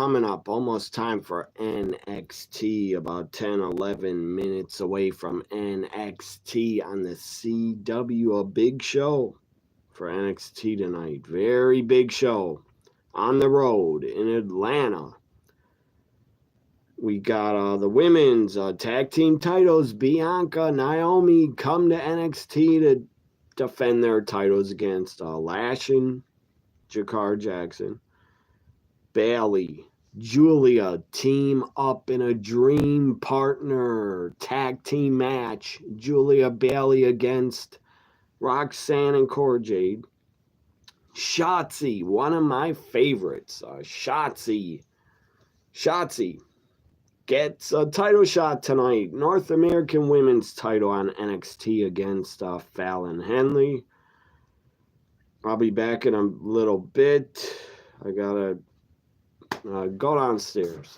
coming up. Almost time for NXT. About 10, 11 minutes away from NXT on the CW. A big show for NXT tonight. Very big show on the road in Atlanta. We got the women's tag team titles. Bianca, Naomi come to NXT to defend their titles against Lash and Jakar Jackson. Bailey, Julia team up in a dream partner tag team match. Julia Bailey against Roxanne and Cora Jade. Shotzi, one of my favorites. Shotzi gets a title shot tonight. North American Women's title on NXT against Fallon Henley. I'll be back in a little bit. I gotta go downstairs.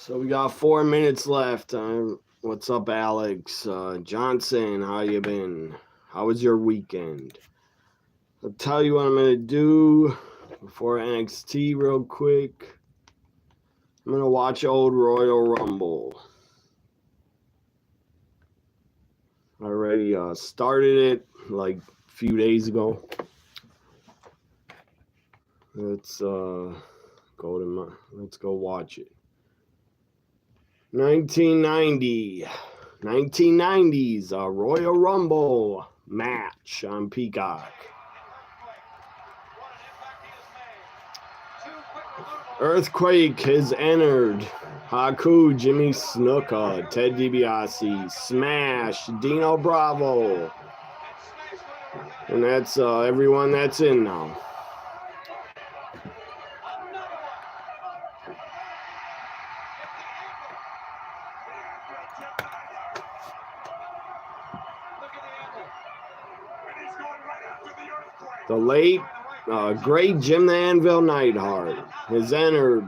So we got 4 minutes left. What's up, Alex Johnson? How you been? How was your weekend? I'll tell you what I'm gonna do before NXT real quick. I'm gonna watch old Royal Rumble. I already started it like a few days ago. Let's go watch it. 1990s Royal Rumble match on Peacock. Earthquake has entered. Haku, Jimmy Snuka, Ted DiBiase, Smash, Dino Bravo. And that's everyone that's in now. The late, great Jim the Anvil Neidhart has entered.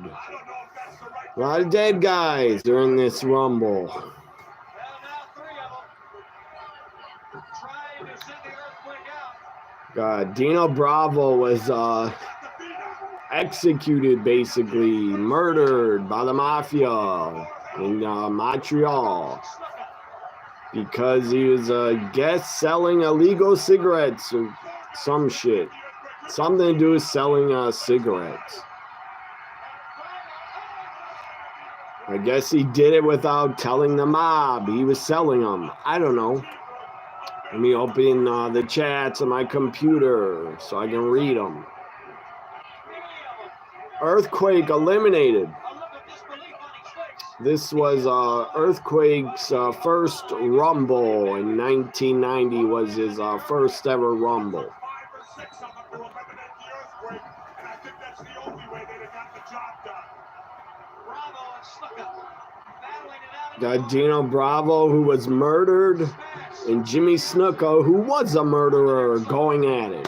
A lot of dead guys during this Rumble. Dino Bravo was executed, basically, murdered by the Mafia in Montreal because he was a guest selling illegal cigarettes or some shit. Something to do with selling cigarettes. I guess he did it without telling the mob he was selling them. I don't know. Let me open the chats on my computer so I can read them. Earthquake eliminated. This was Earthquake's first Rumble in 1990. Was his first ever Rumble. Got Dino Bravo, who was murdered, and Jimmy Snuka, who was a murderer, going at it.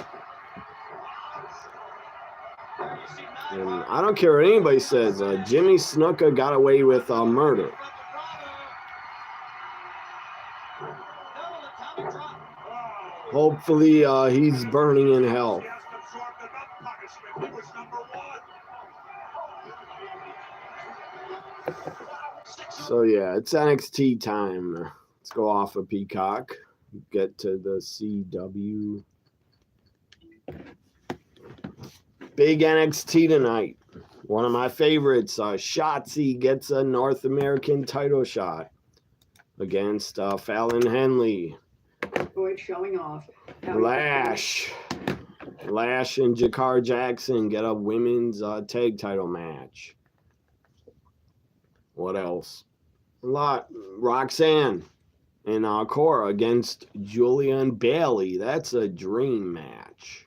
And I don't care what anybody says, Jimmy Snuka got away with murder. Hopefully he's burning in hell. So yeah, it's NXT time. Let's go off of Peacock. Get to the CW. Big NXT tonight. One of my favorites. Shotzi gets a North American title shot against Fallon Henley. Showing off. Lash and Jakar Jackson get a women's tag title match. What else? A lot. Roxanne and Cora against Julia and Bailey. That's a dream match.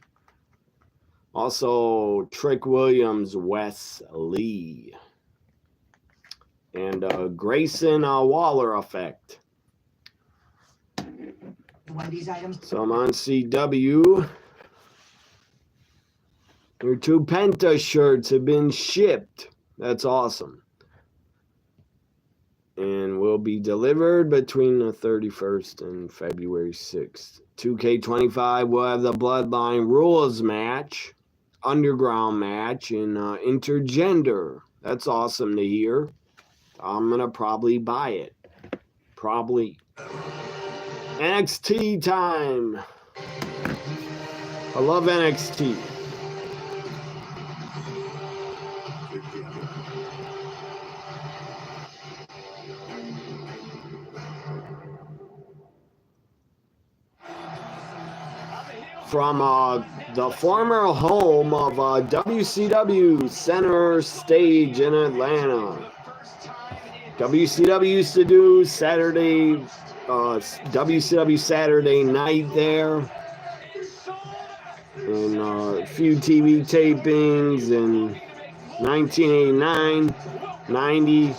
Also, Trick Williams, Wes Lee. And Grayson Waller effect. So I'm on CW. Your 2 Penta shirts have been shipped. That's awesome. And will be delivered between the 31st and February 6th. 2K25 will have the Bloodline Rules match, Underground match, and Intergender. That's awesome to hear. I'm going to probably buy it. Probably. NXT time. I love NXT. From the former home of WCW Center Stage in Atlanta. WCW used to do WCW Saturday Night there. And a few TV tapings in 1989, 90.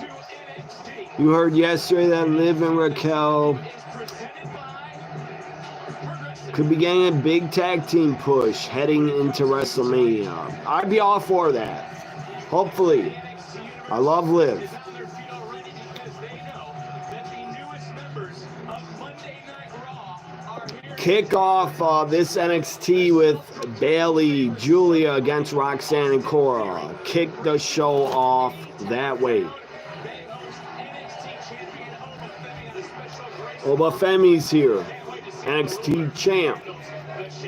You heard yesterday that Liv and Raquel could be getting a big tag team push heading into WrestleMania. I'd be all for that. Hopefully. I love Liv. kick off this NXT with Bayley, Julia against Roxanne and Cora. Kick the show off that way. Obafemi's here, NXT champ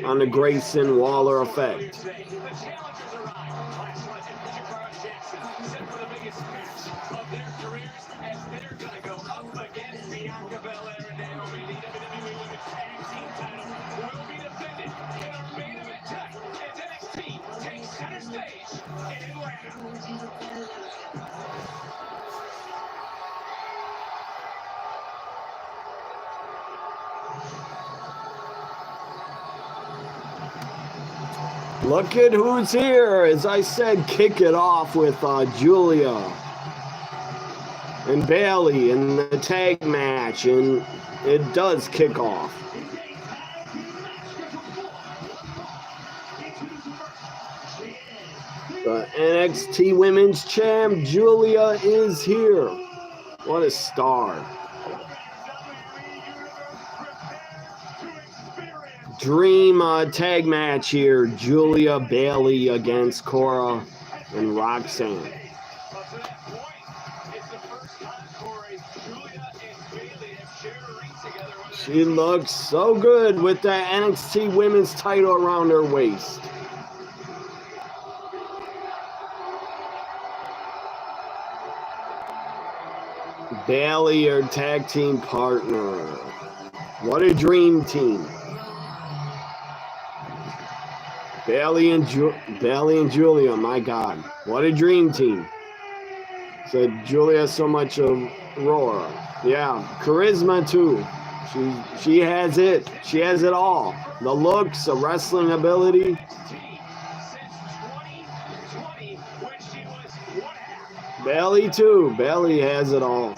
on the Grayson Waller effect. Look at who's here. As I said, kick it off with Julia and Bayley in the tag match, and it does kick off. The NXT Women's Champ, Julia, is here. What a star. Dream tag match here. Julia, Bayley against Cora and Roxanne. She looks so good with that NXT Women's title around her waist. Bayley, her tag team partner. What a dream team. Bayley and Julia, my God. What a dream team. So Julia has so much of roar. Yeah, charisma too. She has it. She has it all. The looks, the wrestling ability. Bayley too. Bayley has it all.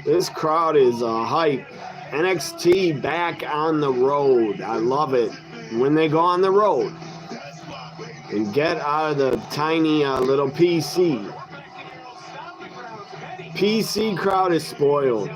This crowd is hype. NXT back on the road. I love it when they go on the road and get out of the tiny little PC. PC crowd is spoiled.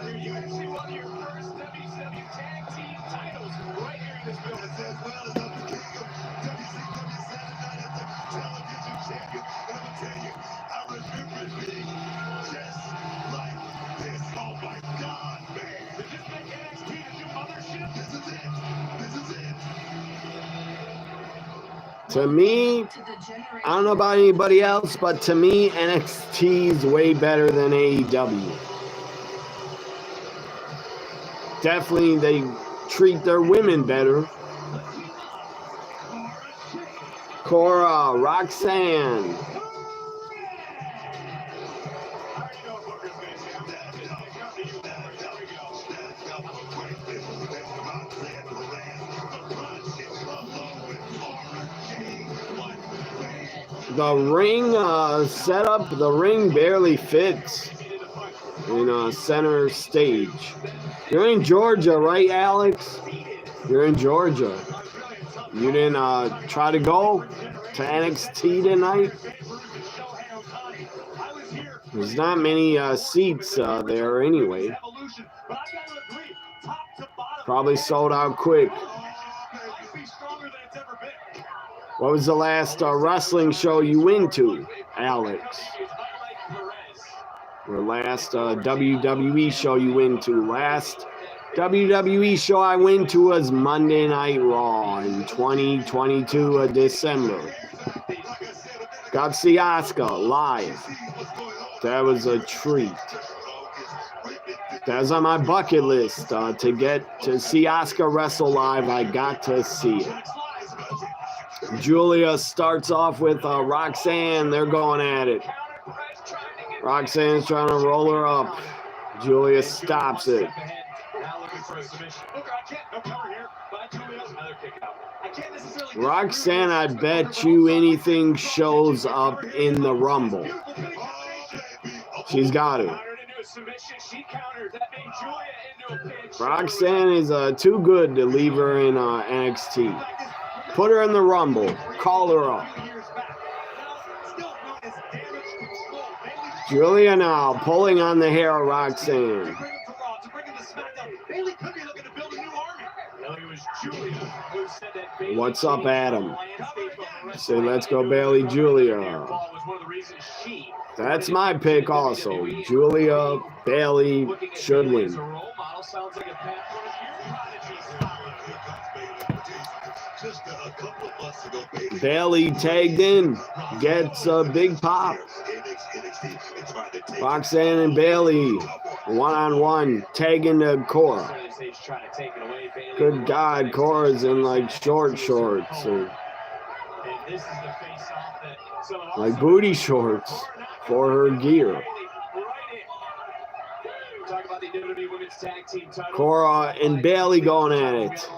To me, I don't know about anybody else, but to me, NXT is way better than AEW. Definitely, they treat their women better. Cora, Roxanne. The ring setup, the ring barely fits in center stage. You're in Georgia, right, Alex? You're in Georgia. You didn't try to go to NXT tonight? There's not many seats there anyway. Probably sold out quick. What was the last wrestling show you went to, Alex? The last WWE show you went to? Last WWE show I went to was Monday Night Raw in 2022 of December. Got to see Asuka live. That was a treat. That was on my bucket list to get to see Asuka wrestle live. I got to see it. Julia starts off with Roxanne. They're going at it. Roxanne's trying to roll her up. Julia stops it. Roxanne, I bet you anything shows up in the Rumble. She's got it. Roxanne is too good to leave her in NXT. Put her in the Rumble. Call her up. Julia now pulling on the hair of Roxanne. What's up, Adam? Say, let's go, Bailey, Julia. That's my pick also. Julia, Bailey should win. Bailey tagged in, gets a big pop. Roxanne and Bailey, one-on-one, tagging to Cora. Good God, Cora's in like short shorts. Or like booty shorts for her gear. Cora and Bailey going at it.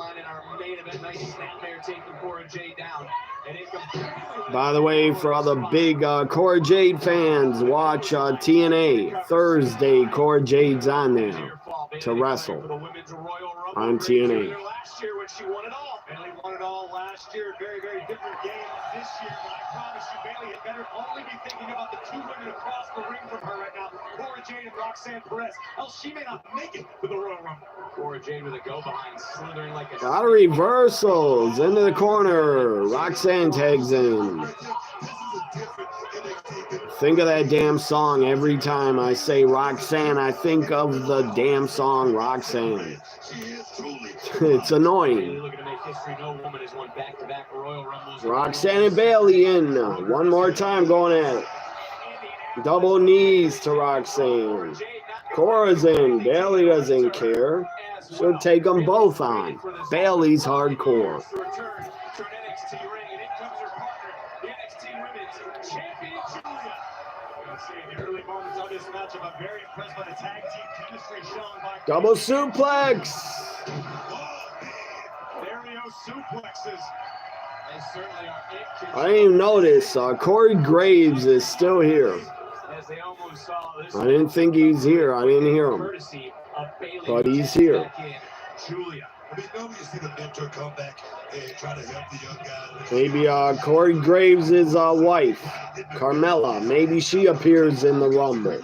By the way, for all the big Cora Jade fans, watch TNA. Thursday, Cora Jade's on there to wrestle on TNA. Last year when she won it all. Bailey won it all last year. Very, very different game this year. But I promise you, Bailey had better only be thinking about the two women across the ring from her right now, Cora Jade and Roxanne Perez. Else she may not make it to the Royal Rumble. Cora Jade with a go behind, slithering like a... Lot of reversals into the corner. Roxanne tags in. Think of that damn song every time I say Roxanne. I think of the damn song Roxanne. It's annoying. Roxanne and Bailey in. One more time going at it. Double knees to Roxanne. Cora's in. Bailey doesn't care. She'll take them both on. Bailey's hardcore. Double suplex. I didn't even notice. Corey Graves is still here. I didn't think he's here. I didn't hear him. But he's here. Maybe Corey Graves' wife, Carmella. Maybe she appears in the Rumble.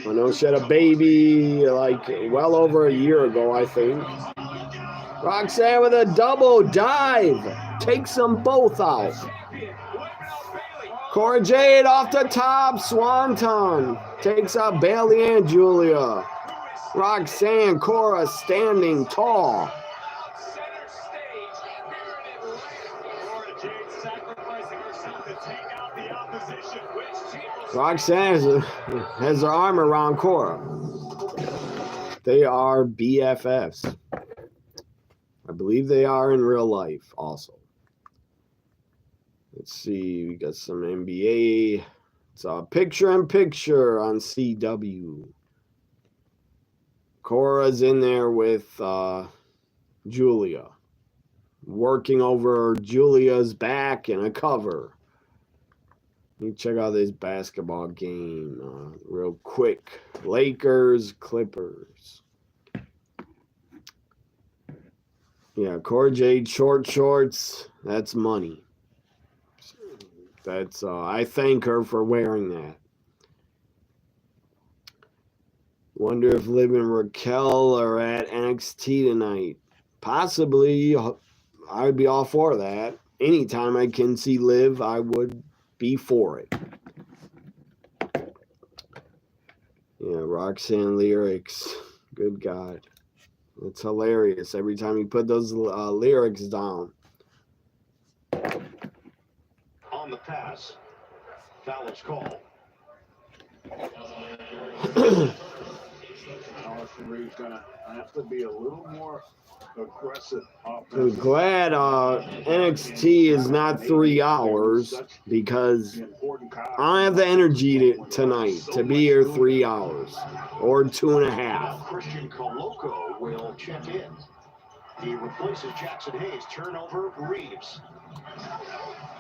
I know she had a baby like well over a year ago, I think. Roxanne with a double dive. Takes them both out. Cora Jade off the top. Swanton. Takes out Bailey and Julia. Roxanne, Cora standing tall. Roxanne has her arm around Cora. They are BFFs. I believe they are in real life also. Let's see, we got some NBA. It's a picture-in-picture on CW. Cora's in there with Julia, working over Julia's back in a cover. Let me check out this basketball game real quick. Lakers, Clippers. Yeah, Cora Jade, short shorts. That's money. That's I thank her for wearing that. Wonder if Liv and Raquel are at NXT tonight. Possibly. I'd be all for that. Anytime I can see Liv, I would be for it. Yeah, Roxanne lyrics. Good God. It's hilarious every time you put those lyrics down. On the pass. Foul is called. Referee's gonna have to be a little more aggressive. I'm glad NXT is not 3 hours because I don't have the energy tonight to be here 3 hours or 2.5. Christian Coloco will check in. He replaces Jackson Hayes. Turnover, Reeves.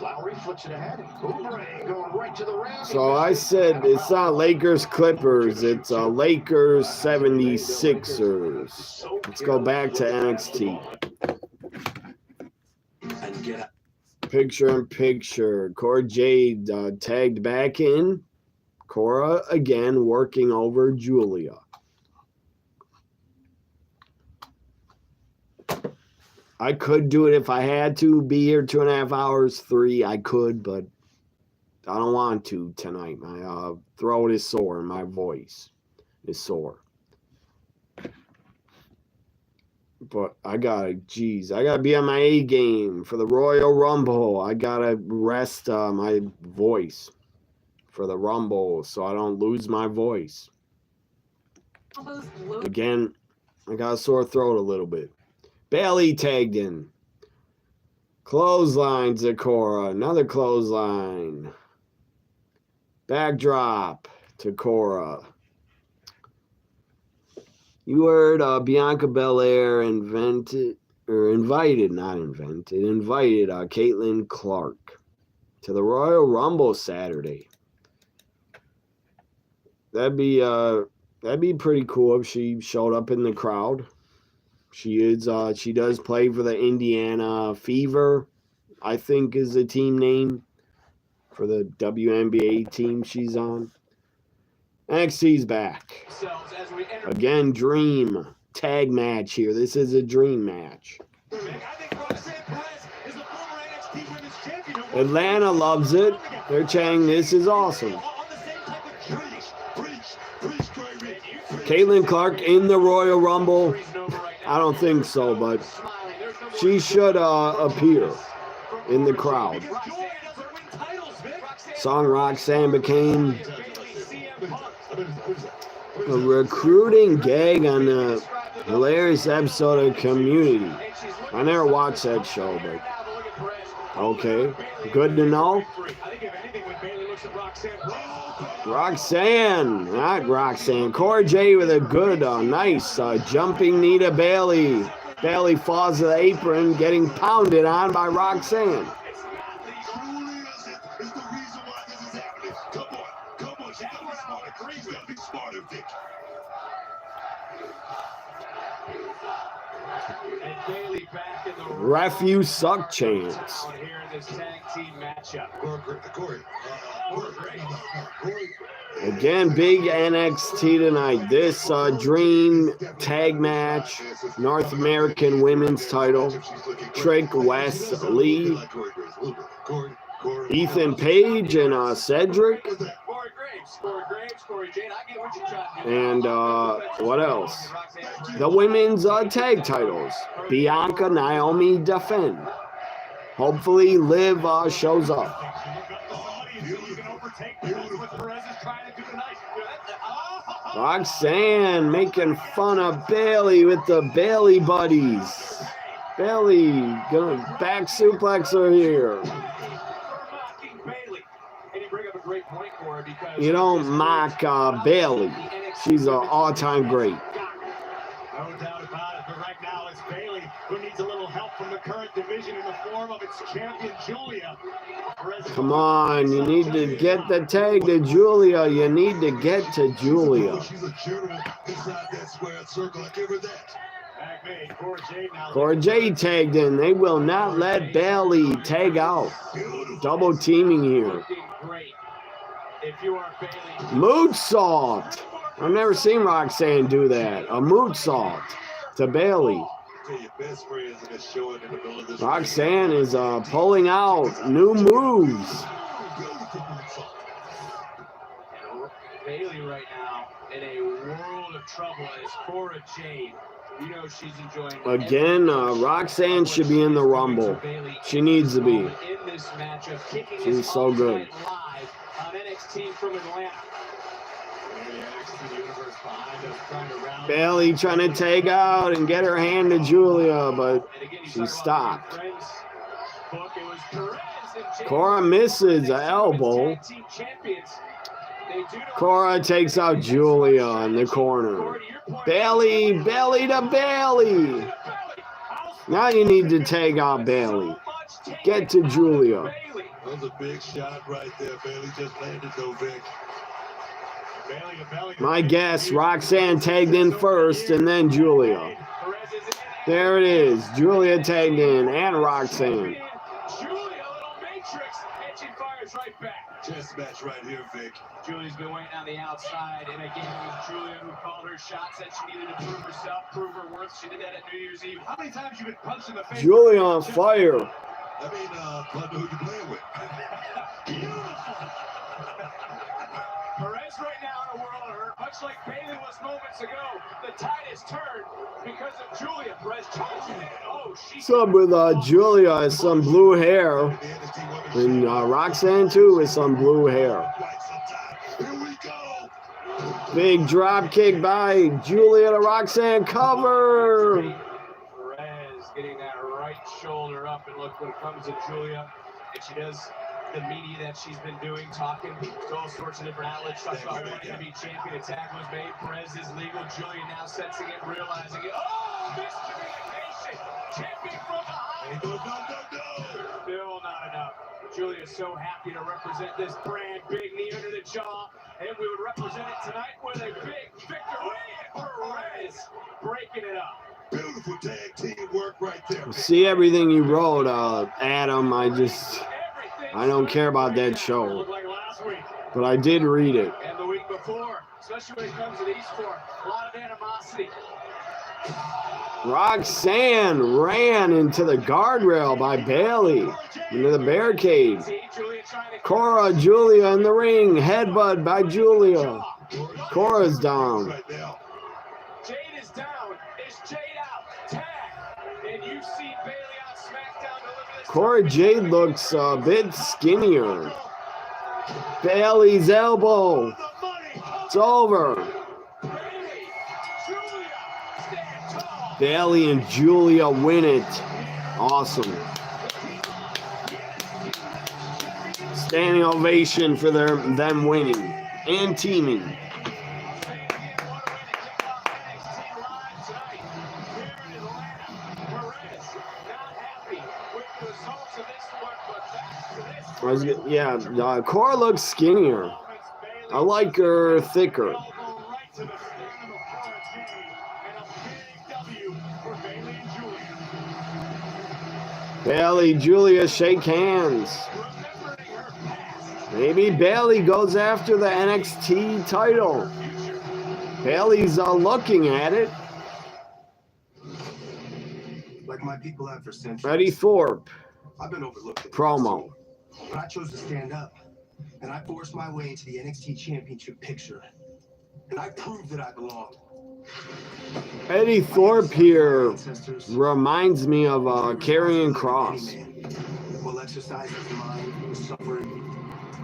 Lowry flips it ahead. Boomerang going right to the rim. So I said it's not Lakers Clippers, it's Lakers 76ers. Let's go back to NXT. And get Picture-in-picture. Cora Jade tagged back in. Cora again working over Julia. I could do it if I had to. Be here 2.5 hours, 3. I could, but I don't want to tonight. My throat is sore and my voice is sore. But I gotta be on my A game for the Royal Rumble. I gotta rest my voice for the Rumble so I don't lose my voice. Again, I got a sore throat a little bit. Bailey tagged in. Clothesline to Cora. Another clothesline. Backdrop to Cora. You heard Bianca Belair invited Caitlin Clark to the Royal Rumble Saturday. That'd be pretty cool if she showed up in the crowd. She does play for the Indiana Fever, I think is the team name for the WNBA team she's on. NXT's back. Again, dream tag match here. This is a dream match. Atlanta loves it. They're chanting, this is awesome. Caitlin Clark in the Royal Rumble. I don't think so, but she should appear in the crowd. Song Roxanne became a recruiting gag on a hilarious episode of Community. I never watched that show, but okay, good to know. Not Roxanne. Cora Jade with a good, nice jumping knee to Bailey. Bailey falls to the apron, getting pounded on by Roxanne. Ref, you suck chance. Again, big NXT tonight. This dream tag match, North American Women's title. Trick Wesley, Ethan Page, and Cedric. And what else? The women's tag titles. Bianca, Naomi defend. Hopefully Liv shows up. Roxanne making fun of Bailey with the Bailey buddies. Bailey gonna back suplex her here. You don't mock Bailey. She's an all-time great. No doubt about it, but right now it's Bailey who needs a little help from the current division in the form of its champion, Julia. Come on, you need to get the tag to Julia. You need to get to Julia. Cora Jade tagged in. They will not let Bailey tag out. Double teaming here. Moonsault. I've never seen Roxanne do that. A moonsault to Bailey. Roxanne is pulling out new moves. Bailey right now in a world of trouble as Cora Jade. You know she's enjoying. Again, Roxanne should be in the Rumble. She needs to be. She's so good. Bailey trying to take out and get her hand to Julia, but she stopped. Cora misses an elbow. Cora takes out Julia in the corner. Bailey to Bailey. Now you need to take out Bailey. Get to Julia. That was a big shot right there. Bailey just landed though, Vic. My guess, Roxanne tagged in first and then Julia. There it is. Julia tagged in and Roxanne. Chess match right here, Vic. Julia's been waiting on the outside in a game with Julia, who called her shot, said she needed to prove herself, prove her worth. She did that at New Year's Eve. How many times you been punched in the face? Julia on fire. I mean, partner, who you playing with? Beautiful. Perez right now in a world of hurt, much like Bayley was moments ago. The tide has turned because of Julia. Perez charging it. Oh, she. Some with Julia has some blue hair. And Roxanne too with some blue hair. Here we go. Big drop kick by Julia to Roxanne cover. Perez getting that right shoulder up, and look what comes to Julia. And she does the media that she's been doing, talking to all sorts of different outlets, talking about wanting to be champion. A tag was made. Perez is legal. Julia now sensing it, realizing it. Oh, miscommunication. Champion from behind. No. Still not enough. Julia is so happy to represent this brand. Big knee under the jaw, and we would represent it tonight with a big victory. Perez breaking it up. Beautiful tag team work right there. See everything you wrote, Adam. I don't care about that show. Like last week But I did read it. and the week before, especially when it comes to these four. A lot of animosity. Roxanne ran into the guardrail by Bayley. Into the barricade. See, Julia trying to Cora, Julia in the ring. Headbutt by Julia. Cora's down. Right now. Jade is down. Is Jade out? Tag. And you see Bayley on SmackDown deliver this. Cora Jade looks a bit skinnier. Bayley's elbow. The money. It's over. Bayley. Julia. Stand tall. Bayley and Julia win it. Awesome. Standing ovation for them winning and teaming. Say it again, what a way to kick off NXT Live tonight here in Atlanta. Perez not happy with the results of this one, but back to this. Cora looks skinnier. I like her thicker. Elbow right to the sternum of Cora Jade, and a big W for Bayley and Julia. Bayley, Julia shake hands. Remembering her past, Maybe Bayley goes after the NXT title. Bayley's looking at it. Like my people have for centuries. Freddie Thorpe I've been overlooked. at promo. NXT, but I chose to stand up, and I forced my way into the NXT Championship picture, and I proved that I belong. Eddie Thorpe here reminds me of Karrion Kross. Will exercise his mind, suffer,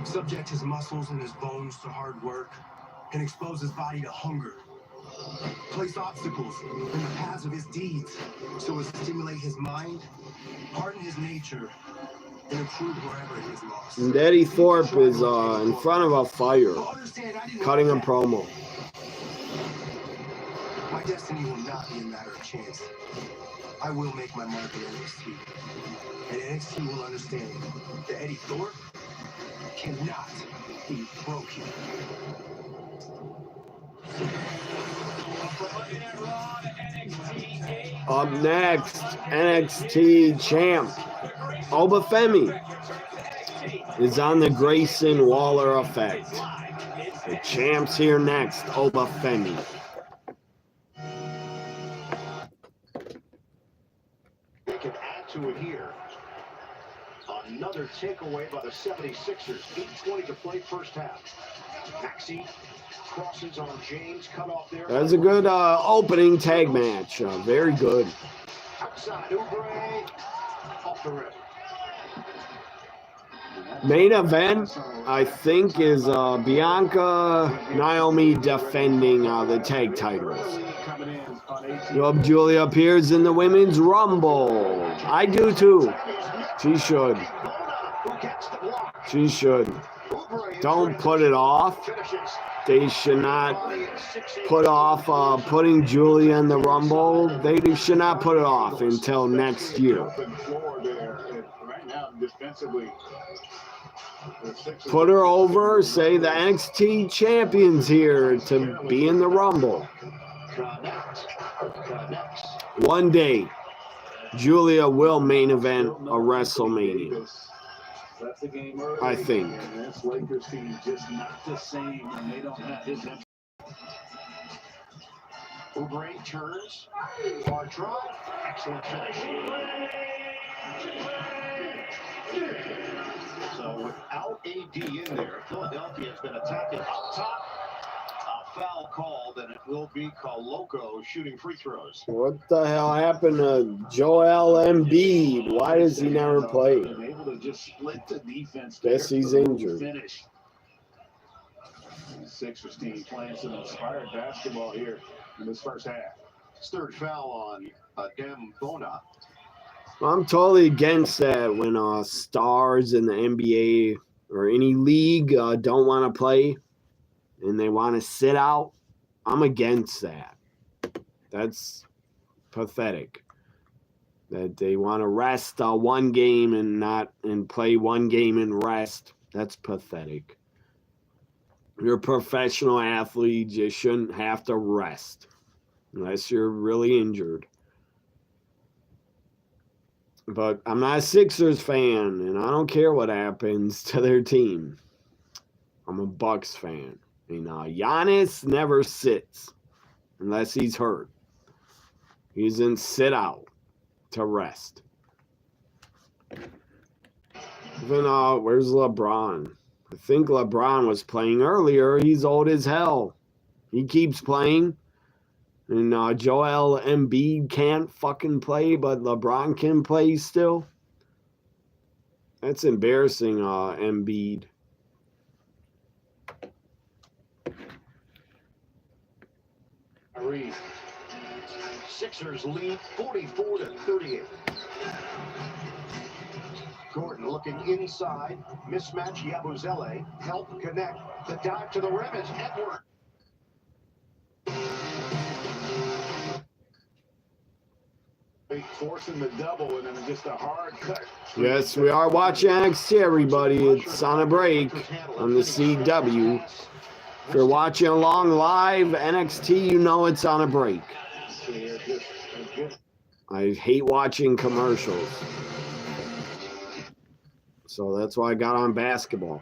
subject his muscles and his bones to hard work, and expose his body to hunger. Place obstacles in the paths of his deeds so as to stimulate his mind, harden his nature, and improve wherever it is lost. And Eddie Thorpe is in front of a fire, cutting a promo. My destiny will not be a matter of chance. I will make my mark at NXT. And NXT will understand that Eddie Thorpe cannot be broken. from Monday Night Raw to NXT. Up next, NXT champ Obafemi is on the Grayson Waller effect. The champ's here next, Obafemi. They can add to it here. Another takeaway by the 76ers. 8:20 to play first half. Maxey crosses on James, cut off there. That's a good opening tag match. Very good. Outside, Oubre off the rim. Main event, I think, is Bianca Naomi defending the tag titles. Yob Julia appears in the Women's Rumble. I do too. She should. She should. Don't put it off. They should not put off putting Julia in the Rumble. They should not put it off until next year. Put her over, say the NXT champion's here to be in the Rumble. One day, Julia will main event a WrestleMania. That's the game early. I think. And this Lakers team just not the same when they don't have his. Oubre turns. Hard drive. Excellent finish. So without AD in there, Philadelphia has been attacking up top. A foul called, and it will be Coloco shooting free throws. What the hell happened to Joel Embiid? Why does he never play? Been able to just split the defense. Guess he's injured. Finish. The Sixers team playing some inspired basketball here in this first half. His third foul on Adem Bona. I'm totally against that when stars in the NBA or any league don't want to play and they want to sit out. I'm against that. That's pathetic. That they want to rest one game and play one game and rest. That's pathetic. You're a professional athlete. You shouldn't have to rest unless you're really injured. But I'm not a Sixers fan, and I don't care what happens to their team. I'm a Bucks fan. And Giannis never sits unless he's hurt. He doesn't sit out to rest. Even where's LeBron? I think LeBron was playing earlier. He's old as hell. He keeps playing. And Joel Embiid can't fucking play, but LeBron can play still. That's embarrassing, Embiid. Sixers lead 44-38. Gordon looking inside. Mismatch. Yabusele. Help connect. The dive to the rim is Edwards. Forcing the double and then just a hard cut. Yes, we are watching NXT, everybody. It's on a break on the CW. If you're watching along live NXT, you know it's on a break. I hate watching commercials. So that's why I got on basketball.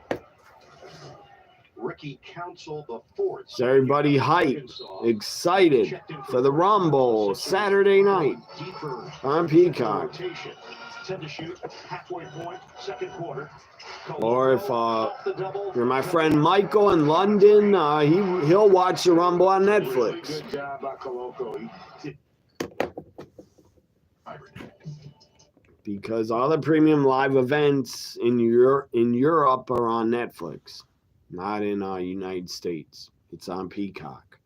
Ricky Council the fourth. Is everybody hyped, excited for the Rumble Saturday night on Peacock? 10 to shoot, halfway point, second quarter. Or if you're my friend Michael in London, he'll watch the Rumble on Netflix. Good job by Coloco. Because all the premium live events in Europe are on Netflix. Not in United States. It's on Peacock.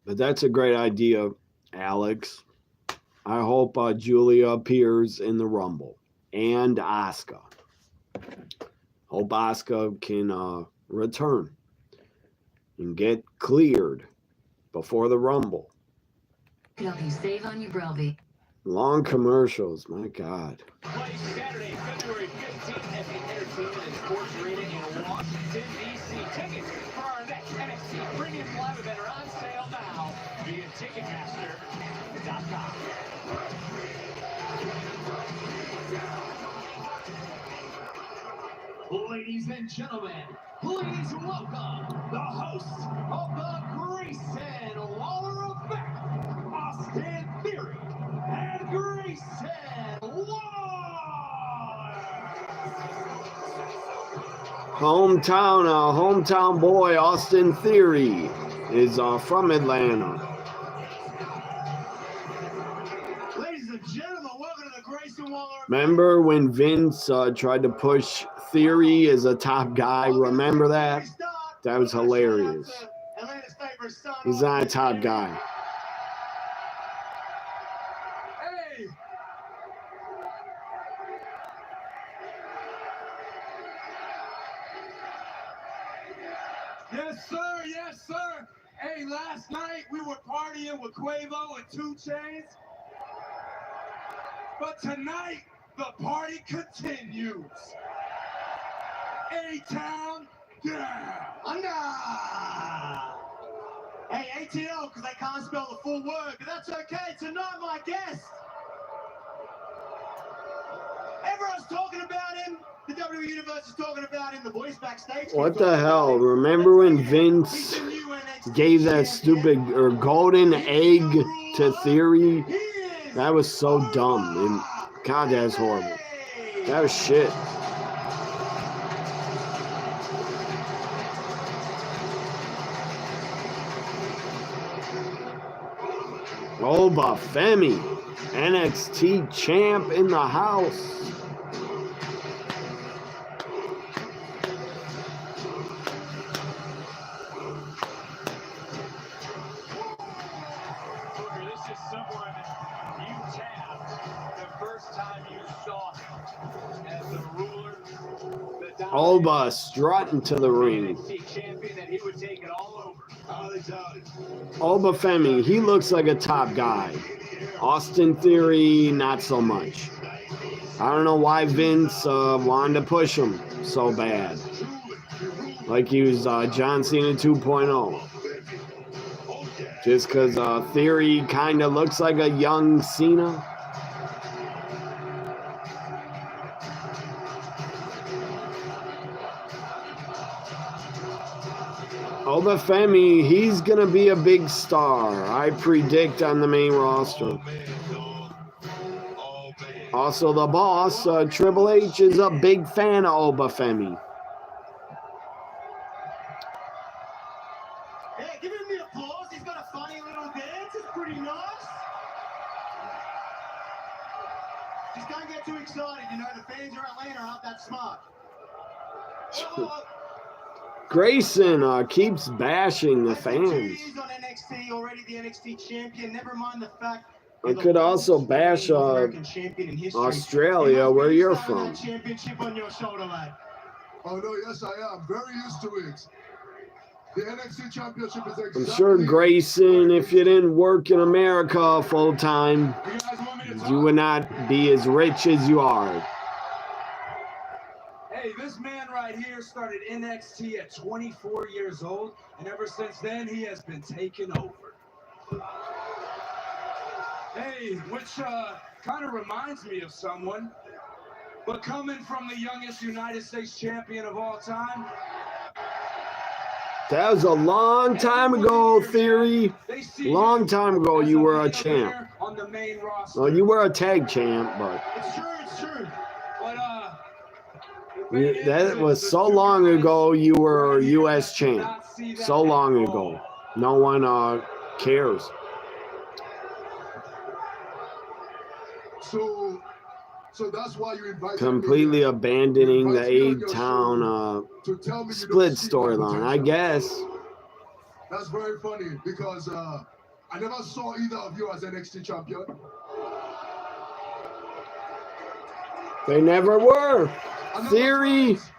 But that's a great idea, Alex. I hope Julia appears in the Rumble. And Asuka. Hope Asuka can return and get cleared before the Rumble. Help you save on your Brelby. Long commercials, my God. Plays Saturday, February 15th at the Entertainment and Sports Arena in Washington, D.C. Tickets for our next NXT Premium Live event are on sale now via Ticketmaster.com. Ladies and gentlemen, please welcome the host of the Grayson Waller Effect, Austin Theory, and Grayson Waller. Hometown boy Austin Theory is from Atlanta. Ladies and gentlemen, welcome to the Grayson Waller. Remember when Vince tried to push Theory as a top guy? Remember that? That was hilarious. He's not a top guy. Hey! Yes, sir. Yes, sir. Hey, last night we were partying with Quavo and 2 Chainz. But tonight, the party continues. A-Town down. Hey, ATL, because I can't spell the full word, but that's okay. Tonight, my guest Everyone's talking about him. The WWE Universe is talking about him. The voice backstage. What the hell? Remember when Vince gave that stupid or golden egg to Theory? That was so dumb. And God, that's horrible. That was shit. Oba Femi, NXT champ in the house. This is someone you tapped the first time you saw him as the ruler. Oba strutting to the ring. Champion, and he would take it all over. Oba Femi, he looks like a top guy. Austin Theory, not so much. I don't know why Vince wanted to push him so bad. Like he was John Cena 2.0. Just because Theory kind of looks like a young Cena. Oba Femi, he's going to be a big star, I predict, on the main roster. Also, the boss, Triple H, is a big fan of Oba Femi. Hey, give him the applause. He's got a funny little dance. It's pretty nice. Just don't get too excited. You know, the fans are Atlanta aren't that smart. Grayson keeps bashing the fans. He's on NXT, already the NXT champion. Never mind the fact. I could also bash Australia, where you're from. Championship on your shoulder, lad. Oh no, yes I am. Very used to it. The NXT championship is exactly. I'm sure, Grayson, if you didn't work in America full time, you would not be as rich as you are. Hey, this man right here started NXT at 24 years old, and ever since then, he has been taken over. Hey, which kind of reminds me of someone, but coming from the youngest United States champion of all time. That was a long time ago, Theory. Long time ago, you were a champ. Well, you were a tag champ, but It's true. But that was so long ago. You were a U.S. champ. So long ago, no one cares. So that's why you invited Completely me. abandoning the You invited me on your A-Town to tell me you split don't see my storyline, I potential. guess. That's very funny because I never saw either of you as NXT champion. They never were. I never Theory saw it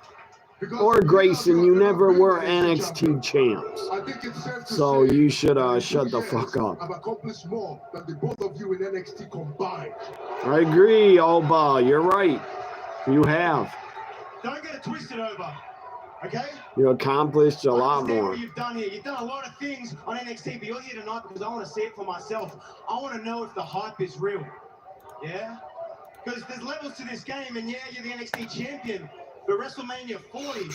because or neither of Grayson, you have never been were NXT NXT champs. I think it's safe to So say you should that in shut 2 the years, fuck up. I've accomplished more than the both of you in NXT combined. I agree, Oba. You're right. You have. Don't get it twisted over. Okay? You accomplished a lot Understand more. what you've done here. You've done a lot of things on NXT, but you're here tonight because I want to see it for myself. I want to know if the hype is real. Yeah? Because there's levels to this game, and yeah, you're the NXT champion. But WrestleMania 40,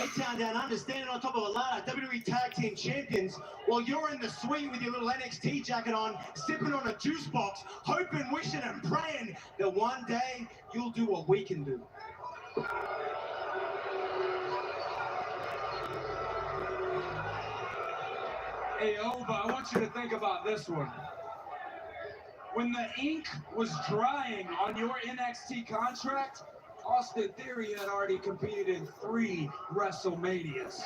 A-Town Down Under, standing on top of a ladder, WWE Tag Team Champions, while you're in the suite with your little NXT jacket on, sipping on a juice box, hoping, wishing, and praying that one day you'll do what we can do. Hey, Oba, I want you to think about this one. When the ink was drying on your NXT contract, Austin Theory had already competed in 3 WrestleManias.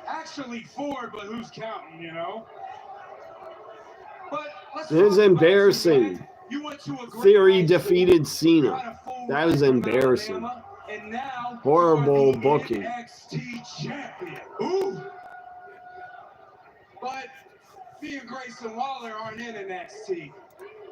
Actually 4, but who's counting, you know? But let's It was talk about embarrassing. you went to a great Theory high defeated school, you Cena. got a full That was ride from embarrassing. Alabama, and now Horrible you are the booking. NXT champion. Ooh. But me and Grayson Waller aren't in NXT.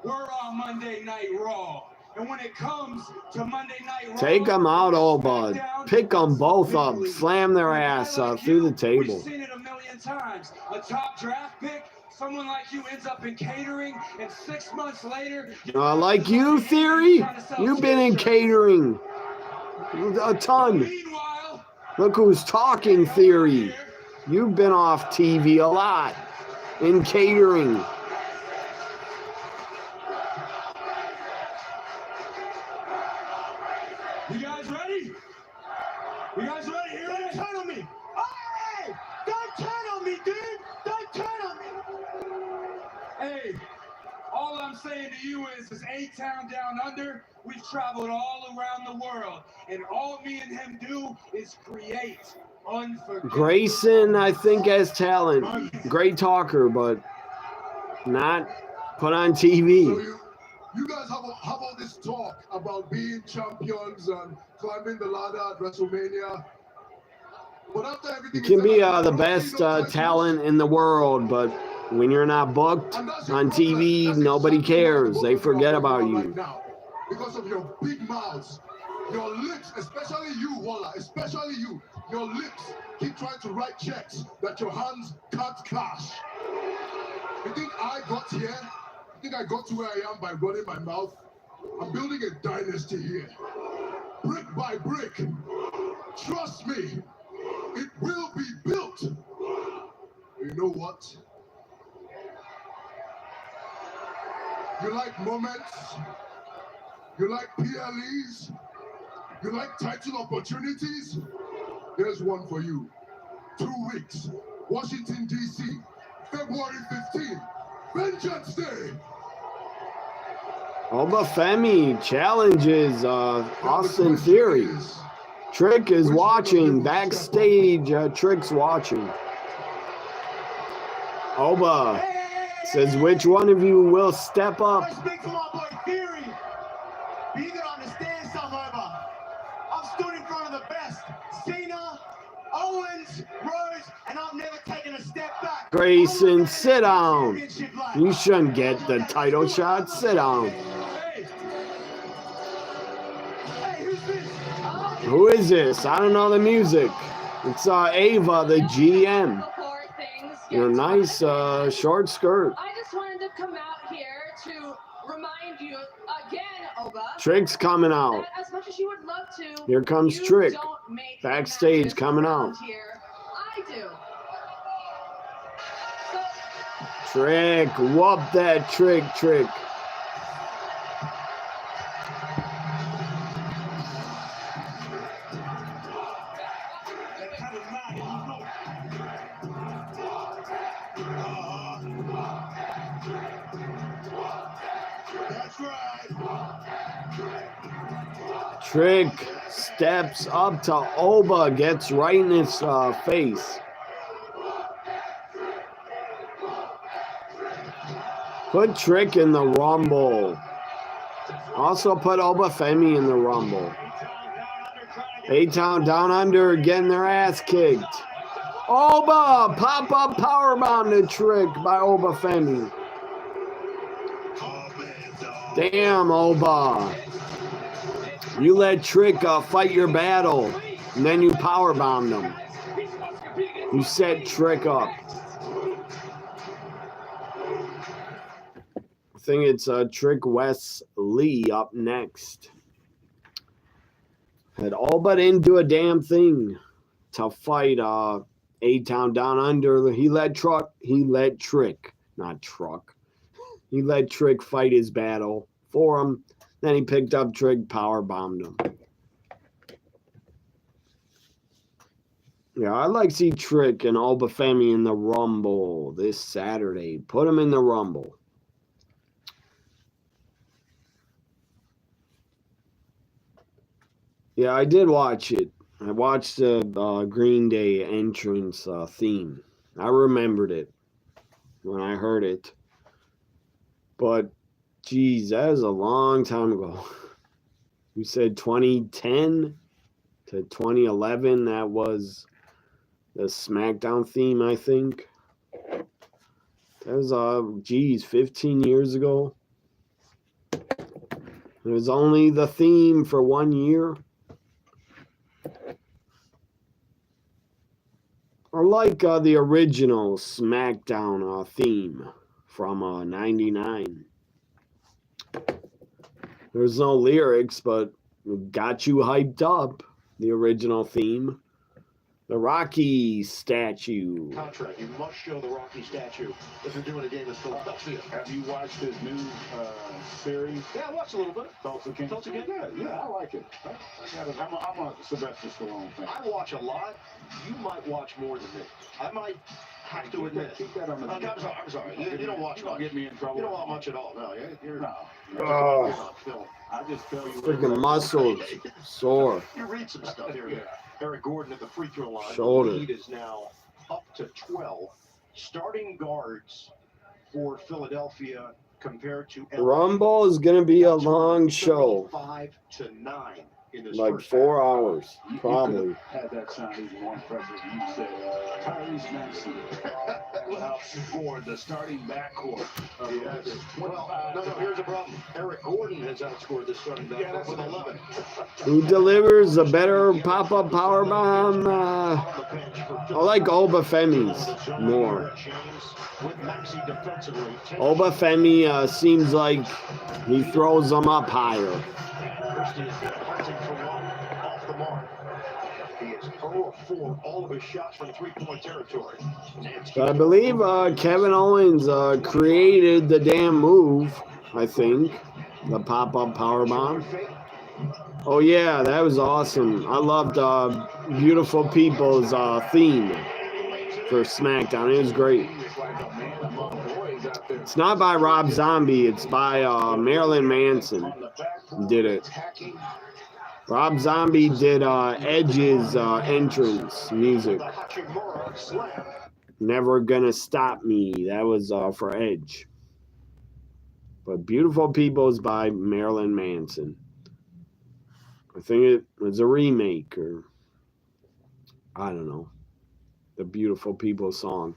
We're on Monday Night Raw. And when it comes to Monday Night Raw, Take them out, Oba. SmackDown, Pick them both up. Slam their a guy ass like through you, the table. We've seen it a million times. A top draft pick, someone like you ends up in catering, and 6 months later, Like you, Theory, you've been in catering a ton. Meanwhile, Look who's talking, Theory. You've been off TV a lot in catering. you guys ready? You guys ready? Here it is. Turn on me. Hey! Don't turn on me, dude! Don't turn on me! Hey, all I'm saying to you is A-Town Down Under, we've traveled all around the world, and all me and him do is create unforgettable. Grayson, I think, has talent. Great talker, but not put on So TV. you guys have all this talk about being champions and climbing the ladder at WrestleMania. But after everything You can be is the best talent in the world, but when you're not booked on TV, nobody cares. They forget about you. Right now, because of your big mouths, your lips, especially you, Walla, especially you, your lips keep trying to write checks that your hands can't cash. You think I got here? You think I got to where I am by running my mouth? I'm building a dynasty here, brick by brick. Trust me, it will be built. You know what? You like moments? You like PLEs? You like title opportunities? Here's one for you. 2 weeks, Washington, D.C., February 15th, Vengeance Day. Obafemi challenges Austin Theory. Trick is watching backstage. Trick's watching. Oba says, which one of you will step up? I speak for my boy Theory. You gotta understand something, Oba. I've stood in front of the best. Cena, Owens, Rose, and I've never taken a step back. Grayson, sit down. You shouldn't get the title shot. Sit down. Hey, who's this? Who is this? I don't know the music. It's Ava, the GM. Your nice short skirt. I just wanted to come out here to remind you again, Oba. Trick's coming out. That as much as you would love to, Here comes you Trick. don't make Backstage matches coming around out. Here. I do. Trick, whoop that Trick. That's right. Trick steps up to Oba, gets right in his face. Put Trick in the Rumble. Also put Obafemi in the Rumble. A-Town Down Under getting their ass kicked. Oba! Pop-up powerbomb to Trick by Obafemi. Damn, Oba. You let Trick fight your battle, and then you powerbombed him. You set Trick up. I think it's Trick Wesley up next. Had all but didn't do a damn thing to fight A-Town Down Under. He let Trick, not Truck. He let Trick fight his battle for him. Then he picked up Trick, powerbombed him. Yeah, I'd like to see Trick and Obafemi in the Rumble this Saturday. Put him in the Rumble. Yeah, I did watch it. I watched the Green Day entrance theme. I remembered it when I heard it. But, geez, that was a long time ago. You said 2010 to 2011. That was the SmackDown theme, I think. That was, 15 years ago. It was only the theme for 1 year. I like the original SmackDown theme from '99. There's no lyrics, but it got you hyped up. The original theme. The Rocky statue. Contract. You must show the Rocky statue if you're doing a game in Philadelphia. Have you watched his new series? Yeah, I watched a little bit. Tulsa King. Tulsa King? Yeah, I like it. I'm a Sylvester Stallone fan. I watch a lot. You might watch more than me. I might have to admit. Keep that on the. Okay, I'm sorry. You don't watch You don't much. get me in trouble. You don't watch much at all. No, you're No. Oh, not film. I just tell you. freaking muscles sore. You read some stuff here. Yeah. Eric Gordon at the free throw line. Shoulder. The lead is now up to 12 starting guards for Philadelphia compared to Rumble is going to be a long show. 5 to 9 in this Like first 4 half. hours, You probably. had that sound even more impressive. You said Tyrese Maxey will outscore the starting backcourt of the Lakers. Well, no, here's the problem. Eric Gordon has outscored the starting backcourt with 11. Who delivers a better pop-up power bomb? I like Obafemi's more. Obafemi seems like he throws them up higher. He is 0 of 4 all of his shots from three-point territory. But I believe Kevin Owens created the damn move, I think. The pop-up power bomb. Oh yeah, that was awesome. I loved Beautiful People's theme for SmackDown. It was great. It's not by Rob Zombie. It's by Marilyn Manson. Did it. Rob Zombie did Edge's entrance music. Never Gonna Stop Me. That was for Edge. But Beautiful People's by Marilyn Manson. I think it was a remake, or I don't know. The Beautiful People song.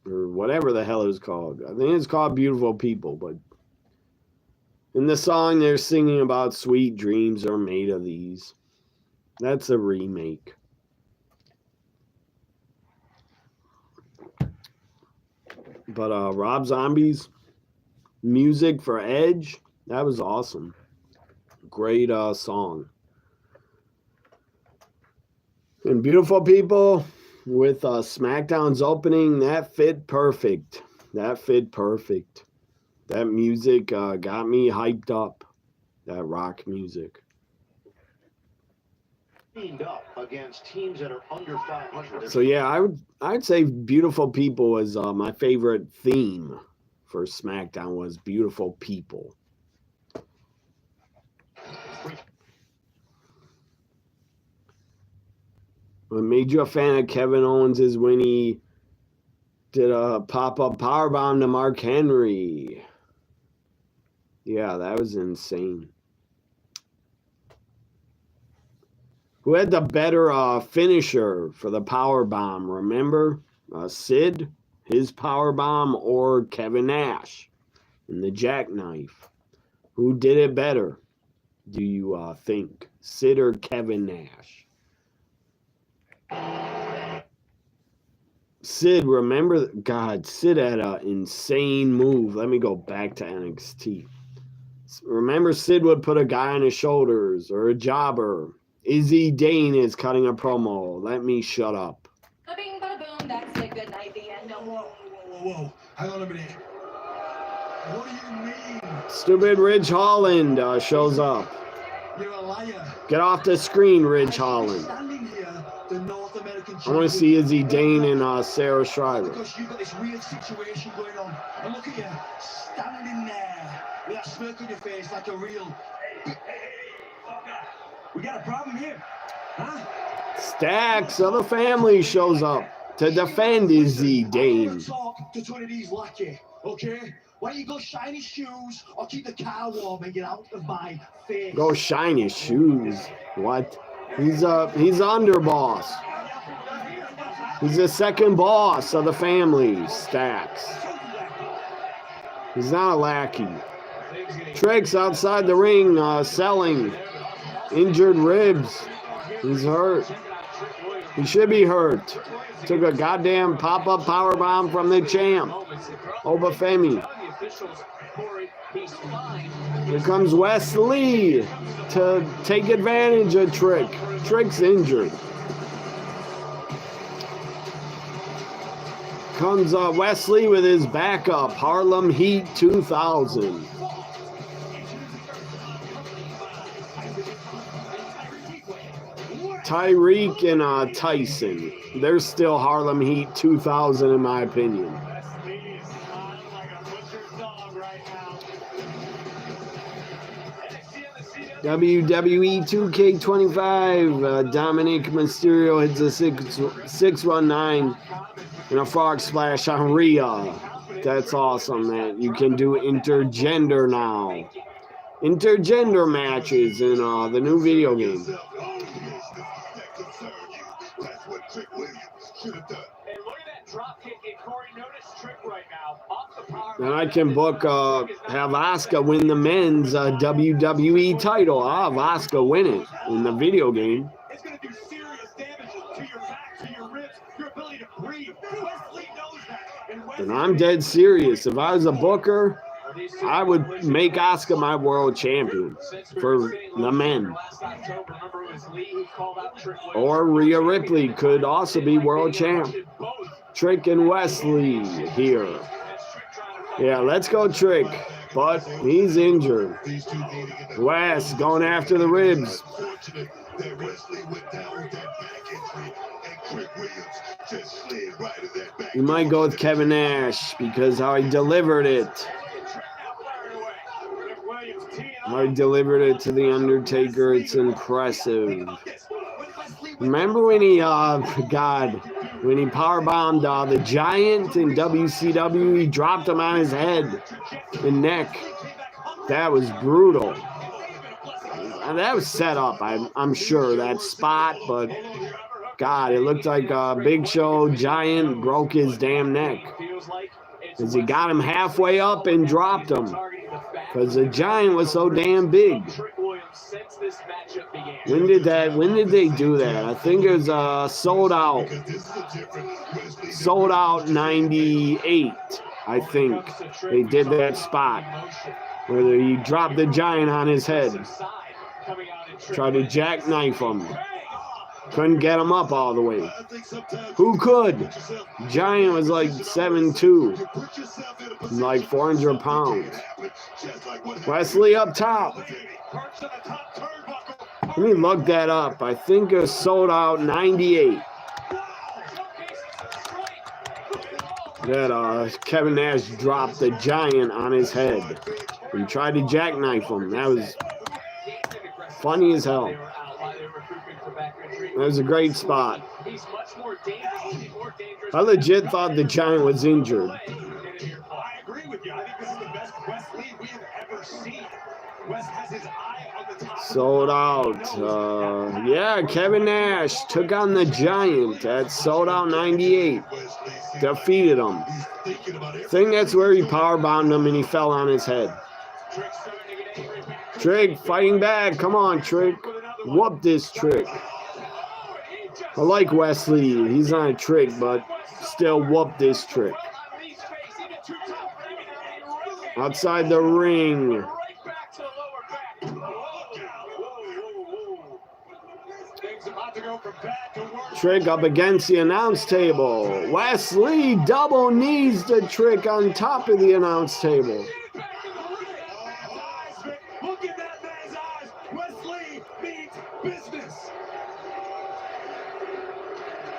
Or whatever the hell it was called. I think it's called Beautiful People, but in the song they're singing about sweet dreams are made of these. That's a remake. But Rob Zombie's music for Edge, that was awesome. Great song. And Beautiful People with SmackDown's opening, that fit perfect. That fit perfect. That music got me hyped up. That rock music. Up against teams that are under 500. So yeah, I'd say Beautiful People was my favorite theme for SmackDown was Beautiful People. What made you a fan of Kevin Owens is when he did a pop-up powerbomb to Mark Henry. Yeah, that was insane. Who had the better finisher for the powerbomb? Remember? Sid, his powerbomb, or Kevin Nash in the jackknife? Who did it better, do you think? Sid or Kevin Nash? Sid, remember? God, Sid had an insane move. Let me go back to NXT. Remember, Sid would put a guy on his shoulders or a jobber. Izzy Dane is cutting a promo. Let me shut up. Bing, bada boom, that's a good night, the end. Whoa. Hang on a minute. What do you mean? Stupid Ridge Holland shows up. You're a liar. Get off the screen, Ridge Holland. Standing here, the North American I want to see Izzy Dane and Sarah Shriver. Because you've got this weird situation going on. And look at you, standing there with that smirk on your face like a real... We got a problem here, huh? Stacks of the family shows up to defend Izzy Dane. Talk to 20 of these lackey, okay? Why don't you go shine his shoes or keep the car warm and get out of my face? Go shine his shoes. What? He's underboss. He's the second boss of the family, Stacks. He's not a lackey. Trick's outside the ring, selling. Injured ribs. He's hurt. He should be hurt. Took a goddamn pop-up powerbomb from the champ. Obafemi. Here comes Wesley to take advantage of Trick. Trick's injured. Comes Wesley with his backup, Harlem Heat 2000. Tyreek and Tyson. They're still Harlem Heat 2000 in my opinion. WWE 2K25, Dominic Mysterio hits a 619 and a frog splash on Rhea. That's awesome, man. You can do intergender now. Intergender matches in the new video game. And I can book, have Asuka win the men's WWE title. I'll have Asuka win it in the video game. It's going to do serious damage to your back, to your ribs, your ability to breathe. Wesley knows that. And I'm dead serious. If I was a booker, I would make Asuka my world champion for the men. Or Rhea Ripley could also be world champ. Trick and Wesley here. Yeah, let's go Trick. But he's injured. Wes going after the ribs. You might go with Kevin Nash because how he delivered it. How he delivered it to The Undertaker, it's impressive. Remember when he, when he powerbombed the Giant in WCW, he dropped him on his head and neck. That was brutal. And that was set up, I'm sure, that spot, but God, it looked like Big Show Giant broke his damn neck. Because he got him halfway up and dropped him. Because the Giant was so damn big. When did they do that? I think it was sold out 98. I think they did that spot where he dropped the Giant on his head. Tried to jackknife him. Couldn't get him up all the way. Who could? Giant was like 7'2", like 400 pounds. Wesley up top. Let me look that up. I think it was sold out 98. That Kevin Nash dropped the Giant on his head and tried to jackknife him. That was funny as hell. That was a great spot. I legit thought the Giant was injured. I agree with you. I think this is the best Wesley we have ever seen. Wes has his eye on the top. Sold out. Yeah, Kevin Nash took on the Giant at sold out 98. Defeated him. I think that's where he powerbombed him and he fell on his head. Trick fighting back. Come on, Trick. Whoop this Trick. I like Wesley. He's not a Trick, but still whoop this Trick. Outside the ring. Trick up against the announce table. Wesley double knees the Trick on top of the announce table. Look at that man's eyes. Wesley means business.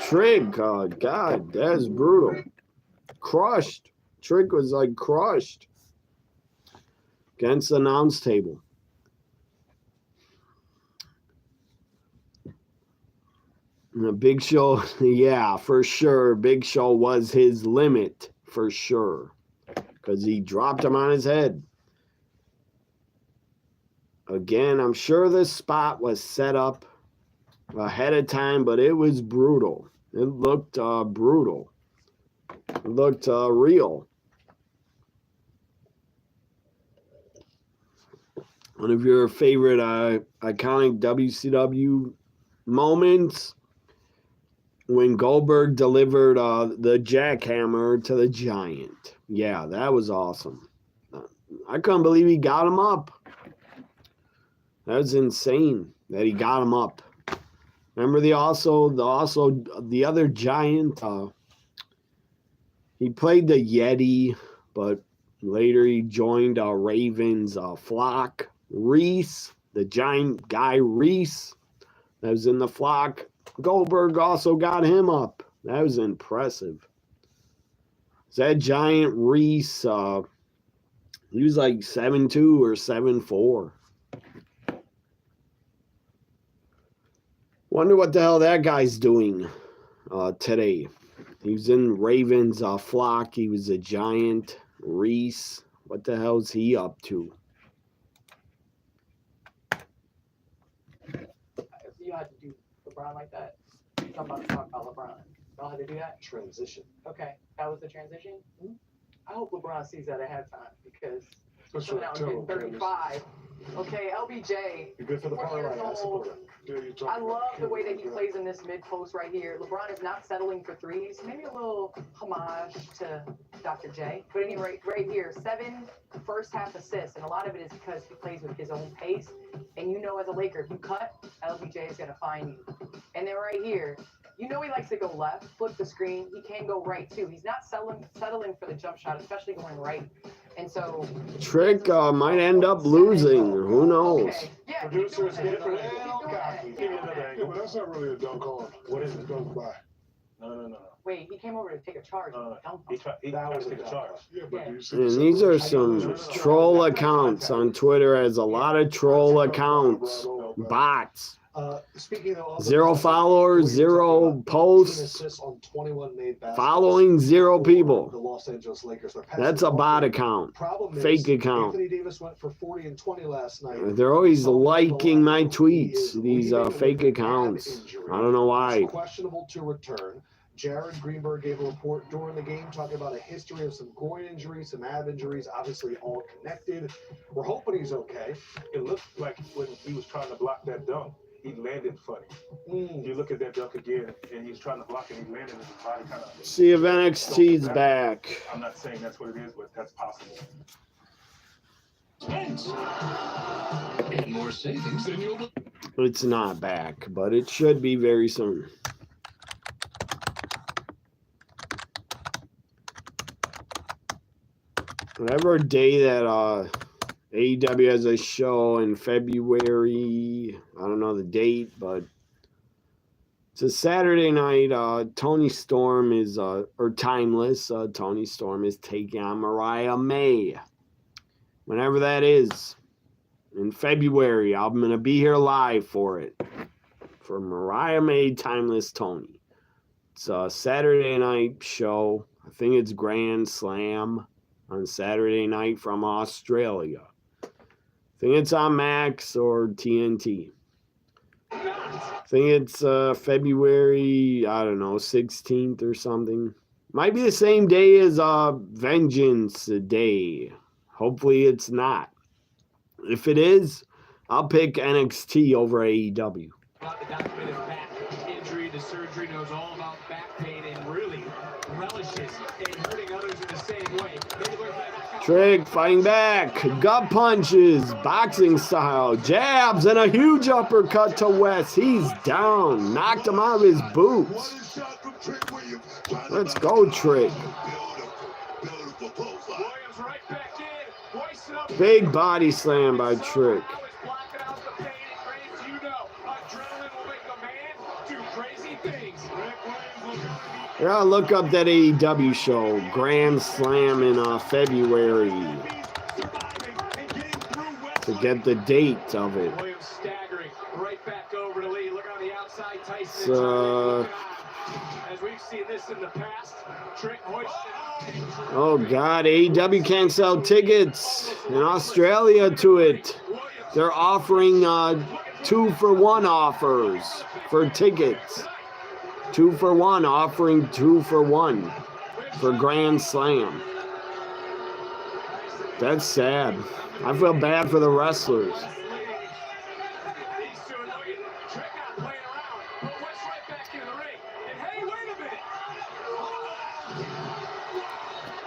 Trick, oh God, that's brutal. Crushed. Trick was like crushed against the announce table. Big Show, yeah, for sure. Big Show was his limit, for sure. Because he dropped him on his head. Again, I'm sure this spot was set up ahead of time, but it was brutal. It looked brutal. It looked real. one of your favorite iconic WCW moments when Goldberg delivered the jackhammer to the Giant. Yeah, that was awesome. I couldn't believe he got him up. That was insane that he got him up. Remember the other Giant? He played the Yeti, but later he joined Raven's flock. Reese, the Giant guy Reese, that was in the flock. Goldberg also got him up. That was impressive. That Giant Reese, he was like 7'2" or 7'4". Wonder what the hell that guy's doing today. He was in Raven's flock. He was a Giant. Reese, what the hell's he up to? You had to do LeBron like that. I'm about to talk about LeBron. Y'all had to do that? Transition. Okay, that was the transition? Mm-hmm. I hope LeBron sees that ahead of time because That's coming right, out and getting tell 35. Okay, LBJ. You're good for the 40 power years line. I support old. it. Dude, you're talking I love about the way that he Kevin plays in this mid post right here. LeBron is not settling for threes. Maybe a little homage to Dr. J. But anyway, right here, 7 first half assists, and a lot of it is because he plays with his own pace. And you know, as a Laker, if you cut, LBJ is gonna find you. And then right here, you know he likes to go left, flip the screen. He can go right too. He's not settling for the jump shot, especially going right. And so Trick might end up losing. Who knows? Okay. Yeah, Producers keep doing different. that. Keep doing that. Give me another Yeah, angle. but that's not really a dunk on. What is it? Dunk by. No. Wait, he came over to take a charge. Dunk. He tried to take a charge. Yeah, but do you see And the these are separation? some troll accounts on Twitter. Has a lot of troll accounts, bots. Speaking of 0 followers, 0 posts, on 21 made baskets. following 0 The people. Los Angeles Lakers. That's a bot account, Problem is, fake account. Anthony Davis went for 40 and 20 last night. They're always liking my tweets, these fake accounts. I don't know why. He's questionable to return. Jared Greenberg gave a report during the game talking about a history of some groin injuries, some ab injuries, obviously all connected. We're hoping he's okay. It looked like when he was trying to block that dunk, he landed funny. You look at that dunk again, and he's trying to block it, he landed, and his body kind of... See if NXT's back. I'm not saying that's what it is, but that's possible. And more savings than you'll... It's not back, but it should be very soon. Whatever day that AEW has a show in February, I don't know the date, but it's a Saturday night. Tony Storm is, or Timeless, Tony Storm is taking on Mariah May. Whenever that is, in February, I'm going to be here live for it. For Mariah May, Timeless Tony. It's a Saturday night show. I think it's Grand Slam on Saturday night from Australia. I think it's on Max or TNT. I think it's February, I don't know, 16th or something. Might be the same day as Vengeance Day. Hopefully it's not. If it is, I'll pick NXT over AEW. About the documented back injury, the surgery, knows all about back pain and really relishes in hurting others in the same way. Trick fighting back, gut punches, boxing style, jabs, and a huge uppercut to West. He's down, knocked him out of his boots. Let's go, Trick. Big body slam by Trick. I gotta look up that AEW show, Grand Slam in February, to get the date of it. Oh God, AEW can't sell tickets in Australia to it. They're offering 2-for-1 offers for tickets. 2-for-1, offering 2-for-1 for Grand Slam. That's sad. I feel bad for the wrestlers.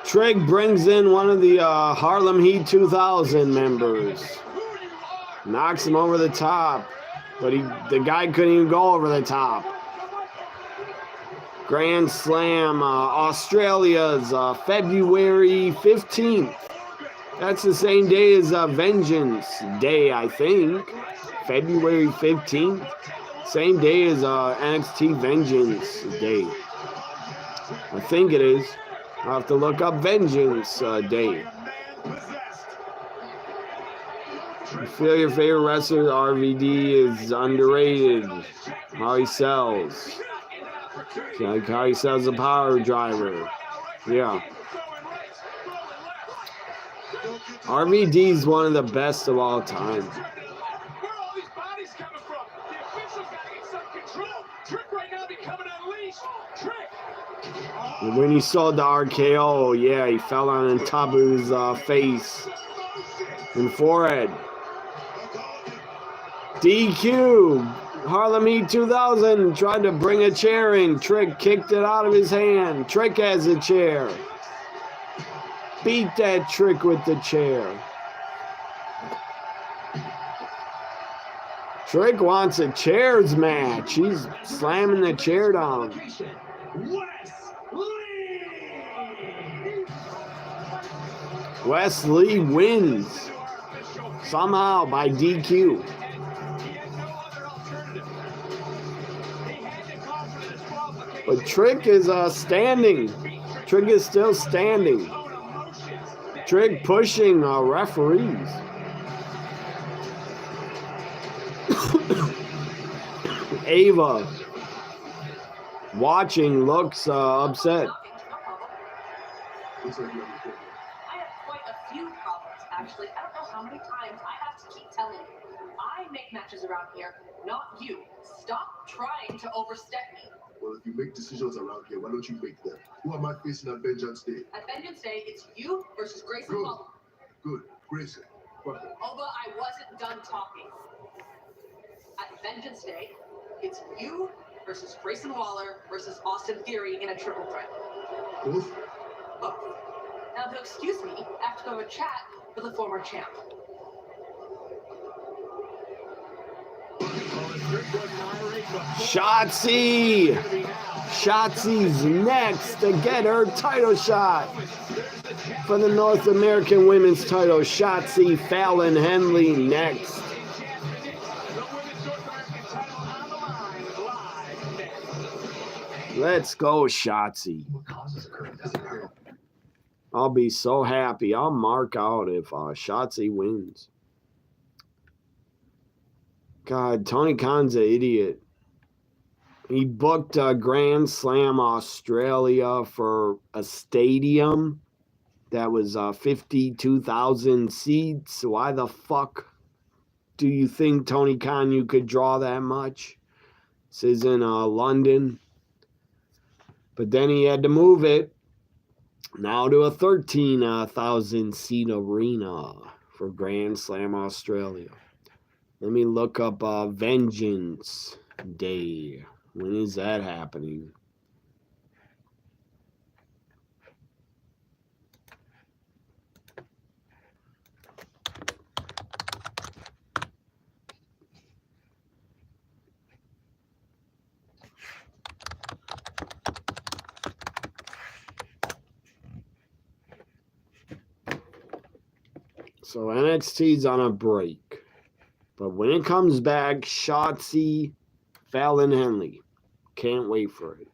Trick brings in one of the Harlem Heat 2000 members. Knocks him over the top. But the guy couldn't even go over the top. Grand Slam, Australia's February 15th. That's the same day as Vengeance Day, I think. February 15th. Same day as NXT Vengeance Day. I think it is. I'll have to look up Vengeance Day. You feel your favorite wrestler, RVD, is underrated. How he sells. Like how he sells a power driver. Yeah. RVD is one of the best of all time. Where are all these bodies coming from? The officials got to get some control. Trick right now becoming unleashed. Trick. When he saw the RKO, yeah, he fell on top of his face and forehead. DQ. Harlem Heat 2000 tried to bring a chair in. Trick kicked it out of his hand. Trick has a chair. Beat that Trick with the chair. Trick wants a chairs match. He's slamming the chair down. Wesley wins somehow by DQ. But Trick is standing. Trick is still standing. Trick pushing referees. Ava watching looks upset. I have quite a few problems, actually. I don't know how many times I have to keep telling you. I make matches around here, not you. Stop trying to overstep me. Well, if you make decisions around here, why don't you make them? Who am I facing at Vengeance Day? At Vengeance Day, it's you versus Grayson Waller. Good. Grayson. Perfect. Oba, I wasn't done talking. At Vengeance Day, it's you versus Grayson Waller versus Austin Theory in a triple threat. Both? Both. Now, if you'll excuse me, I have to go have a chat with the former champ. Shotzi! Shotzi's next to get her title shot for the North American Women's title. Shotzi Fallon Henley next. Let's go, Shotzi. I'll be so happy. I'll mark out if Shotzi wins. God, Tony Khan's an idiot. He booked a Grand Slam Australia for a stadium that was 52,000 seats. Why the fuck do you think, Tony Khan, you could draw that much? This is in London. But then he had to move it now to a 13,000 seat arena for Grand Slam Australia. Let me look up Vengeance Day. When is that happening? So NXT's on a break. But when it comes back, Shotzi Fallon Henley. Can't wait for it.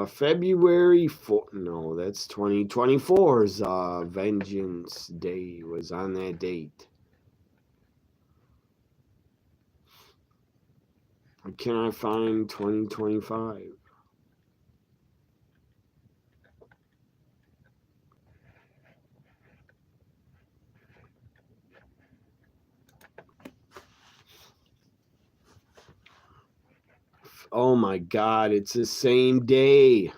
February 4th, no, that's 2024's Vengeance Day was on that date. Why can't I find 2025? Oh my God, it's the same day.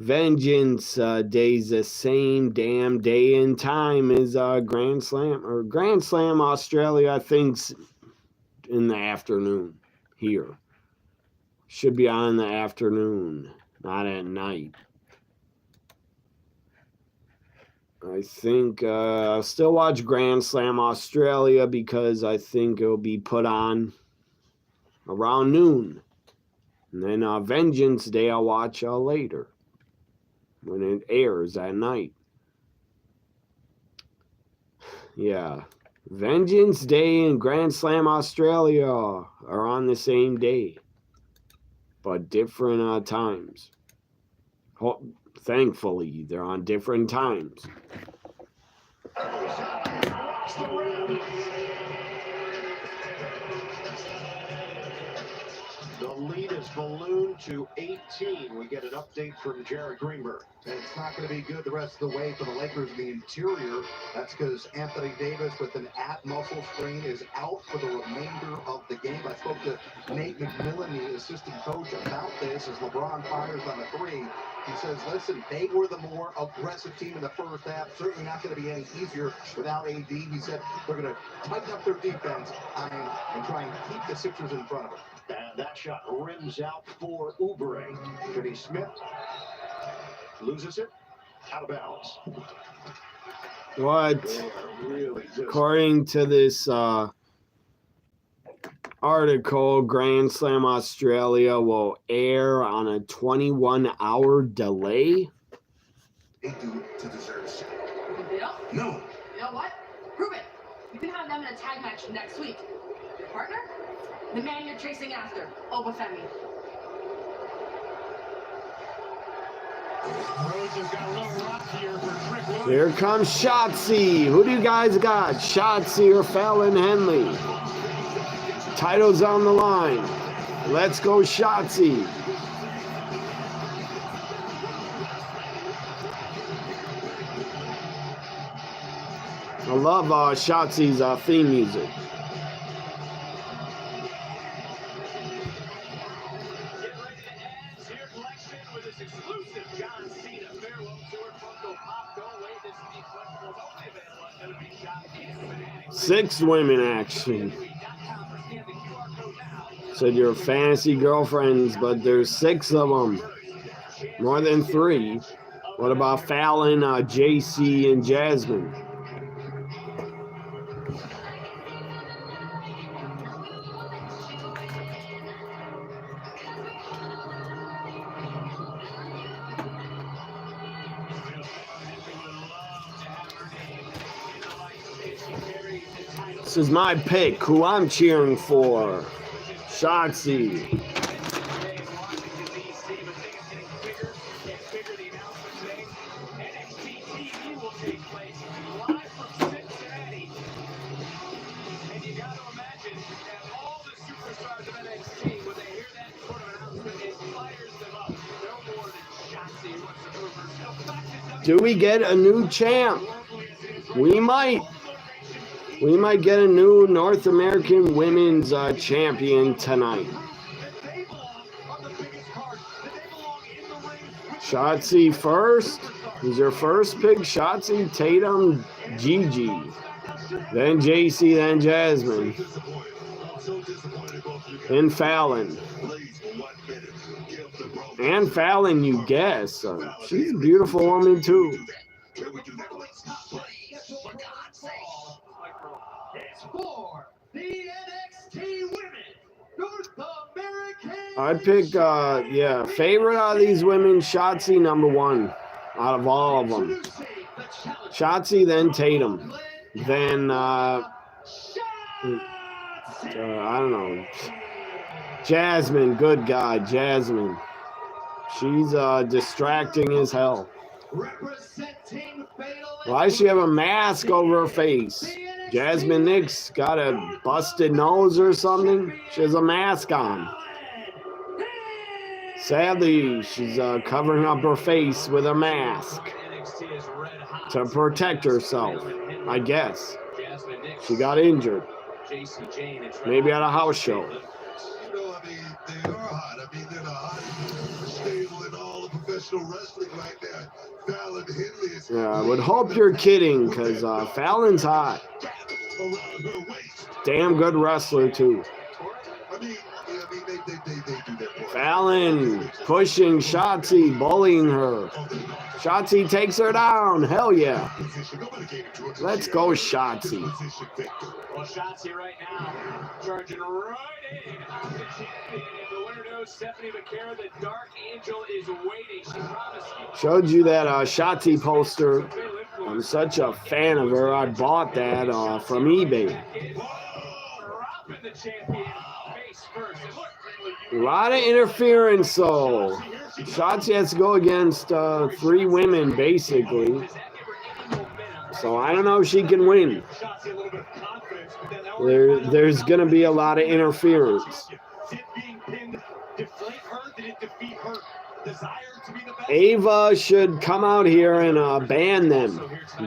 Vengeance Day's the same damn day and time as Grand Slam. Or Grand Slam Australia, I think's in the afternoon here. Should be on in the afternoon, not at night. I think I'll still watch Grand Slam Australia because I think it'll be put on around noon. And then Vengeance Day I'll watch later when it airs at night. Yeah. Vengeance Day and Grand Slam Australia are on the same day, but different times. Thankfully, they're on different times. The lead is ballooned to 18. We get an update from Jared Greenberg. And it's not going to be good the rest of the way for the Lakers in the interior. That's because Anthony Davis with an ab muscle strain is out for the remainder of the game. I spoke to Nate McMillan, the assistant coach, about this as LeBron fires on a three. He says, listen, they were the more aggressive team in the first half. Certainly not going to be any easier without AD. He said they're going to tighten up their defense and try and keep the Sixers in front of them. And that shot rims out for Oubre. Finney Smith loses it, out of bounds. What? Really According to this article, Grand Slam Australia will air on a 21-hour delay. They do it to deserve shit. They don't? No. You know what? Prove it. You can have them in a tag match next week. Your partner? The man you're chasing after, Obafemi. Here comes Shotzi. Who do you guys got? Shotzi or Fallon Henley? Titles on the line. Let's go, Shotzi. I love Shotzi's theme music. Six women action. Said your fantasy girlfriends, but there's six of them. More than three. What about Fallon, JC, and Jasmine? This is my pick, who I'm cheering for. Shotzi. And you got to imagine that all the superstars of NXT, when they hear that sort of announcement, it fires them up. No more than Shotzi whatsoever. Do we get a new champ? We might. We might get a new North American Women's champion tonight. Shotzi first. Who's your first pick? Shotzi, Tatum, Gigi. Then JC, then Jasmine. And Fallon. And Fallon, you guess. She's a beautiful woman, too. For the NXT Women North American. I'd pick, favorite out of these women, Shotzi, number one out of all of them. Shotzi, then Tatum. Then, I don't know. Jasmine, good God, Jasmine. She's distracting as hell. Why does she have a mask over her face? Jasmine Nix got a busted nose or something. She has a mask on. Sadly, she's covering up her face with a mask to protect herself, I guess. She got injured. Maybe at a house show. You know, I mean, they are hot. I mean, they're the hottest stable in all of professional wrestling right now. Fallon Henley is... Yeah, I would hope you're kidding, because Fallon's hot. Damn good wrestler, too. I mean, they do their part. Fallon pushing Shotzi, bullying her. Shotzi takes her down. Hell yeah. Let's go, Shotzi. Well, Shotzi right now charging right in. The champion and the winner knows Stephanie McCarron, the Dark Angel, is waiting. She promised. Showed you that Shotzi poster. I'm such a fan of her. I bought that from eBay. Dropping the champion face first. And look, A lot of interference, so Shotzi has to go against 3 women, basically. So I don't know if she can win. There's going to be a lot of interference. Ava should come out here and ban them.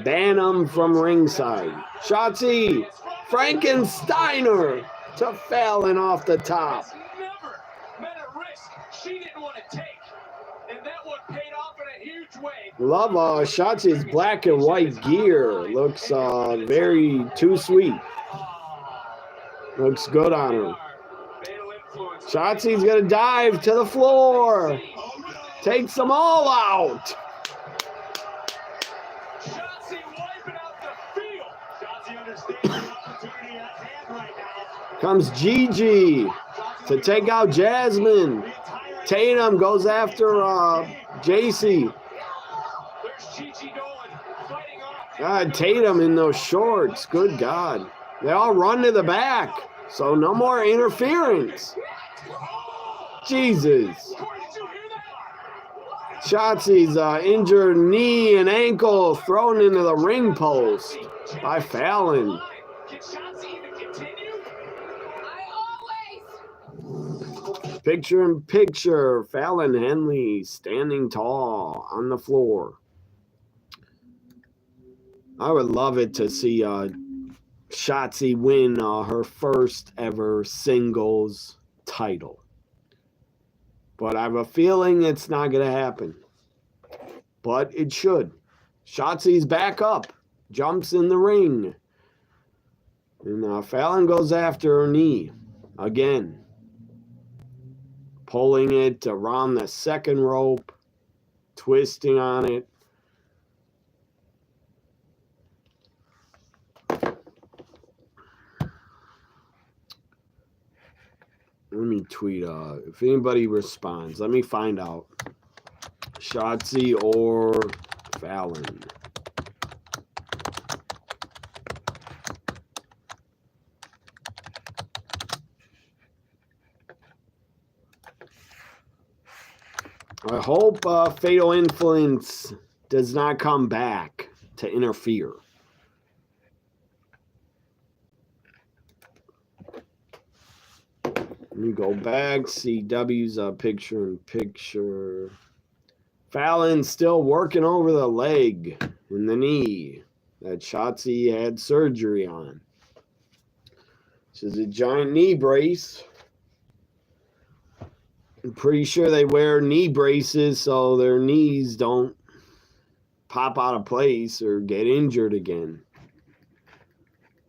Ban them from ringside. Shotzi, Frankensteiner to Fallon off the top. Never met a risk she didn't want to take. And that one paid off in a huge way. Love Shotzi's black and white gear. Looks very too sweet. Looks good on her. Shotzi's gonna dive to the floor. Takes them all out. Shotzi wiping out the field. Shotzi understands the opportunity at hand right now. Comes Gigi to take out Jasmine. Tatum goes after JC. There's Gigi going, fighting off. God, Tatum in those shorts. Good God. They all run to the back. So no more interference. Jesus. Shotzi's injured knee and ankle thrown into the ring post by Fallon. Can Shotzi even continue? Picture in picture, Fallon Henley standing tall on the floor. I would love it to see Shotzi win her first ever singles title. But I have a feeling it's not going to happen. But it should. Shotzi's back up. Jumps in the ring. And Fallon goes after her knee. Again. Pulling it around the second rope. Twisting on it. Let me tweet if anybody responds. Let me find out. Shotzi or Fallon. I hope Fatal Influence does not come back to interfere. Let me go back. CW's picture in picture. Fallon's still working over the leg and the knee that Shotzi had surgery on. This is a giant knee brace. I'm pretty sure they wear knee braces so their knees don't pop out of place or get injured again.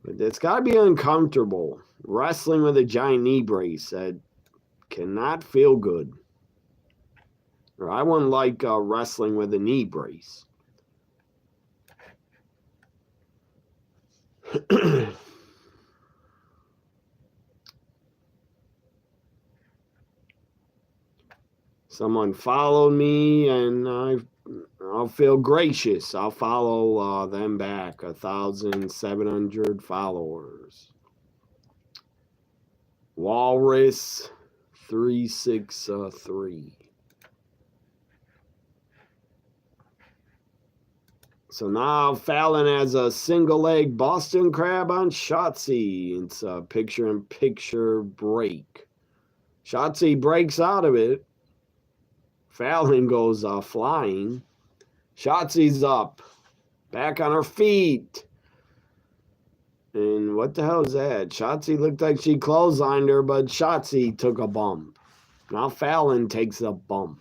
But it's got to be uncomfortable. Wrestling with a giant knee brace, that cannot feel good. Or I wouldn't like wrestling with a knee brace. Someone followed me and I'll feel gracious. I'll follow them back. 1,700 followers. Walrus 363. So now Fallon has a single leg Boston Crab on Shotzi. It's a picture-in-picture break. Shotzi breaks out of it. Fallon goes flying. Shotzi's up. Back on her feet. And what the hell is that? Shotzi looked like she clotheslined her, but Shotzi took a bump. Now Fallon takes a bump.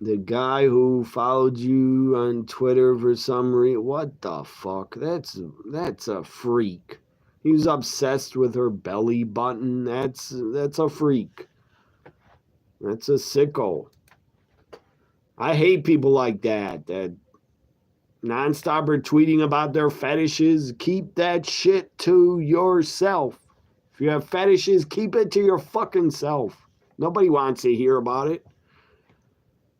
The guy who followed you on Twitter for some reason. What the fuck? That's a freak. He was obsessed with her belly button. That's a freak. That's a sicko. I hate people like that nonstop are tweeting about their fetishes. Keep that shit to yourself. If you have fetishes, keep it to your fucking self. Nobody wants to hear about it.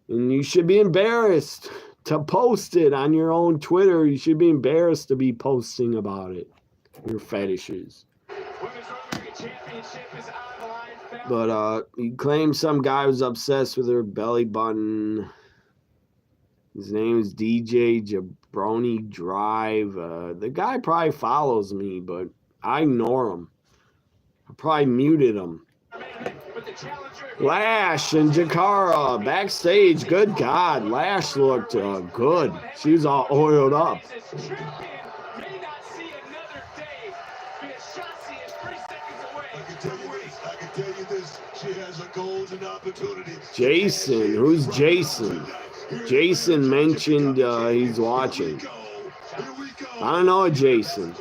And you should be embarrassed to post it on your own Twitter. You should be embarrassed to be posting about it. Your fetishes. But he claims some guy was obsessed with her belly button. His name is DJ Jabroni Drive. The guy probably follows me, but I ignore him. I probably muted him. Lash and Jakara backstage. Good God, Lash looked good. She was all oiled up. Jason, who's Jason? Jason mentioned he's watching. I don't know Jason.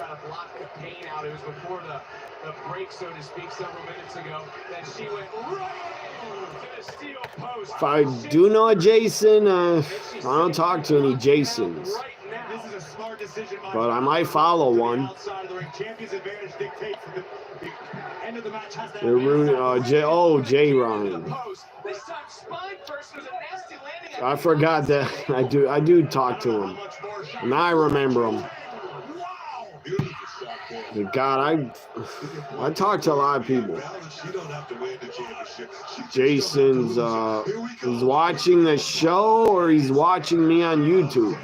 If I do know a Jason, I don't talk to any Jasons. But I might follow one. Jay Ryan. I forgot that I do talk to him. Now I remember him. God, I talk to a lot of people. Jason's he's watching the show or he's watching me on YouTube.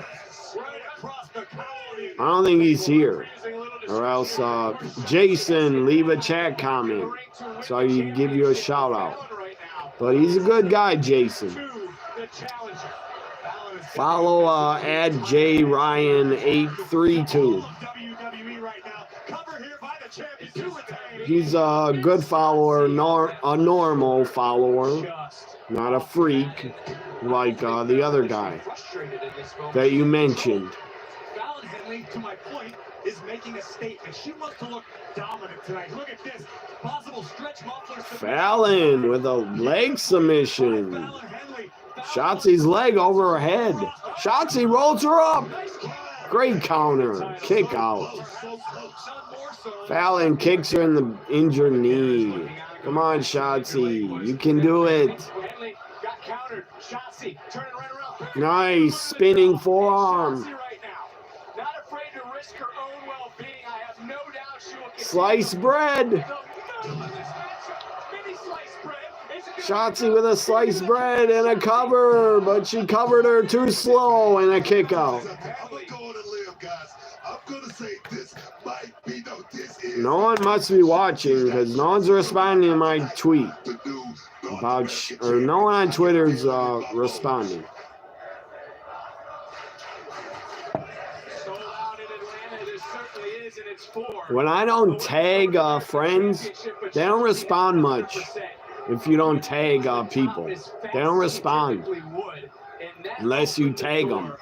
I don't think he's here. Or else, Jason, leave a chat comment so I can give you a shout out. But he's a good guy, Jason. Follow @JRyan832. He's a good follower, a normal follower, not a freak like the other guy that you mentioned. To my point, is making a statement. She wants to look dominant tonight. Look at this. Possible stretch muffler. Fallon with a leg submission. Shotzi's leg over her head. Shotzi rolls her up. Great counter. Kick out. Fallon kicks her in the injured knee. Come on, Shotzi. You can do it. Nice spinning forearm. Sliced bread. Shotzi with a sliced bread and a cover, but she covered her too slow and a kick out. No one must be watching because no one's responding to my tweet about, or no one on Twitter's responding. When I don't tag friends, they don't respond much. If you don't tag people, they don't respond unless you tag them.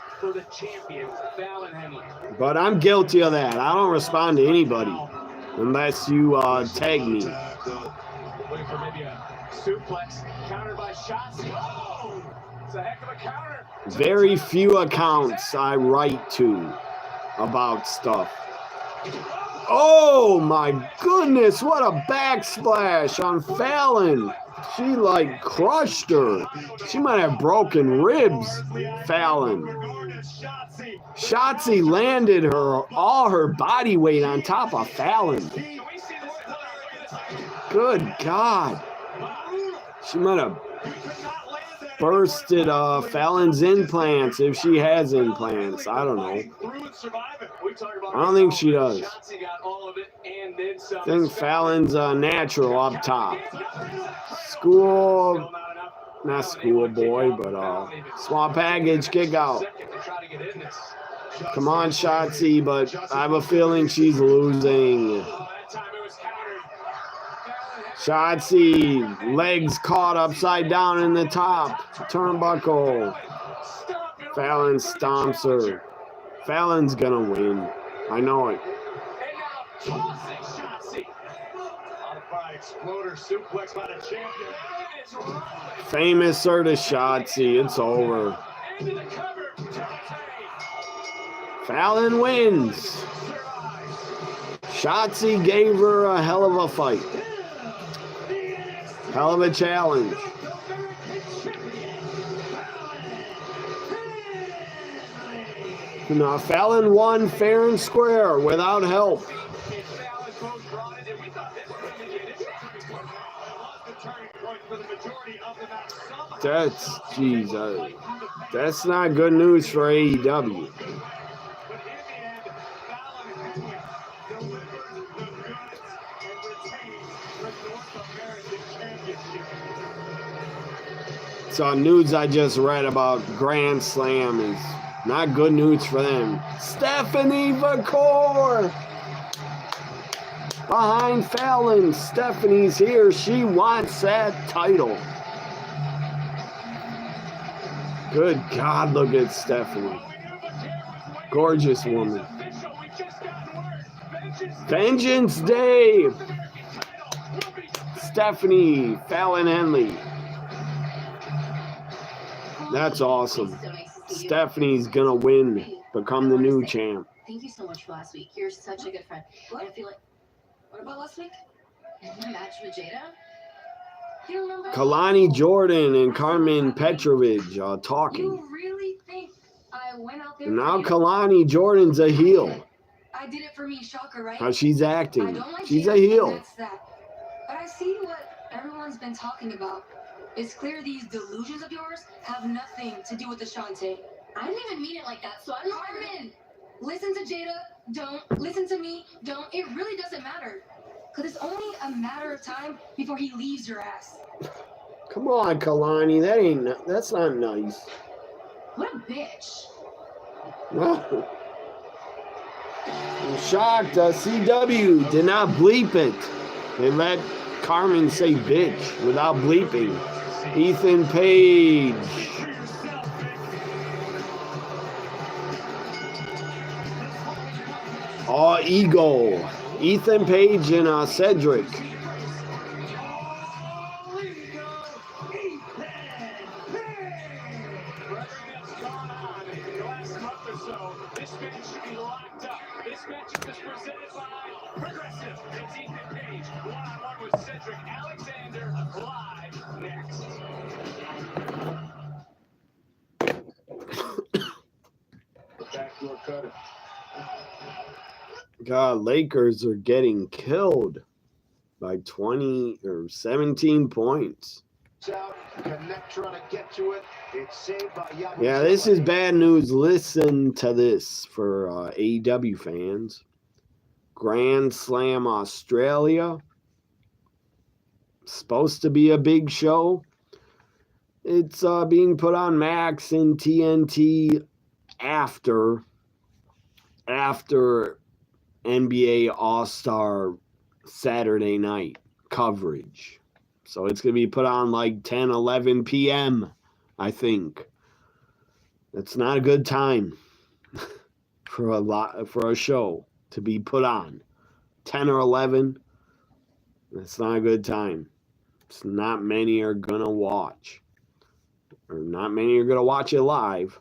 But I'm guilty of that. I don't respond to anybody unless you tag me. Very few accounts I write to about stuff. Oh my goodness, what a backsplash on Fallon. She like crushed her. She might have broken ribs, Fallon. Shotzi landed all her body weight on top of Fallon. Good God. She might have bursted Fallon's implants, if she has implants. I don't know. I don't think she does. I think Fallon's natural up top. Not schoolboy, but small package kick out. Come on, Shotzi, but I have a feeling she's losing. Shotzi, legs caught upside down in the top turnbuckle. Fallon stomps her. Fallon's gonna win. I know it. Famous her to Shotzi. It's over. Fallon wins. Shotzi gave her a hell of a fight. Hell of a challenge. Now, Fallon won fair and square without help. That's not good news for AEW. So news I just read about Grand Slam is not good news for them. Stephanie McCord behind Fallon. Stephanie's here. She wants that title. Good God, look at Stephanie. Gorgeous woman. Vengeance Day. Stephanie Fallon Henley. That's awesome. Stephanie's gonna win, become the new champ. Thank you so much for last week. You're such a good friend. I feel like. What about last week? My match with Jada? You remember? Kalani Jordan and Carmen Petrovich talking. You really think I went out there? Now Kalani Jordan's a heel. I did it for me, shocker, right? How she's acting. I don't like She's Jada, a heel. that's that. But I see what everyone's been talking about. It's clear these delusions of yours have nothing to do with the Shantae. I didn't even mean it like that, so I don't know. Listen to Jada, don't. Listen to me, don't. It really doesn't matter. Because it's only a matter of time before he leaves your ass. Come on, Kalani. That's not nice. What a bitch. No. I'm shocked. CW did not bleep it. They let Carmen say bitch without bleeping. Ethan Page. Oh, ego. Ethan Page and Cedric. God, Lakers are getting killed by 20 or 17 points. Yeah, this is bad news. Listen to this for AEW fans. Grand Slam Australia. Supposed to be a big show. It's being put on Max and TNT after NBA All-Star Saturday night coverage. So it's going to be put on like 10, 11 p.m., I think. That's not a good time for a show to be put on. 10 or 11, that's not a good time. It's not many are going to watch. Or not many are going to watch it live.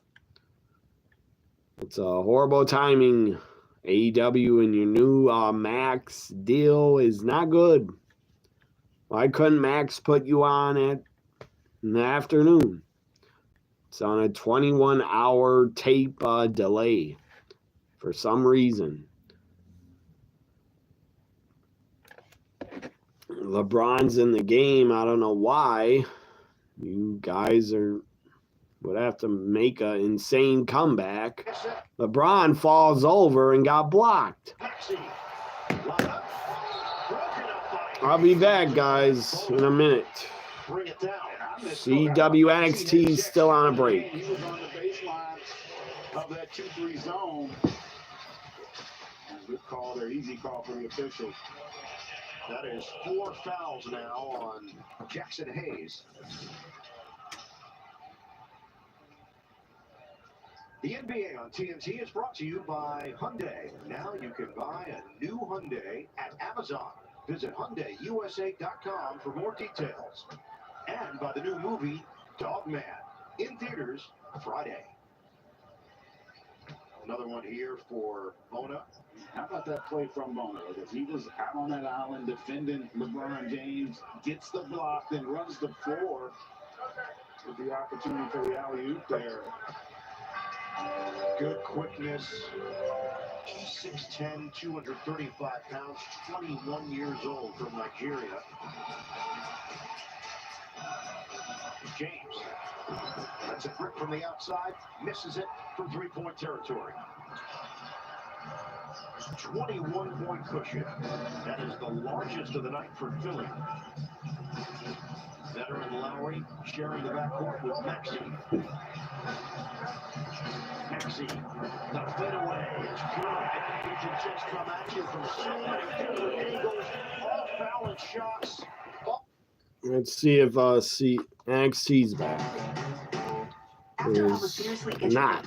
It's a horrible timing. AEW and your new Max deal is not good. Why couldn't Max put you on it in the afternoon? It's on a 21-hour tape delay for some reason. LeBron's in the game. I don't know why. You guys would have to make an insane comeback. LeBron falls over and got blocked. I'll be back, guys, in a minute. CW NXT is still on a break. He was on the baseline of that 2-3 zone. Good call there, easy call for the officials. That is 4 fouls now on Jackson Hayes. The NBA on TNT is brought to you by Hyundai. Now you can buy a new Hyundai at Amazon. Visit HyundaiUSA.com for more details. And by the new movie, Dogman, in theaters Friday. Another one here for Mona. How about that play from Mona? Because he was out on that island defending LeBron James, gets the block, then runs the floor with the opportunity for the alley-oop there. Good quickness. 6'10", 235 pounds, 21 years old, from Nigeria. James. That's a grip from the outside. Misses it from three-point territory. 21-point cushion. That is the largest of the night for Philly. Veteran Lowry sharing the backcourt with Maxey. Maxey, the fadeaway is good. He can just come at you from so many different angles. All foul shots. Let's see if NXT's back. Is not.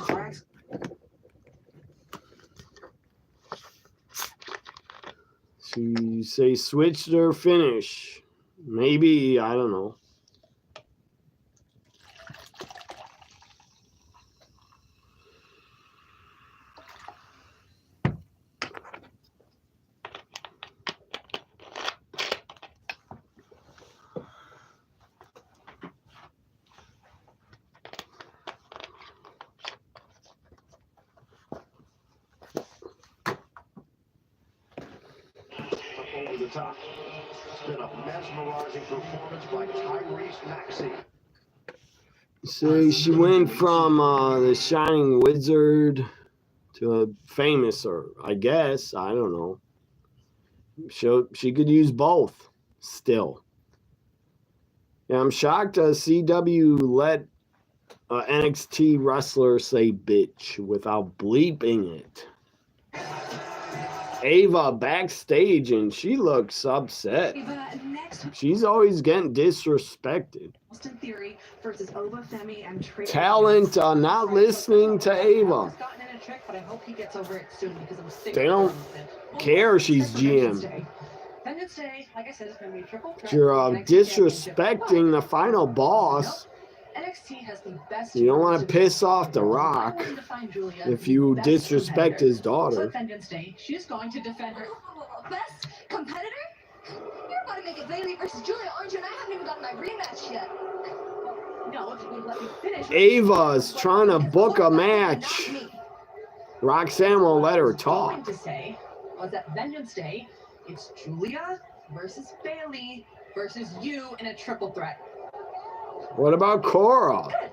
She say switched or finish. Maybe, I don't know. Over the top. It's been a mesmerizing performance by Tyrese Maxey. So she went from the Shining Wizard to a famous, or I guess, I don't know. She could use both still. Yeah, I'm shocked CW let NXT wrestler say bitch without bleeping it. Ava backstage and she looks upset. She's always getting disrespected. Austin Theory versus Obafemi and Trey. Talent not listening to Ava. They don't care she's GM. You're disrespecting the final boss. You don't want to piss off The Rock if you disrespect his daughter. She's going to defend her best competitor. You're about to make it Bailey versus Julia, aren't you? And I haven't even gotten my rematch yet. No, if you would let me finish. Ava's trying to book a match. Roxanne won't let her talk. To say was that Vengeance Day, it's Julia versus Bailey versus you in a triple threat. What about Cora? Good.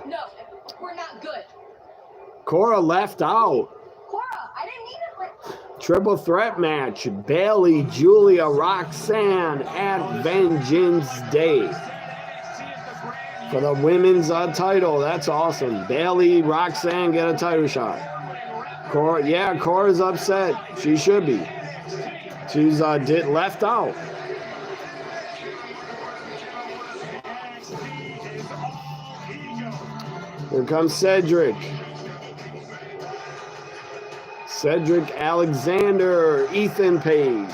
No, we're not good. Cora left out. Cora, I didn't mean it like... Triple threat match. Bailey, Julia, Roxanne at Vengeance Day. For the women's title. That's awesome. Bailey, Roxanne get a title shot. Cora, yeah, Cora's upset. She should be. She's left out. Here comes Cedric. Cedric Alexander, Ethan Page.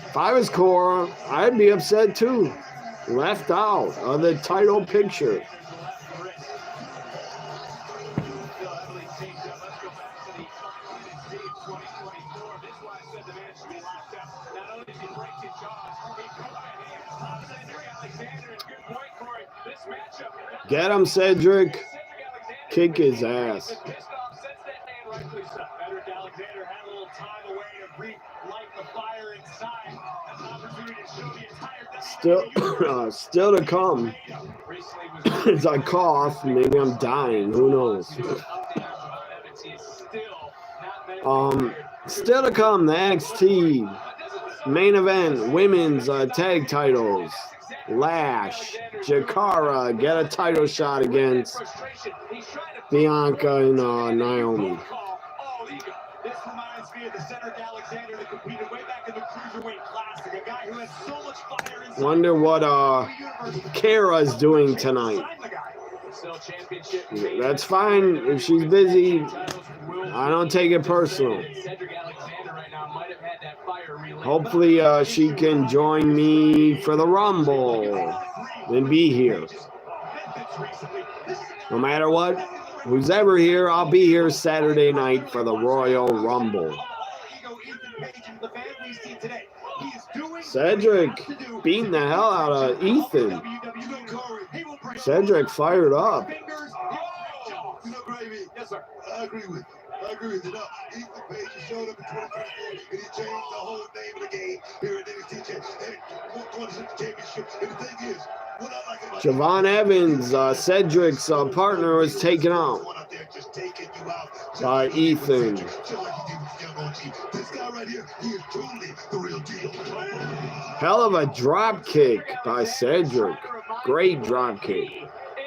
If I was Cora, I'd be upset too. Left out of the title picture. Get him, Cedric. Kick his ass. Alexander had a little time away to relight the fire inside. An opportunity Still to come. As I cough, maybe I'm dying. Who knows? Still to come, the NXT main event, women's tag titles. Lash, Jakara get a title shot against Bianca and Naomi. This reminds me of the Cedric Alexander that competed way back in the Cruiserweight Classic. A guy who has so much fire inside. Wonder what Kara's doing tonight. That's fine if she's busy. I don't take it personal. Hopefully she can join me for the Rumble and be here. No matter what, who's ever here, I'll be here Saturday night for the Royal Rumble. Cedric beating the hell out of Ethan. Cedric fired up. Yes, sir. I agree with you. Ethan Page showed up in 2024 and he changed the whole name of the game here at NXT and 26 championship. And the thing is, what I like about Javon Evans, Cedric's partner, was taken out by Ethan. This guy right here, he is truly the real deal. Hell of a drop kick by Cedric. Great drop kick.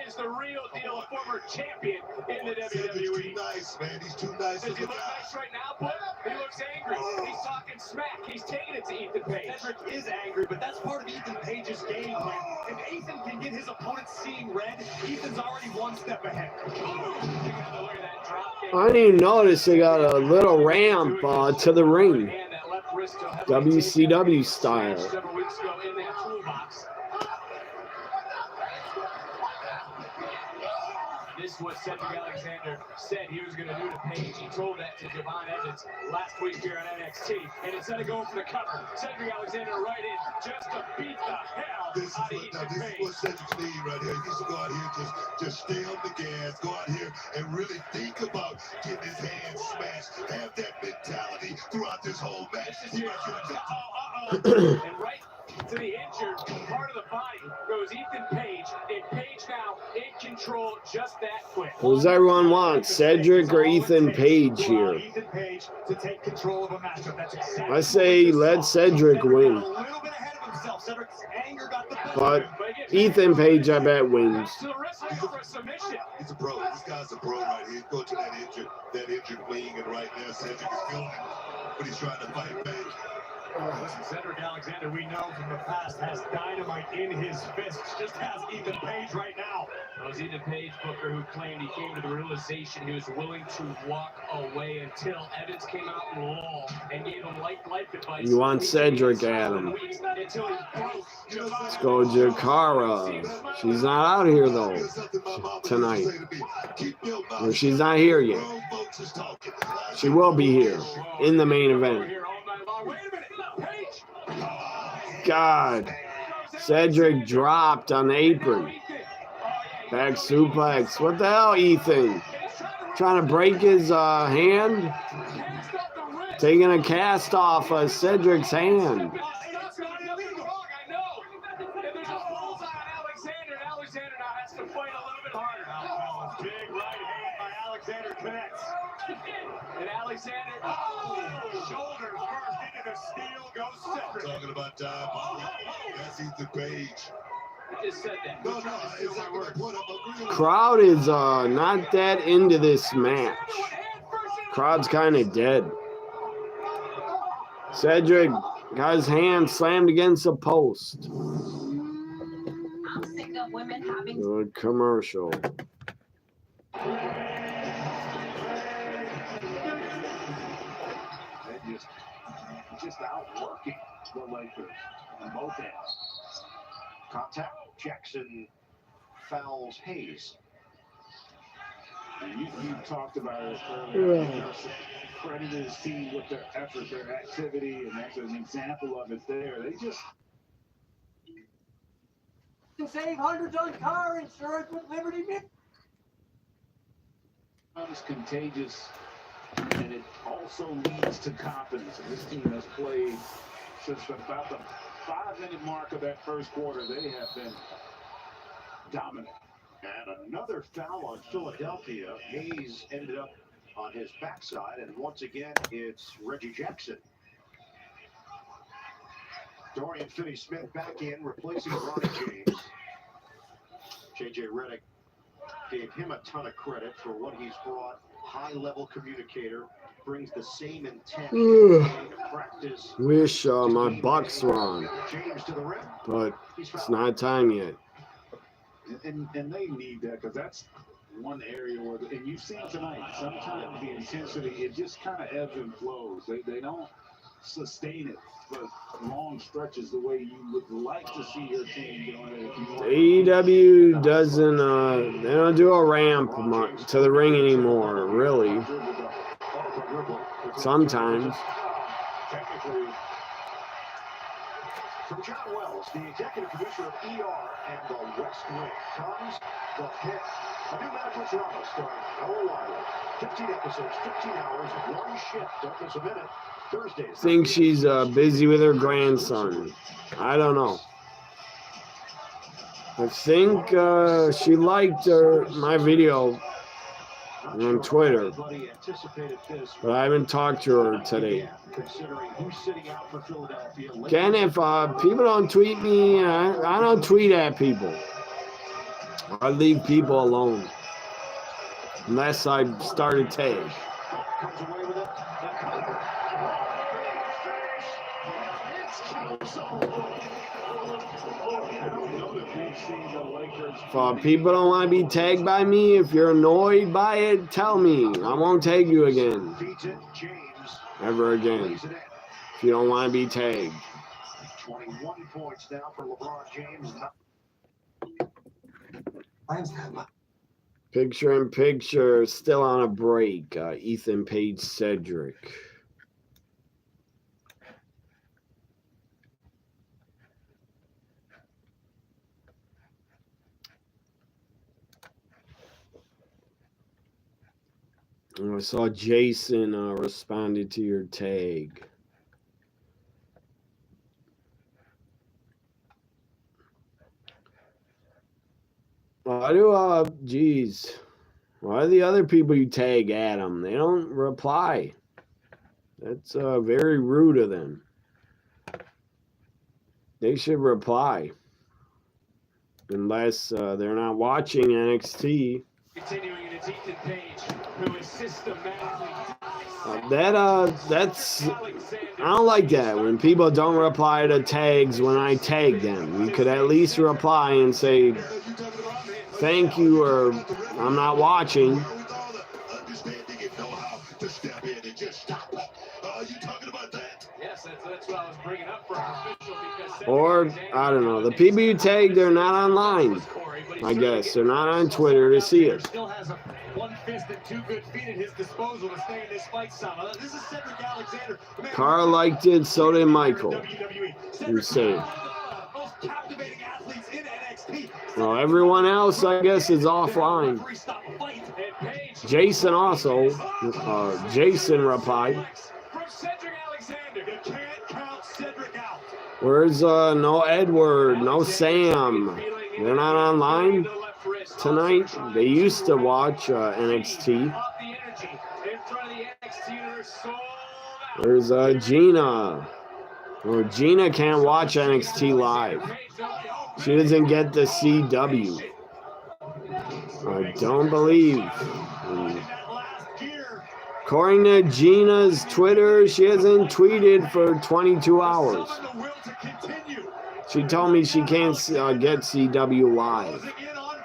Is the real deal, a former champion in the WWE. He's too nice, man. He's too nice. Does he look nice right now, but he looks angry. He's talking smack. He's taking it to Ethan Page. Cedric is angry, but that's part of Ethan Page's game plan. If Ethan can get his opponent seeing red, Ethan's already one step ahead. I didn't even notice they got a little ramp to the ring. WCW style. Several weeks ago in that toolbox. This is what Cedric Alexander said he was going to do to Page. He told that to Javon Evans last week here on NXT. And instead of going for the cover, Cedric Alexander right in just to beat the hell out of Ethan Page. This is what Cedric's need right here. He needs to go out here, just stay on the gas, go out here and really think about getting his hands smashed. Have that mentality throughout this whole match. And right to the injured part of the body goes Ethan Page. And Page now in control just that quick. Who does everyone want, Cedric or Ethan Page here? Ethan Page to take control of a matchup. That's exactly I say let Cedric win. But Ethan Page, I bet, wins. He's a pro. This guy's a pro right here. He's going to that injured wing, and right now Cedric is feeling it, but he's trying to fight back. Listen, Cedric Alexander, we know from the past, has dynamite in his fists, just as Ethan Page right now. It was Ethan Page, Booker, who claimed he came to the realization he was willing to walk away until Evans came out in Law and gave him life advice. You want Cedric, Adam. Let's go Jakara. She's not out here, though, tonight. Or she's not here yet. She will be here in the main event. God, Cedric dropped on the apron. Back suplex. What the hell, Ethan? Trying to break his hand? Taking a cast off of Cedric's hand. Shoulders first into the steel goes Cedric. Talking about time. That's Ethan Page. I just said that. No, it's not my point. I'm agreeing. Crowd is not that into this match. Crowd's kind of dead. Cedric got his hand slammed against a post. Good commercial. Just outworking the Lakers on both ends. Contact. Jackson fouls Hayes. You talked about it earlier. Credited his team with their effort, their activity, and that's an example of it there. They just can save hundreds on car insurance with Liberty Mutual. It's contagious, and it also leads to confidence. And this team has played since about the 5-minute mark of that first quarter, they have been dominant. And another foul on Philadelphia. Hayes ended up on his backside, and once again, it's Reggie Jackson. Dorian Finney-Smith back in, replacing Ronnie James. J.J. Redick gave him a ton of credit for what he's brought. High-level communicator, brings the same intent to practice. Wish my Bucks were on, but it's not time yet. And they need that, because that's one area where, and you've seen tonight, sometimes the intensity, it just kind of ebbs and flows. They don't sustain it for long stretches the way you would like to see your team doing it. AEW doesn't, they don't do a ramp to the ring anymore, really. Sometimes. From John Wells, the executive producer of ER and the West Wing, comes The Hit, a new medical drama starring Noah Wiley. 15 episodes, 15 hours, one shift, don't miss a minute. Thursdays. Think she's busy with her grandson. I don't know. I think she liked my video on Twitter, but I haven't talked to her today. Again, if people don't tweet me, I don't tweet at people. I leave people alone unless I start a tag. If people don't want to be tagged by me, if you're annoyed by it, tell me. I won't tag you again. Ever again. If you don't want to be tagged. 21 points now for LeBron James. Picture in picture, still on a break. Ethan Page Cedric. I saw Jason responded to your tag. Why do why do the other people you tag at them? They don't reply. That's very rude of them. They should reply. Unless they're not watching NXT. Continuing, and it's Ethan Page, who is systematically that's I don't like that when people don't reply to tags when I tag them. You could at least reply and say thank you or I'm not watching. Yes, that's what I was bringing up for our official, because or I don't know, the people you tag, they're not online. I guess they're not on Twitter to see it. Still has one fist and two good feet at his disposal to stay in this fight style. This is Cedric Alexander. Carl liked it, so did Michael. You say it. Most captivating athletes in NXT. Well, everyone else, I guess, is offline. Jason also. Jason replied. From Cedric Alexander, you can't count Cedric out. Where's no Edward, no Sam? They're not online tonight. They used to watch NXT. There's Gina. Well, Gina can't watch NXT live. She doesn't get the CW. I don't believe. According to Gina's Twitter, she hasn't tweeted for 22 hours. She told me she can't get CW live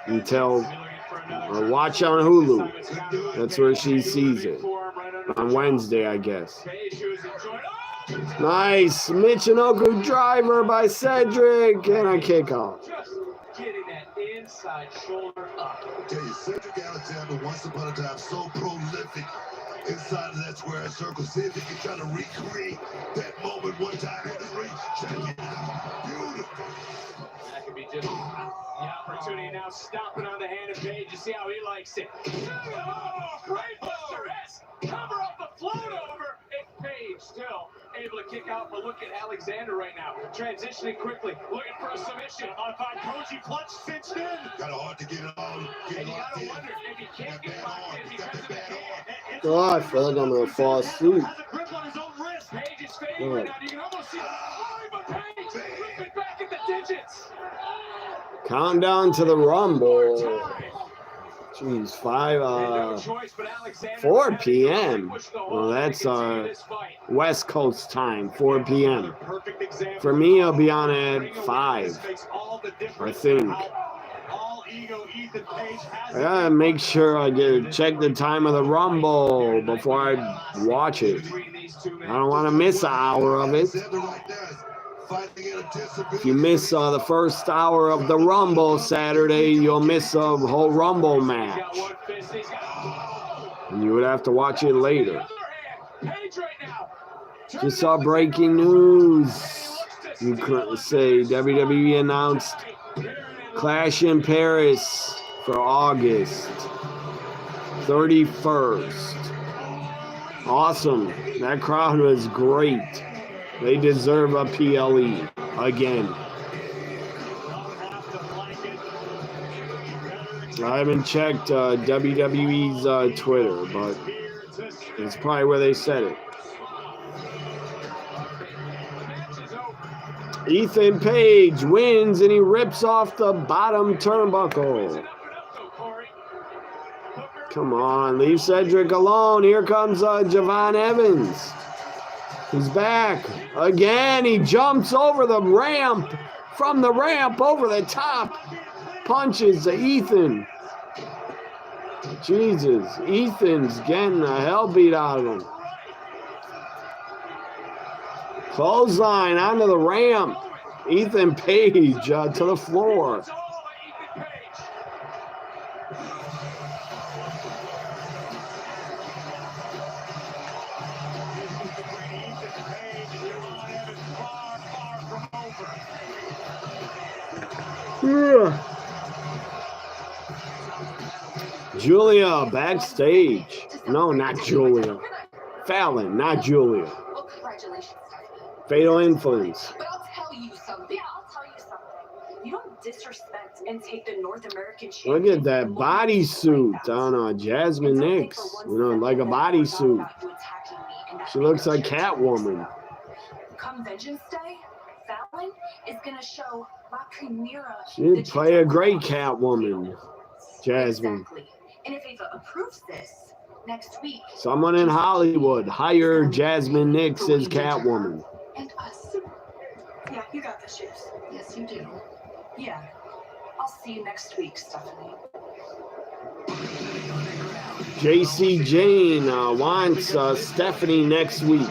until watch on Hulu. That's where she sees it. On Wednesday, I guess. Nice. Michinoku driver by Cedric and a kickoff. getting that inside shoulder up. I tell you, Cedric Alexander, once upon a time, so prolific inside of that square circle. See if he can try to recreate that moment one time in the ring. Check it out. Beautiful. That could be just the opportunity now, stopping on the hand of Page. You see how he likes it. Oh, great Buster S. Cover up the float over. Page still able to kick out, but look at Alexander right now. Transitioning quickly, looking for a submission. Modified Koji clutch cinched in. Kind of hard to get it on. And you gotta wonder if he can't get locked in because of the hand. Oh, I feel like I'm gonna fall asleep. Has a grip on his own wrist. Page is fading right now. You can almost see but Page ripping back at the digits. Countdown to the Rumble. Jeez, 4 p.m. Well, that's West Coast time, 4 p.m. For me, I'll be on at 5, I think. I gotta make sure I check the time of the Rumble before I watch it. I don't want to miss an hour of it. If you miss the first hour of the Rumble Saturday, you'll miss a whole Rumble match. And you would have to watch it later. Just saw breaking news. You could say WWE announced Clash in Paris for August 31st. Awesome. That crowd was great. They deserve a PLE again. I haven't checked WWE's Twitter, but it's probably where they said it. Ethan Page wins and he rips off the bottom turnbuckle. Come on, leave Cedric alone. Here comes Javon Evans. He's back again. He jumps over the ramp, from the ramp over the top. Punches Ethan. Jesus, Ethan's getting the hell beat out of him. Clothesline onto the ramp. Ethan Page to the floor. Julia backstage. No, not Julia. Fallon, not Julia. Well, congratulations, Stephanie. Fatal Influence. But I'll tell you something. You don't disrespect and take the North American champion. Look at that bodysuit on Jasmine Nix. You know, like a bodysuit. She looks like Catwoman. Come Vengeance Day, Fallon is gonna show La Primera. She'd play a great Catwoman, Jasmine. Exactly. And if Ava approves this next week, Someone in Hollywood hire Jasmine Nix as Catwoman. And us. Yeah, you got the shoes. Yes, you do. Yeah. I'll see you next week, Stephanie. JC Jane wants Stephanie next week.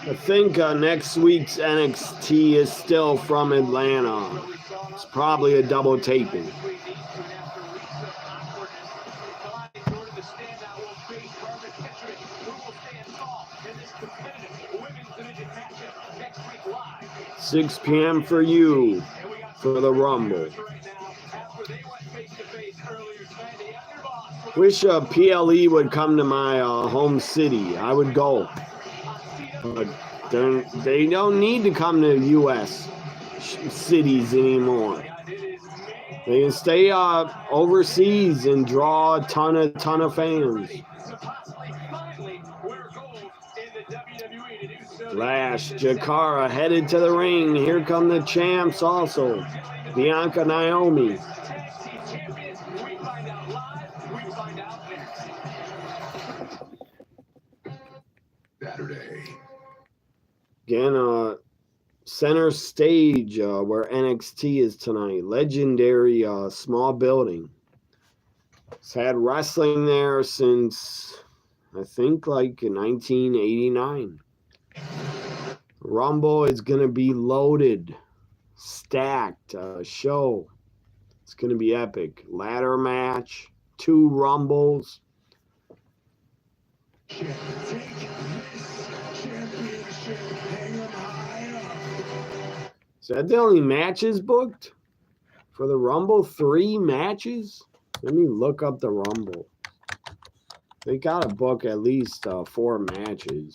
I think next week's NXT is still from Atlanta. It's probably a double taping. $6 p.m. for you for the Rumble. Wish PLE would come to my home city. I would go. But they don't need to come to U.S. cities anymore. They can stay overseas and draw a ton of fans. Lash, Jakara headed to the ring. Here come the champs also. Bianca, Naomi. Saturday. Again, center stage where NXT is tonight. Legendary small building. It's had wrestling there since, I think, like 1989. Rumble is going to be loaded, stacked show. It's going to be epic. Ladder match, 2 Rumbles. Is that the only matches booked for the Rumble? 3 matches? Let me look up the Rumble. They got to book at least 4 matches.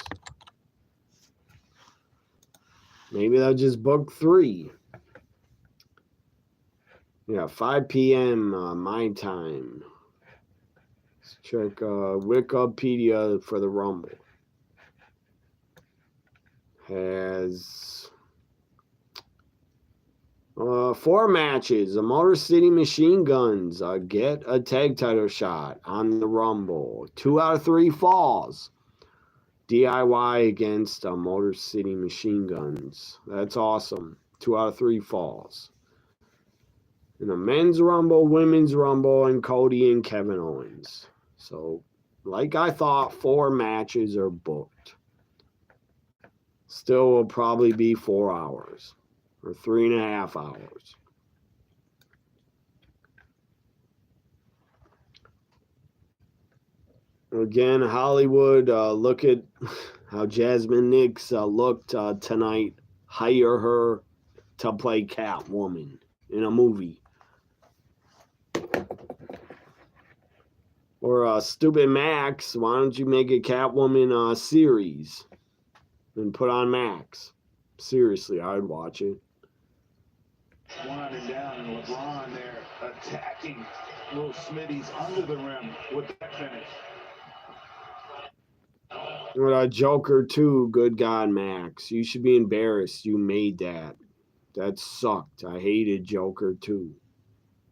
Maybe they'll just book 3. Yeah, 5 p.m. My time. Let's check Wikipedia for the Rumble. Has 4 matches. The Motor City Machine Guns get a tag title shot on the Rumble. 2 out of 3 falls. DIY against Motor City Machine Guns. That's awesome. 2 out of 3 falls. In the men's Rumble, women's Rumble, and Cody and Kevin Owens. So, like I thought, 4 matches are booked. Still will probably be 4 hours. Or 3.5 hours. Again, Hollywood, look at how Jasmine Nix looked tonight. Hire her to play Catwoman in a movie. Or Stupid Max, why don't you make a Catwoman series and put on Max? Seriously, I'd watch it. Winding down, and LeBron there attacking little Smitty's under the rim with that finish. With Joker 2, good God, Max. You should be embarrassed. You made that. That sucked. I hated Joker 2.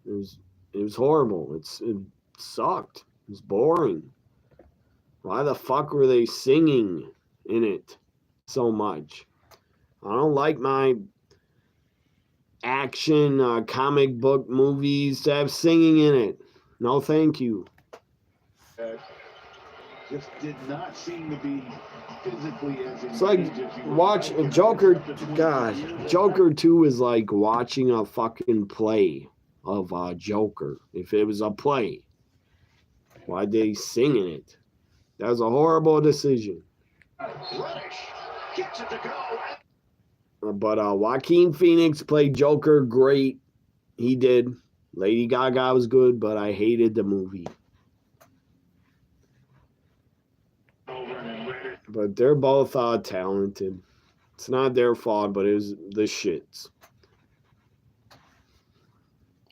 It was horrible. It sucked. It was boring. Why the fuck were they singing in it so much? I don't like my action comic book movies to have singing in it. No, thank you. Just did not seem to be physically as It's like watch Joker. God, Joker 2 is like watching a fucking play of Joker. If it was a play, why'd they sing in it? That was a horrible decision. But Joaquin Phoenix played Joker great. He did. Lady Gaga was good, but I hated the movie. But they're both talented. It's not their fault, but it was the shits.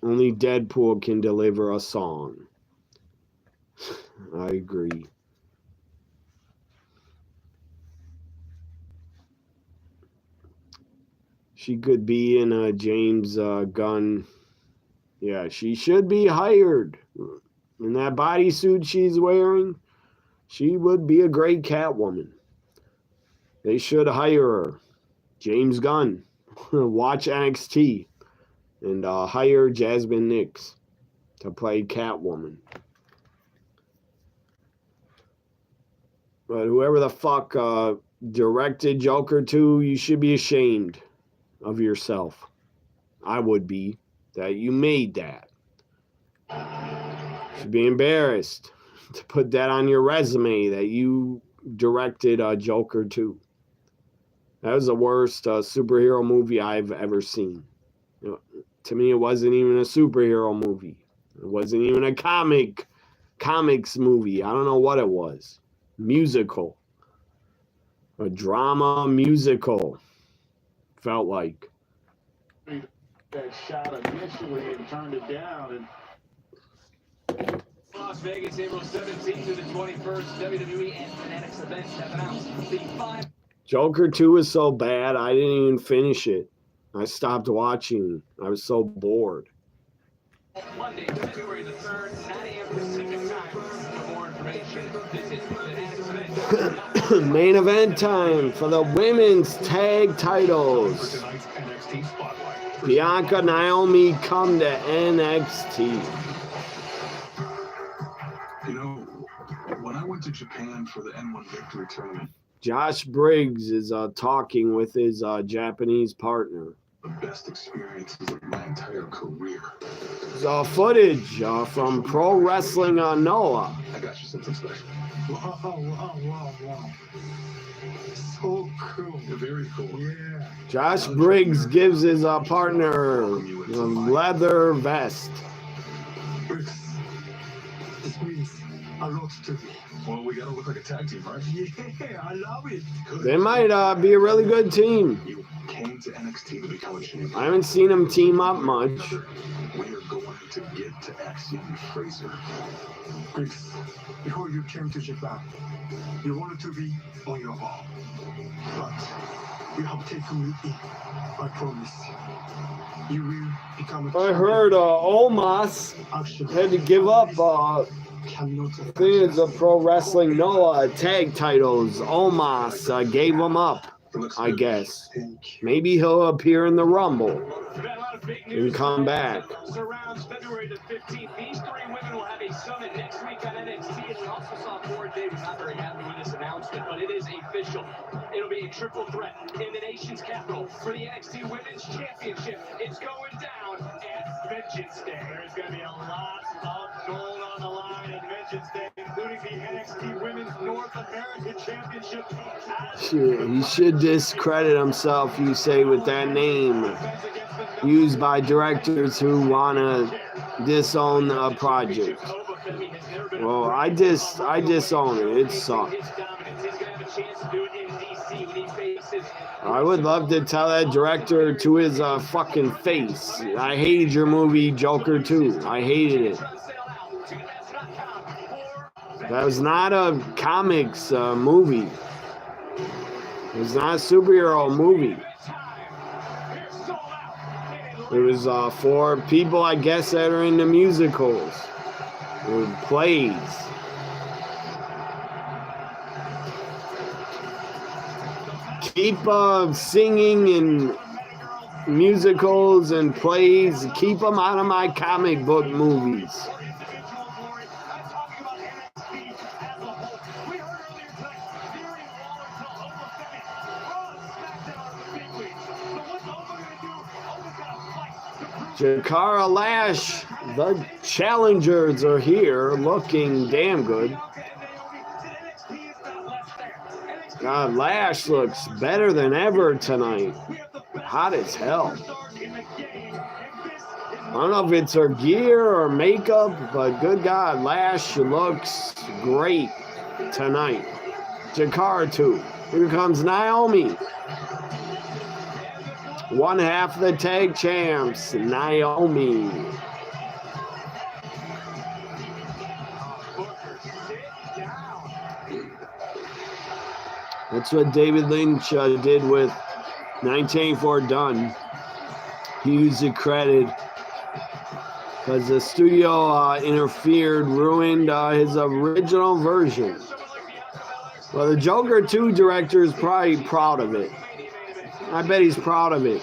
Only Deadpool can deliver a song. I agree. She could be in James Gunn. Yeah, she should be hired. In that bodysuit she's wearing, she would be a great Catwoman. They should hire her. James Gunn. Watch NXT. And hire Jasmine Nix to play Catwoman. But whoever the fuck directed Joker 2, you should be ashamed of yourself. I would be. That you made that. You should be embarrassed to put that on your resume that you directed Joker 2. That was the worst superhero movie I've ever seen. You know, to me, it wasn't even a superhero movie. It wasn't even a comics movie. I don't know what it was. Musical. A drama musical. Felt like. That shot initially and turned it down. And Las Vegas, April 17th to the 21st, WWE NXT events have announced the 5. Joker 2 is so bad, I didn't even finish it. I stopped watching. I was so bored. Monday, February the 3rd, 9 a.m. Pacific time. For more information, visit the NXT. Main event time for the women's tag titles. Bianca Naomi come to NXT. You know, when I went to Japan for the N1 Victory Tournament, Josh Briggs is talking with his Japanese partner. The best experiences of my entire career. Footage from Pro Wrestling Noah. I got you something special. Wow. So cool. Very cool. Yeah. Josh Briggs gives his partner a leather vest. Briggs, this means a lot to me. Well, we gotta look like a tag team, right? Yeah, I love it. They might be a really good team. You came to NXT to become a champion. I haven't seen them team up much. We are going to get to Axiom Fraser. Briggs, before you came to Japan, you wanted to be on your own. But you have taken me in. I promise. You will become a I heard Omos had to give up things of Pro Wrestling Noah tag titles. Omos gave them up, I guess. Maybe he'll appear in the Rumble and come back. Surrounds February the 15th. These three women will have a summit next week on NXT, and we also saw Ford Davis not very happy with this announcement, but it is official. It'll be a triple threat in the nation's capital for the NXT Women's Championship. It's going down at Vengeance Day. There's going to be a lot of gold on the line at Vengeance Day, including the NXT Women's North American Championship. Shit, he should discredit himself, you say, with that name used by directors who want to disown a project. Well, I disown it. It sucked. I would love to tell that director to his fucking face. I hated your movie Joker 2. I hated it. That was not a comics movie. It was not a superhero movie. It was for people, I guess, that are into musicals or plays. Keep singing in musicals and plays. Keep them out of my comic book movies. Jakara Lash, the challengers are here, looking damn good. God, Lash looks better than ever tonight. Hot as hell. I don't know if it's her gear or makeup, but good God, Lash looks great tonight. Jakara too. Here comes Naomi. One half of the tag champs, Naomi. That's what David Lynch did with 1984 Done. He used the credit because the studio interfered, ruined his original version. Well, the Joker 2 director is probably proud of it. I bet he's proud of it.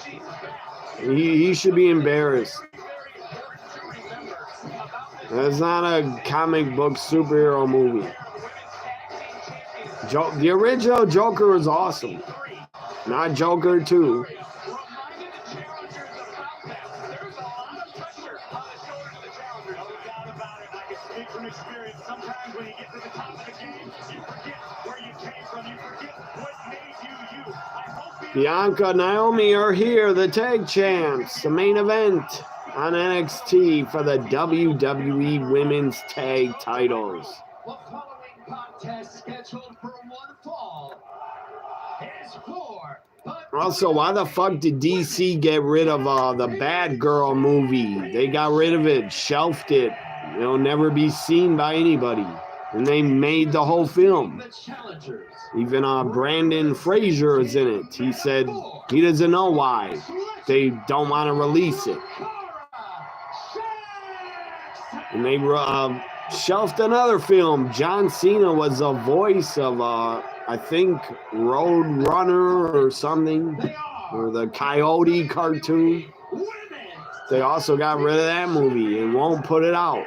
He should be embarrassed. That's not a comic book superhero movie. The original Joker was awesome. Not Joker 2. Bianca and Naomi are here, the tag champs, the main event on NXT for the WWE Women's Tag Titles. The following contest scheduled for one fall is for. Also, why the fuck did DC get rid of the Bad Girl movie? They got rid of it, shelved it. It'll never be seen by anybody. And they made the whole film. Even Brandon Fraser is in it. He said he doesn't know why they don't want to release it. And they shelved another film. John Cena was the voice of, I think, Road Runner or something. Or the Coyote cartoon. They also got rid of that movie and won't put it out.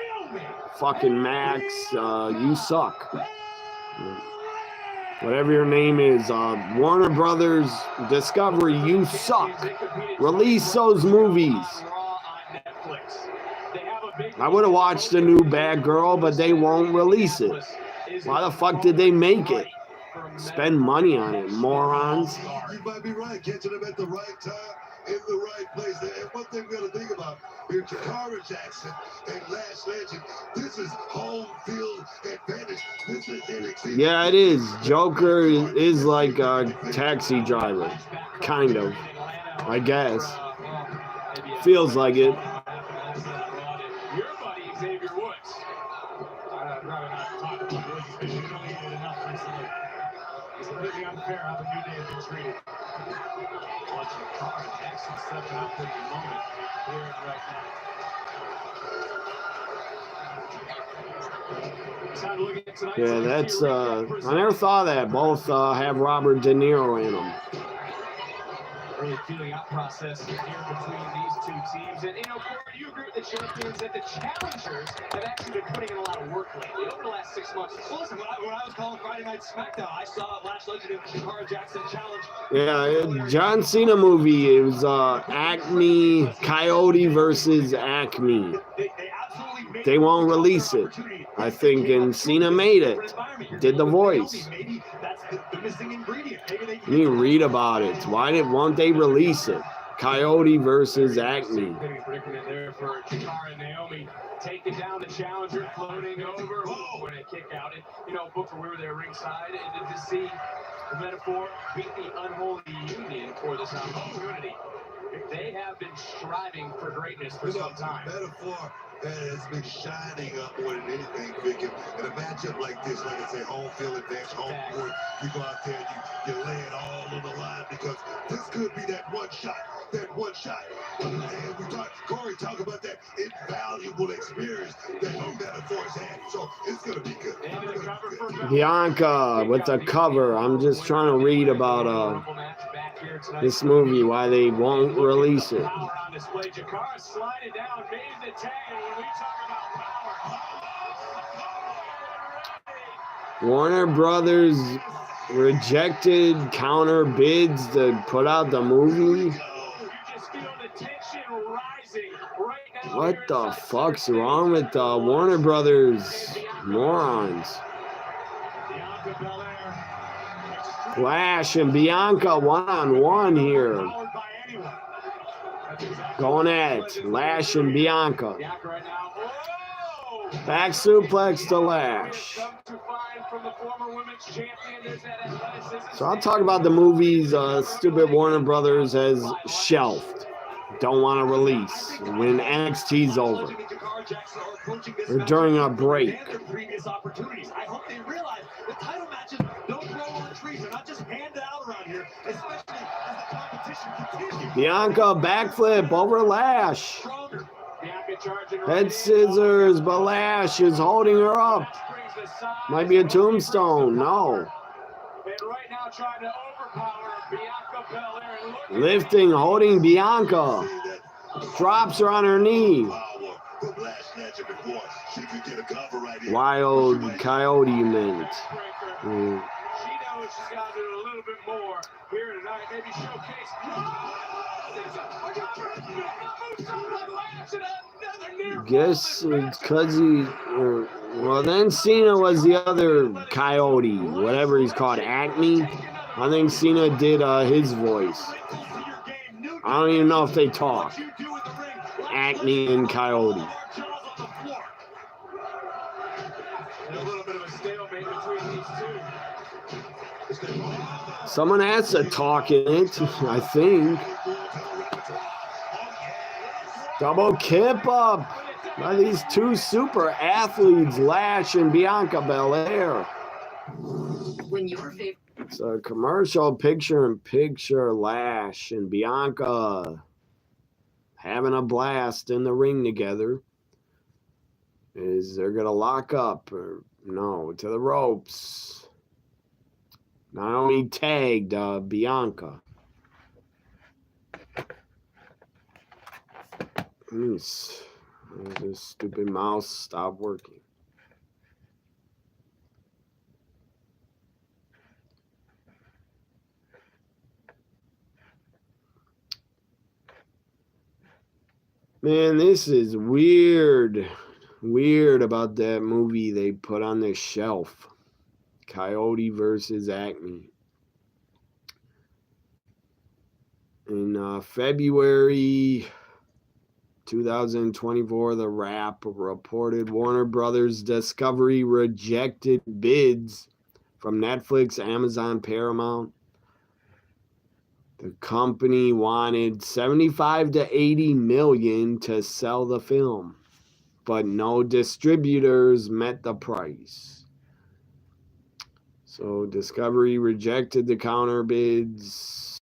Fucking Max, you suck. whatever your name is, Warner Brothers Discovery, you suck. Release those movies. I would have watched the new Bad Girl, but they won't release it. Why the fuck did they make it? Spend money on it, morons. You might be right. Catching them at the right time, in the right place. And one thing we got to think about here, Jakara Jackson and Lash Legend, this is home field advantage. This is NXT. Yeah, it is. Joker is like a taxi driver. Kind of. I guess. Feels like it. Your buddy, Xavier Woods. I'd rather not talk about Woods. He's been humiliated enough recently. It's completely unfair how the New Day has been treated. Watching Carl Jackson stepping up in the moment here right now. Yeah, that's, I never thought of that. Both have Robert De Niro in them. Early feeling out process here between these two teams. And, Corey, you agree with the champions that the challengers have actually been putting in a lot of work lately over the last 6 months? Well, listen, when I was calling Friday Night SmackDown, I saw Lash Legend and Jakara Jackson challenge. Yeah, John Cena movie. It was Acme, Coyote versus Acme. They won't release it, I think, and Cena made it. Did the voice. You need to read about it. Won't they release it? Coyote versus Acme. There for Jakara and Naomi, taking down the challenger, floating over when they kick out. And Booker, we were there ringside, and to see the metaphor beat the unholy union for this opportunity. They have been striving for greatness for some time. Metaphor that has been shining up more than anything, Vic. In a matchup like this, like I said, home field advantage, home court, you go out there and you lay it all on the line because this could be that one shot. And we Corey talk about that invaluable experience that Metaphor's had. So it's going to be good. Bianca with the cover. I'm just trying to read about this movie, why they won't release it. Warner Brothers rejected counter bids to put out the movie. What the fuck's wrong with Warner Brothers? Morons. Lash and Bianca one-on-one here. Going at it. Lash and Bianca. Back suplex to Lash. So I'll talk about the movies stupid Warner Brothers has shelved. Don't want to release when NXT's over or during a break. I hope they realize the title matches don't grow on trees. They're not just handed out around here, especially as the competition continues. Bianca backflip over Lash. Head scissors, but Lash is holding her up. Might be a tombstone. No. Lifting, holding Bianca. Drops her on her knee. Wild Coyote mint. She knows she's got to do a little bit more here tonight. Maybe showcase. Guess it's because well, then Cena was the other Coyote, whatever he's called, Acme. I think Cena did his voice. I don't even know if they talk. Acme and Coyote. A little bit of a stalemate between these two. Someone has to talk in it, I think. Double kip up by these two super athletes, Lash and Bianca Belair. It's a commercial picture-in-picture. Lash and Bianca having a blast in the ring together. Is they're gonna lock up or no to the ropes? Naomi tagged Bianca. This stupid mouse stop working. Man, this is weird. Weird about that movie they put on the shelf. Coyote versus Acme. In February 2024, The Wrap reported Warner Brothers Discovery rejected bids from Netflix, Amazon, Paramount. The company wanted 75 to 80 million to sell the film, but no distributors met the price. So Discovery rejected the counter bids.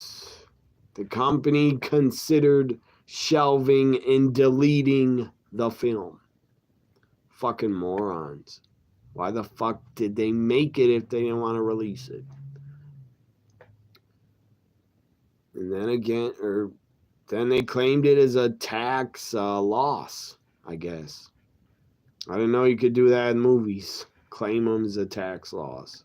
The company considered shelving and deleting the film. Fucking morons. Why the fuck did they make it if they didn't want to release it? And then again, then they claimed it as a tax loss, I guess. I didn't know you could do that in movies. Claim them as a tax loss.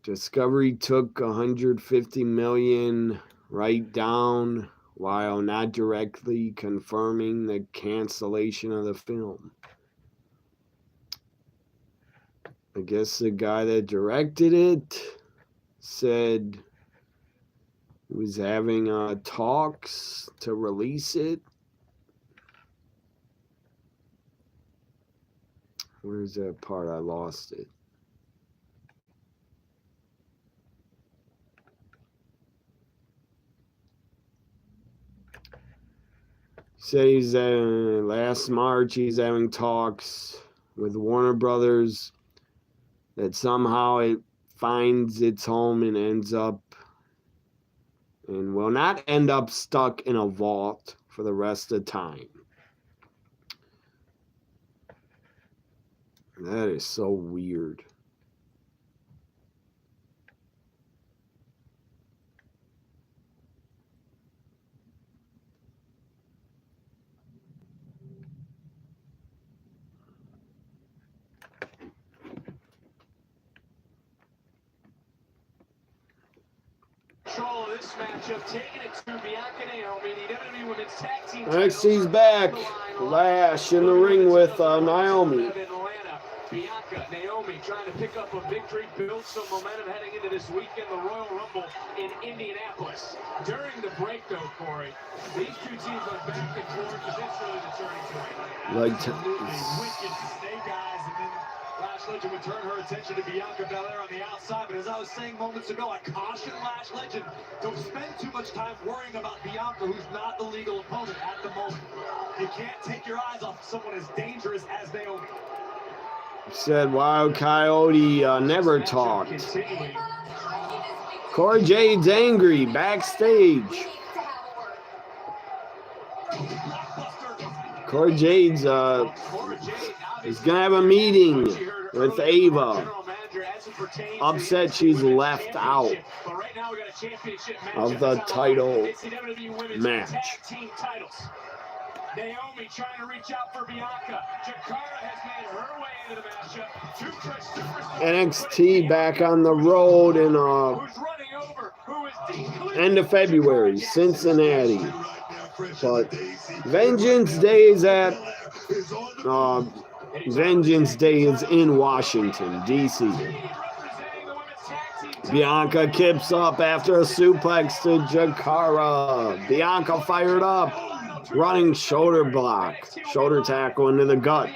Discovery took $150 million write down while not directly confirming the cancellation of the film. I guess the guy that directed it said he was having talks to release it. Where's that part? I lost it. Said he's last March he's having talks with Warner Brothers that somehow it finds its home and ends up and will not end up stuck in a vault for the rest of the time. That is so weird. Control of this matchup, taking it to Bianca Naomi, the WWE Women's Tag Team. NXT's back. Lash in the ring with Naomi. Bianca, Naomi trying to pick up a victory, build some momentum heading into this weekend, the Royal Rumble in Indianapolis. During the break, though, Corey, these two teams are back and forth, but that's really the turning point. Absolutely wicked snake eyes, and then Lash Legend would turn her attention to Bianca Belair on the outside. But as I was saying moments ago, I caution Lash Legend, don't spend too much time worrying about Bianca, who's not the legal opponent at the moment. You can't take your eyes off someone as dangerous as Naomi. Said Wild Coyote never talked. Corey Jade's angry backstage. Corey Jade's is gonna have a meeting with Ava. Upset she's left out of the title match. Naomi trying to reach out for Bianca. Jakara has made her way into the matchup. NXT back on the road in end of February, Cincinnati. But Vengeance Day is at Vengeance Day is in Washington, D.C. Bianca kips up after a suplex to Jakara. Bianca fired up. Running shoulder block. Shoulder tackle into the gut.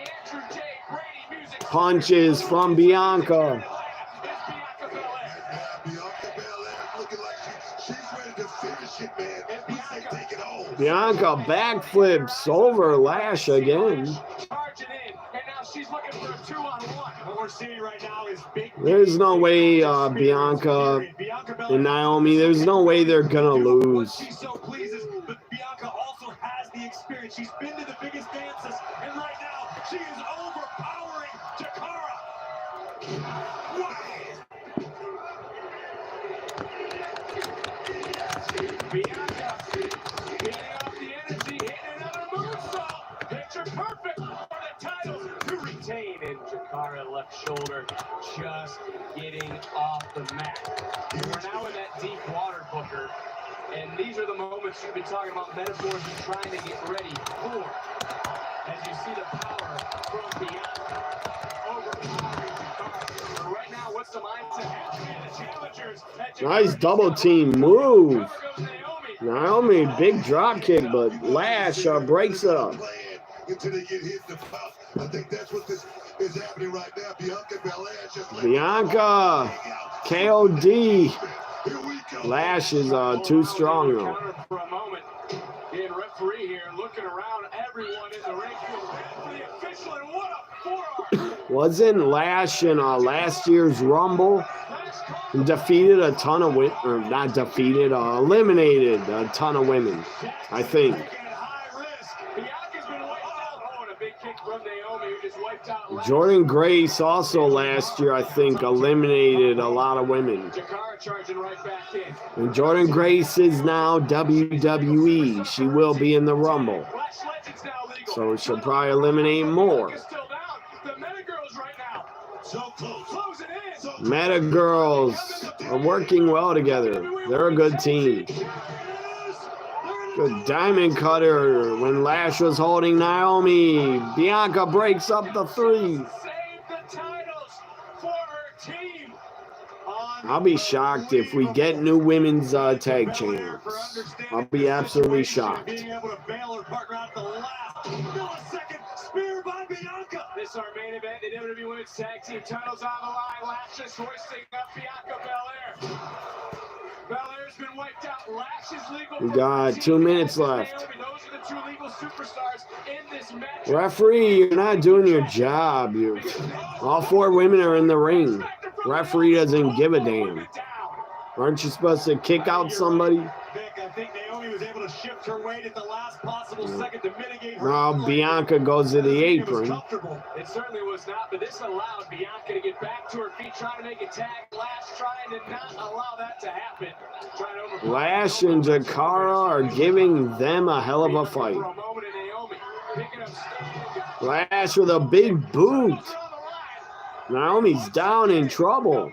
Punches from Bianca. Bianca backflips over Lash again. There's no way Bianca and Naomi, there's no way they're gonna lose. She's so pleased, but Bianca also has the experience. She's been to the biggest dances, and right now she is overpowering Jakara. Bianca getting off the energy, hitting another moonsault. Picture perfect for the title to retain, and Jakara left shoulder just getting off the mat. We're now in that deep water, Booker, And these are the moments you've been talking about, metaphors and trying to get ready for. As you see the power from Bianca overpowering Jakara. Right now, what's the mindset? The challengers Nice double team move. Naomi, big drop kick, but Lash breaks it up. Until they get hit in the mouth. I think that's what this is happening right now. Bianca, KOD. Lash is too strong though. For a moment, the referee here looking around, everyone in the ring for the official, and what a forearm! Wasn't Lash in last year's Rumble? Defeated a ton of women, or not defeated, eliminated a ton of women, I think. Jordan Grace also last year, I think, eliminated a lot of women. And Jordan Grace is now WWE. She will be in the Rumble. So she'll probably eliminate more. Meta Girls are working well together. They're a good team. Good diamond cutter when Lash was holding Naomi. Bianca breaks up the 3. I'll be shocked if we get new women's tag champs. I'll be absolutely shocked. This our main event, the WWE Women's Tag Team titles on the line. Lash is hoisting up Bianca Belair. Belair's been wiped out. Lash is legal. We got 2 minutes left. Those are the 2 legal superstars in this match. Referee, you're not doing your job. All 4 women are in the ring. Referee doesn't give a damn. Aren't you supposed to kick out somebody? I think Naomi was able to shift her weight at the last possible second to mitigate her. Now Bianca goes to the apron. It certainly was not, but this allowed Bianca to get back to her feet, trying to make a tag. Lash trying to not allow that to happen. Lash and Jakara are giving them a hell of a fight. Lash with a big boot. Naomi's down in trouble.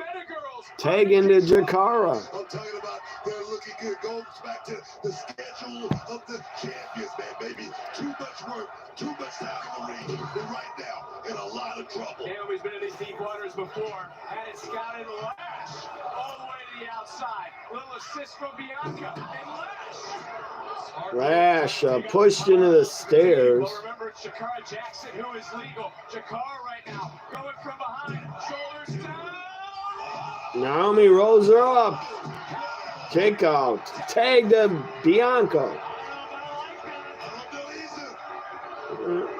Tag into Jakara. I'm talking about they're looking good. Goes back to the schedule of the champions, man, baby. Too much work, too much time in the ring. But right now, in a lot of trouble. Naomi's been in these deep waters before. Had it scouted. Lash all the way to the outside. Little assist from Bianca and Lash pushed into the stairs. Well, remember, it's Jakara Jackson who is legal. Jakara right now going from behind. Shoulders down. Naomi rolls her up. Kick out. Tag to Bianca.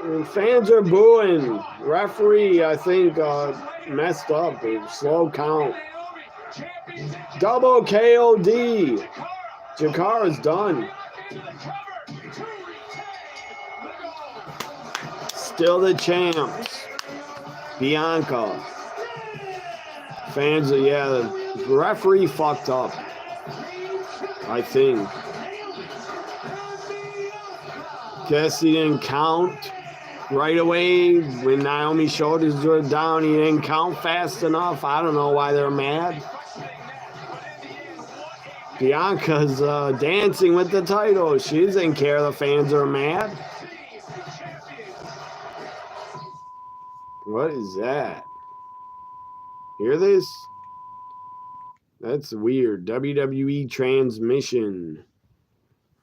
And fans are booing. Referee, I think, messed up. Slow count. Double KOD. Jakara's done. Still the champs. Bianca. Fans, the referee fucked up, I think. Guess he didn't count right away when Naomi's shoulders were down. He didn't count fast enough. I don't know why they're mad. Bianca's dancing with the title. She doesn't care the fans are mad. What is that? Hear this? That's weird. WWE transmission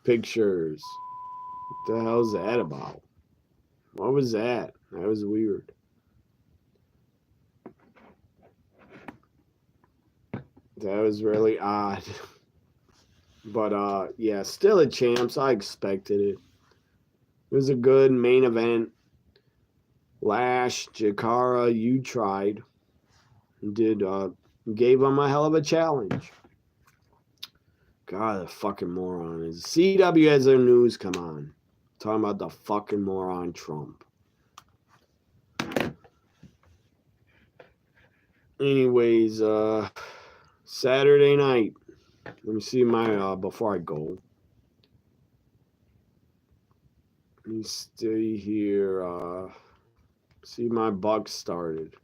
pictures. What the hell is that about? What was that? That was weird. That was really odd. But, yeah, still a champs. I expected it. It was a good main event. Lash, Jakara, you tried. Gave him a hell of a challenge. God, the fucking moron. CW has their news, come on. Talking about the fucking moron Trump. Anyways, Saturday night. Let me see my, before I go. Let me stay here, see my Bucks started.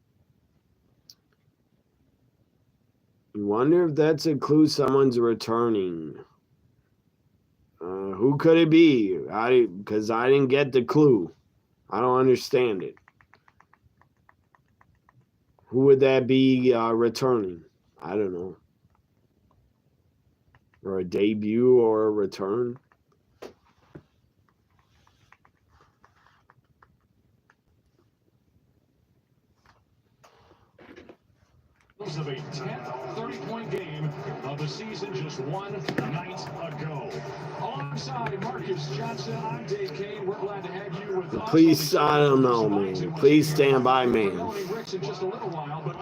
You wonder if that's a clue someone's returning. Who could it be? Because I didn't get the clue. I don't understand it. Who would that be returning? I don't know. Or a debut or a return? Of a 10th 30-point game of the season just one night ago. Alongside Marcus Johnson, I'm Dave Kane. We're glad to have you with us. Please, I don't know, man. Please stand by, man. In just a little while, but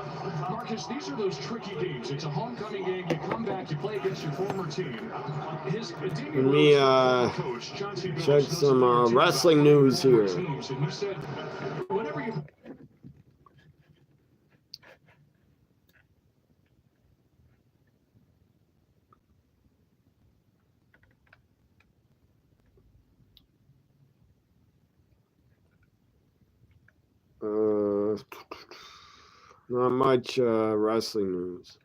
Marcus, these are those tricky games. It's a homecoming game. You come back, you play against your former team. Let me check some wrestling news here. And he said, whenever you not much wrestling news.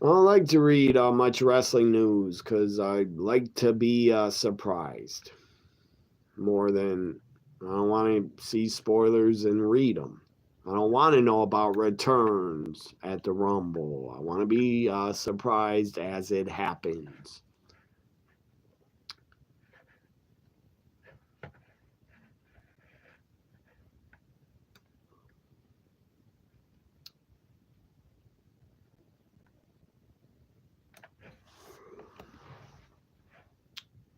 I don't like to read much wrestling news because I like to be surprised more than I don't want to see spoilers and read them. I don't want to know about returns at the Rumble. I want to be surprised as it happens.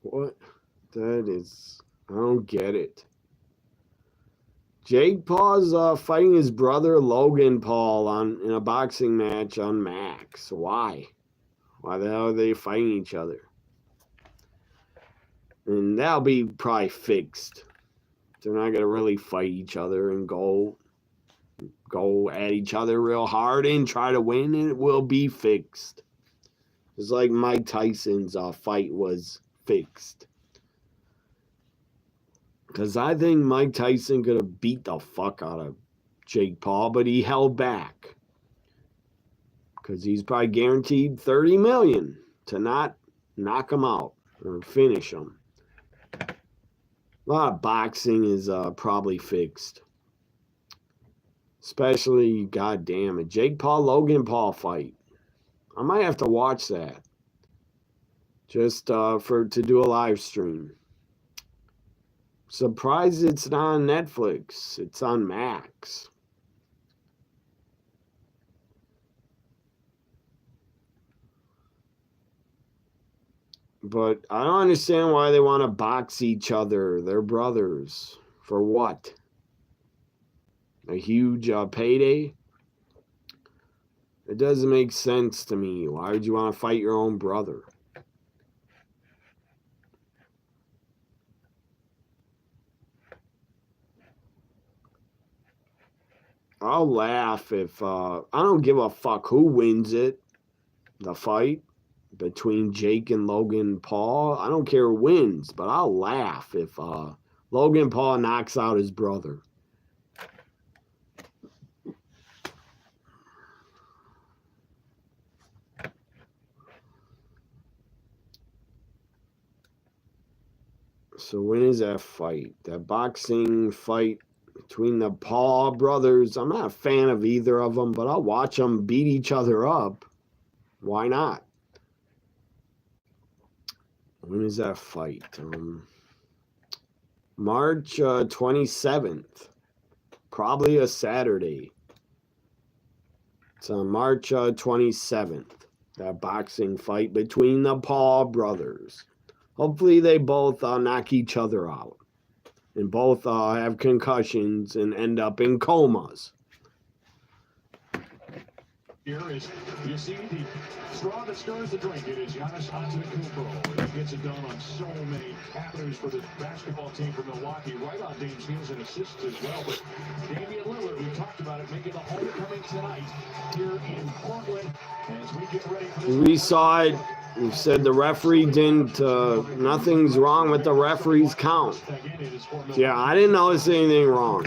What? That is... I don't get it. Jake Paul's fighting his brother Logan Paul in a boxing match on Max. Why? Why the hell are they fighting each other? And that'll be probably fixed. They're not going to really fight each other and go at each other real hard and try to win. And it will be fixed. Just like Mike Tyson's fight was fixed. Because I think Mike Tyson could have beat the fuck out of Jake Paul, but he held back. Because he's probably guaranteed $30 million to not knock him out or finish him. A lot of boxing is probably fixed. Especially, goddamn, a Jake Paul-Logan Paul fight. I might have to watch that. Just to do a live stream. Surprised it's not on Netflix. It's on Max. But I don't understand why they want to box each other. They're brothers. For what? A huge payday? It doesn't make sense to me. Why would you want to fight your own brother? I'll laugh if I don't give a fuck who wins it, the fight between Jake and Logan Paul. I don't care who wins, but I'll laugh if Logan Paul knocks out his brother. So when is that fight? That boxing fight between the Paul brothers. I'm not a fan of either of them, but I'll watch them beat each other up. Why not? When is that fight? March 27th. Probably a Saturday. It's on March 27th. That boxing fight between the Paul brothers. Hopefully they both knock each other out. And both have concussions and end up in comas. Here is, you see, the straw that stirs the drink. It is Giannis Antetokounmpo. He gets it done on so many avenues for this basketball team from Milwaukee. Right on Dame's heels and assists as well. But Damian Lillard, we talked about it, making the homecoming tonight here in Portland. As we get ready for this. We saw it You said the referee didn't, nothing's wrong with the referee's count. Yeah, I didn't notice anything wrong.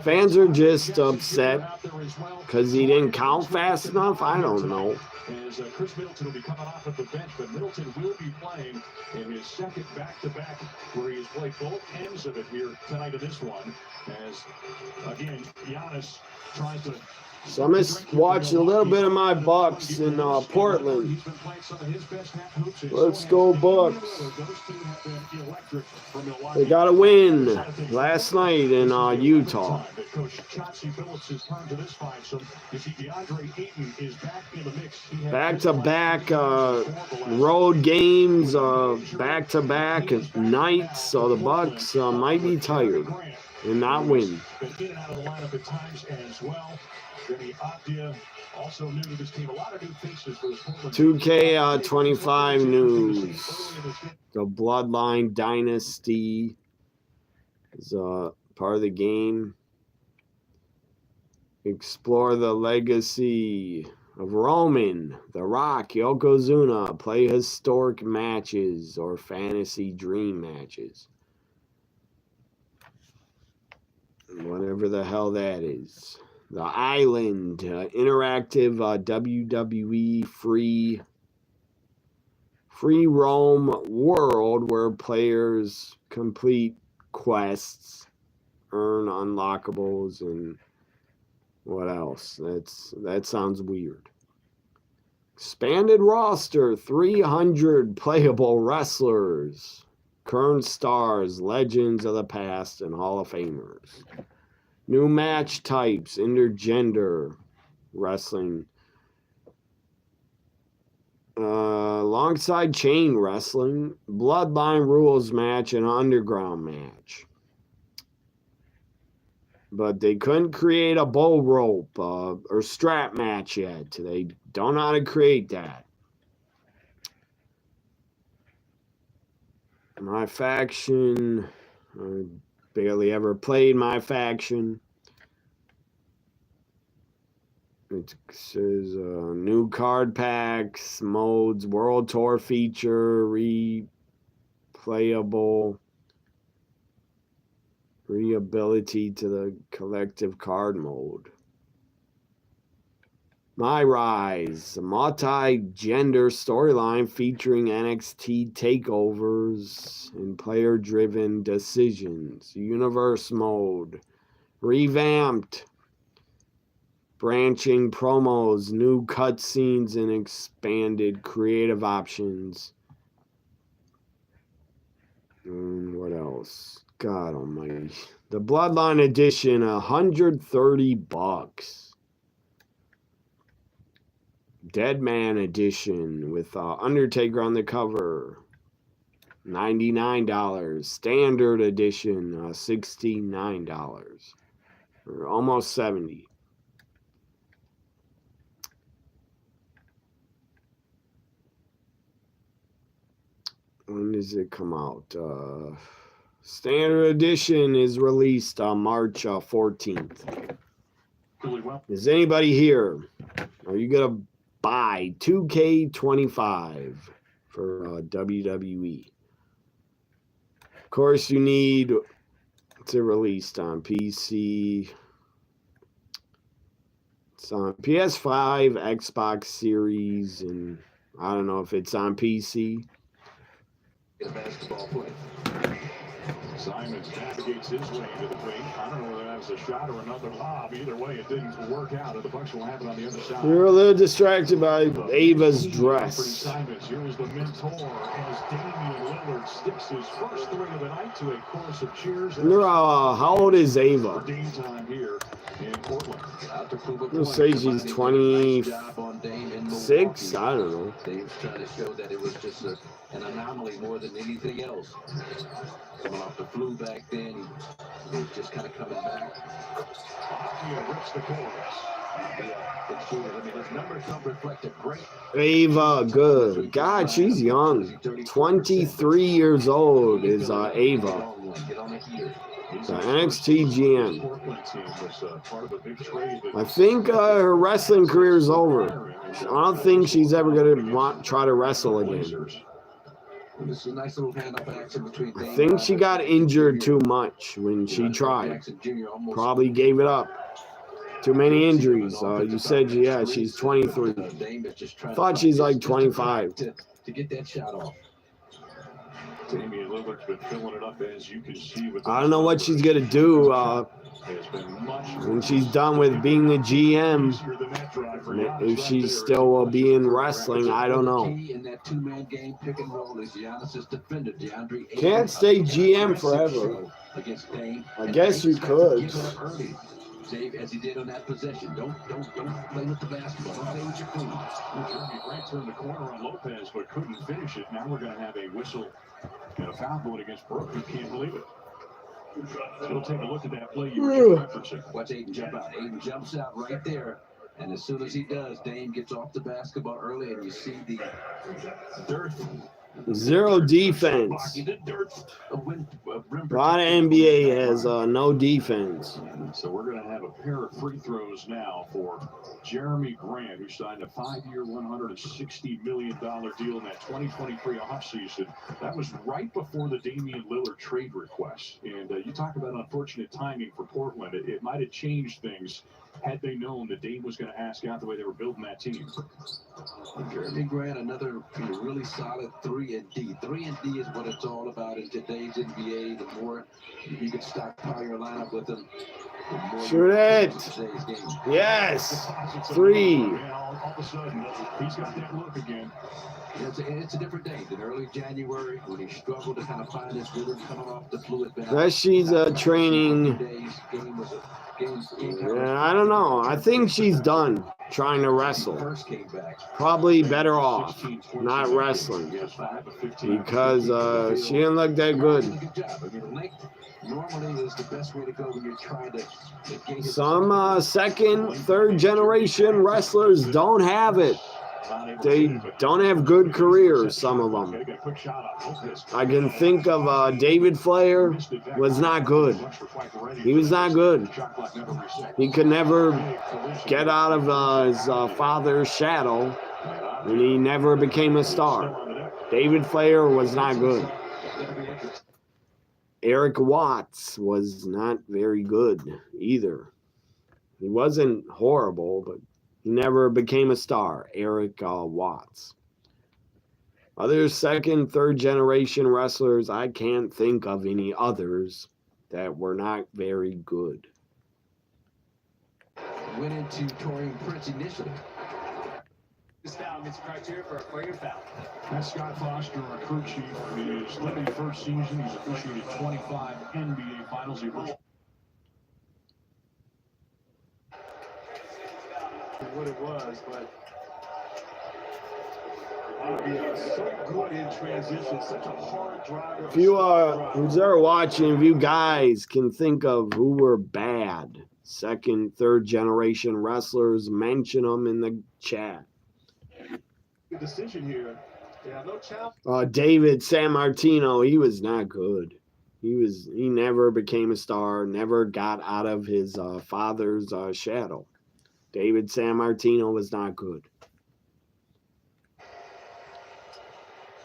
Fans are just upset because he didn't count fast enough. I don't know. As Chris Middleton will be coming off of the bench, but Middleton will be playing in his second back-to-back, where he has played both ends of it here tonight in this one. As, again, Giannis tries to... So I'm going to watch a little bit of my Bucks in Portland. Let's go Bucks. They got a win last night in Utah. Back-to-back road games, back-to-back nights, so the Bucks might be tired and not win. 2K25 news. The Bloodline Dynasty is part of the game. Explore the legacy of Roman, The Rock, Yokozuna. Play historic matches or fantasy dream matches. Whatever the hell that is. The Island, interactive WWE free roam world where players complete quests, earn unlockables, and what else? That sounds weird. Expanded roster, 300 playable wrestlers, current stars, legends of the past, and Hall of Famers. New match types, intergender wrestling. Alongside chain wrestling, bloodline rules match, and underground match. But they couldn't create a bull rope or strap match yet. They don't know how to create that. My faction, I barely ever played my faction. It says new card packs, modes, World Tour feature, replayable, reability to the collective card mode. My Rise, a multi-gender storyline featuring NXT takeovers and player-driven decisions. Universe mode, revamped, branching promos, new cutscenes, and expanded creative options. And what else? God almighty. The Bloodline Edition, $130. Deadman Edition with Undertaker on the cover, $99. Standard Edition, $69, or almost $70. When does it come out? Standard Edition is released on March 14th. Is anybody here? Are you going to buy 2K25 for WWE? Of course, you need to released on PC. It's on PS5, Xbox Series, and I don't know if it's on PC. Basketball play. Simons navigates his way into the paint. I don't know whether that was a shot or another lob. Either way, it didn't work out, and the Bucks will have it on the other side. We were a little distracted by Ava's dress. Simons, here is the mentor as Damian Lillard sticks his first three of the night to a chorus of cheers. How old is Ava? Game time here in Portland. We'll say she's 26. I don't know. Dave's trying to show that it was just an anomaly more than anything else. Coming off the flu back then, he was just kind of coming back. Rips the chorus. Ava, good. God, she's young. 23 years old is Ava. The NXT GM. I think her wrestling career is over. I don't think she's ever going to try to wrestle again. This is a nice little hand-up action between I think she got injured too much when she tried. Probably gave it up. Too many injuries. You said, yeah, she's 23. Thought she's like 25. To get that shot off. Damian Lillard's been filling it up, as you can see. I don't know what she's going to do when she's done with being the GM. If she still will be in wrestling, I don't know. Can't stay GM forever. I guess you could. Dave, as he did on that possession. Don't play with the basketball. Don't play with your food. Jeremy Grant turned the corner on Lopez, but couldn't finish it. Now we're going to have a whistle and a foul going against Brooke. You can't believe it. So we'll take a look at that play you were referencing. Watch Aiden jump out. Aiden jumps out right there. And as soon as he does, Dame gets off the basketball early, and you see the dirt. Zero defense. A lot of NBA has no defense. So we're going to have a pair of free throws now for Jeremy Grant, who signed a 5-year, $160 million deal in that 2023 offseason. That was right before the Damian Lillard trade request. And you talk about unfortunate timing for Portland. It might have changed things had they known that Dame was going to ask out the way they were building that team. Jeremy Grant, another really solid 3-and-D. 3-and-D is what it's all about in today's NBA. The more you can stockpile your lineup with them, the more shoot it. Yes. 3. All of a sudden, he's got that look again. It's a different day than early January when he struggled to kind of find his rhythm coming off the fluid back. That she's training. I don't know. I think she's done trying to wrestle. Probably better off not wrestling because she didn't look that good. Some second, third generation wrestlers don't have it. They don't have good careers, some of them. I can think of David Flair was not good. He was not good. He could never get out of his father's shadow, and he never became a star. David Flair was not good. Eric Watts was not very good either. He wasn't horrible, but he never became a star, Eric Watts. Other second, third generation wrestlers, I can't think of any others that were not very good. Went into Torian Prince initially. This foul meets criteria for a flagrant foul. That's Scott Foster, our crew chief. His 31st season, he's officiated 25 NBA Finals. He was what it was, but so good in transition, such a hard driver. If you who's ever watching, if you guys can think of who were bad second, third generation wrestlers, mention them in the chat. Good decision here. Yeah, no challenge. David Sammartino, he was not good. He never became a star, never got out of his father's shadow. David Sammartino was not good.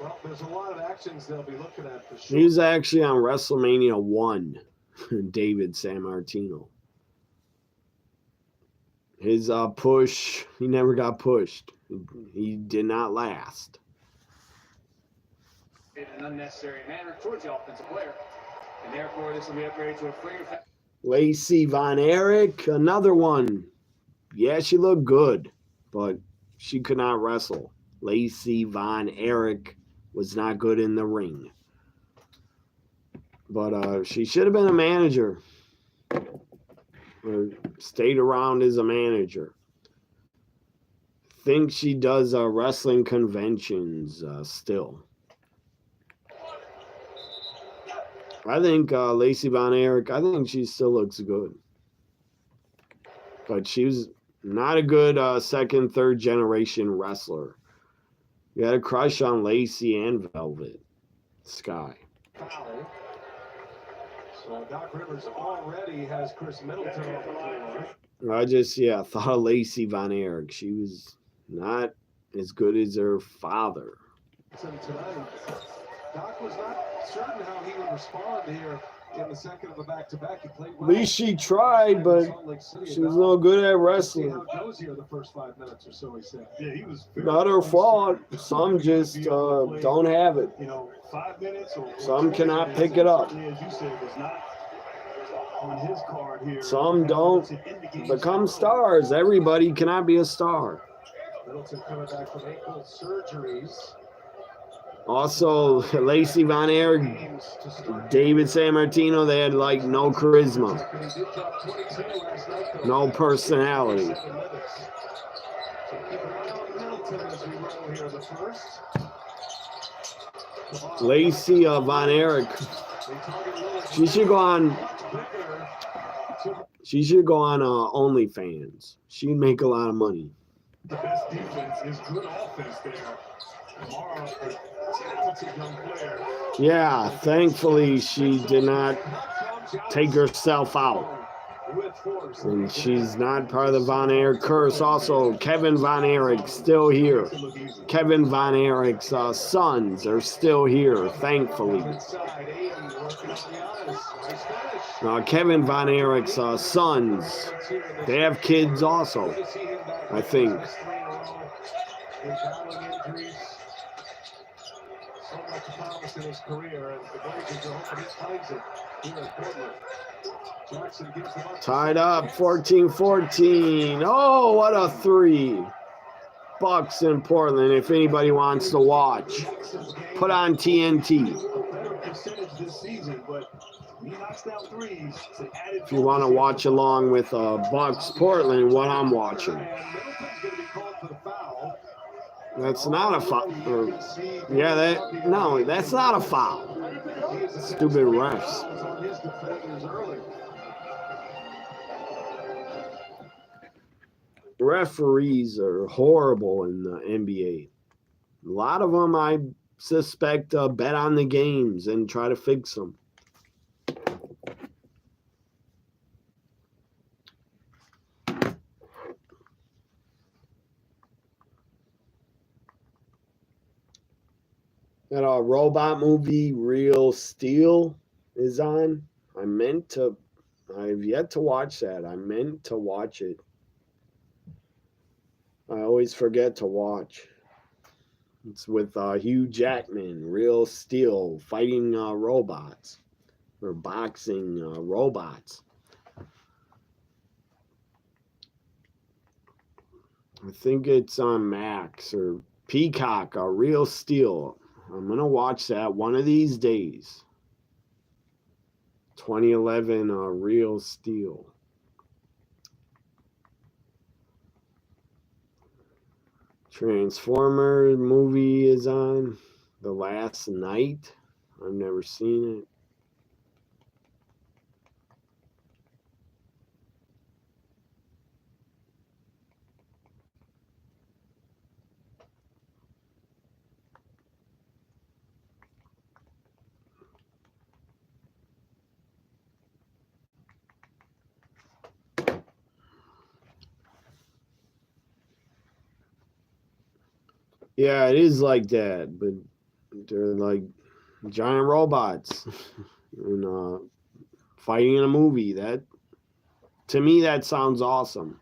Well, there's a lot of actions they'll be looking at for sure. He was actually on WrestleMania 1, David Sammartino. His push, he never got pushed. He did not last. In an unnecessary manner towards the offensive player. And therefore, this will be upgraded to a flagrant foul. Lacey Von Erich, another one. Yeah, she looked good, but she could not wrestle. Lacey Von Erich was not good in the ring. But she should have been a manager. Or stayed around as a manager. Think she does wrestling conventions still. I think Lacey Von Erich, I think she still looks good. But she was not a good second, third generation wrestler. You had a crush on Lacey and Velvet Sky. Foul. Doc Rivers already has Chris Middleton on the floor. I just, thought of Lacey Von Erich. She was not as good as her father. Tonight, Doc was not certain how he would respond here in the second of a back-to-back. He played well. At least she tried, but she was no good at wrestling. See how it goes here the first 5 minutes or so, he said. Yeah, he was Not her fault. Some just don't have it. 5 minutes or some cannot pick it up. As you said, was not on his card here. Some don't become stars. Everybody cannot be a star. Middleton coming back from ankle surgeries. Also, Lacey Von Erich, David Sammartino, they had like no charisma, no personality. Lacey Von Erich, she should go on OnlyFans. She'd make a lot of money. The best defense is good offense there. Mara, a talented young player. Yeah, thankfully she did not take herself out. And she's not part of the Von Erich curse. Also, Kevin Von Erich still here. Kevin Von Erich's sons are still here, thankfully. Kevin Von Erich's sons, they have kids also, I think. In his career, and the Blazers are hoping he finds it here in Portland. Jackson gives the Bucks tied up 14-14. Oh, what a three. Bucks in Portland, if anybody wants to watch. Put on TNT. If you want to watch along with Bucks Portland, what I'm watching. That's not a foul. That's not a foul. Stupid refs. Referees are horrible in the NBA. A lot of them, I suspect, bet on the games and try to fix them. That robot movie, Real Steel, is on. I've yet to watch that. I meant to watch it. I always forget to watch. It's with Hugh Jackman, Real Steel, fighting robots. Or boxing robots. I think it's on Max or Peacock, Real Steel. I'm going to watch that one of these days. 2011 Real Steel. Transformer movie is on. The Last Night. I've never seen it. Yeah, it is like that, but they're like giant robots and fighting in a movie. That, to me, that sounds awesome.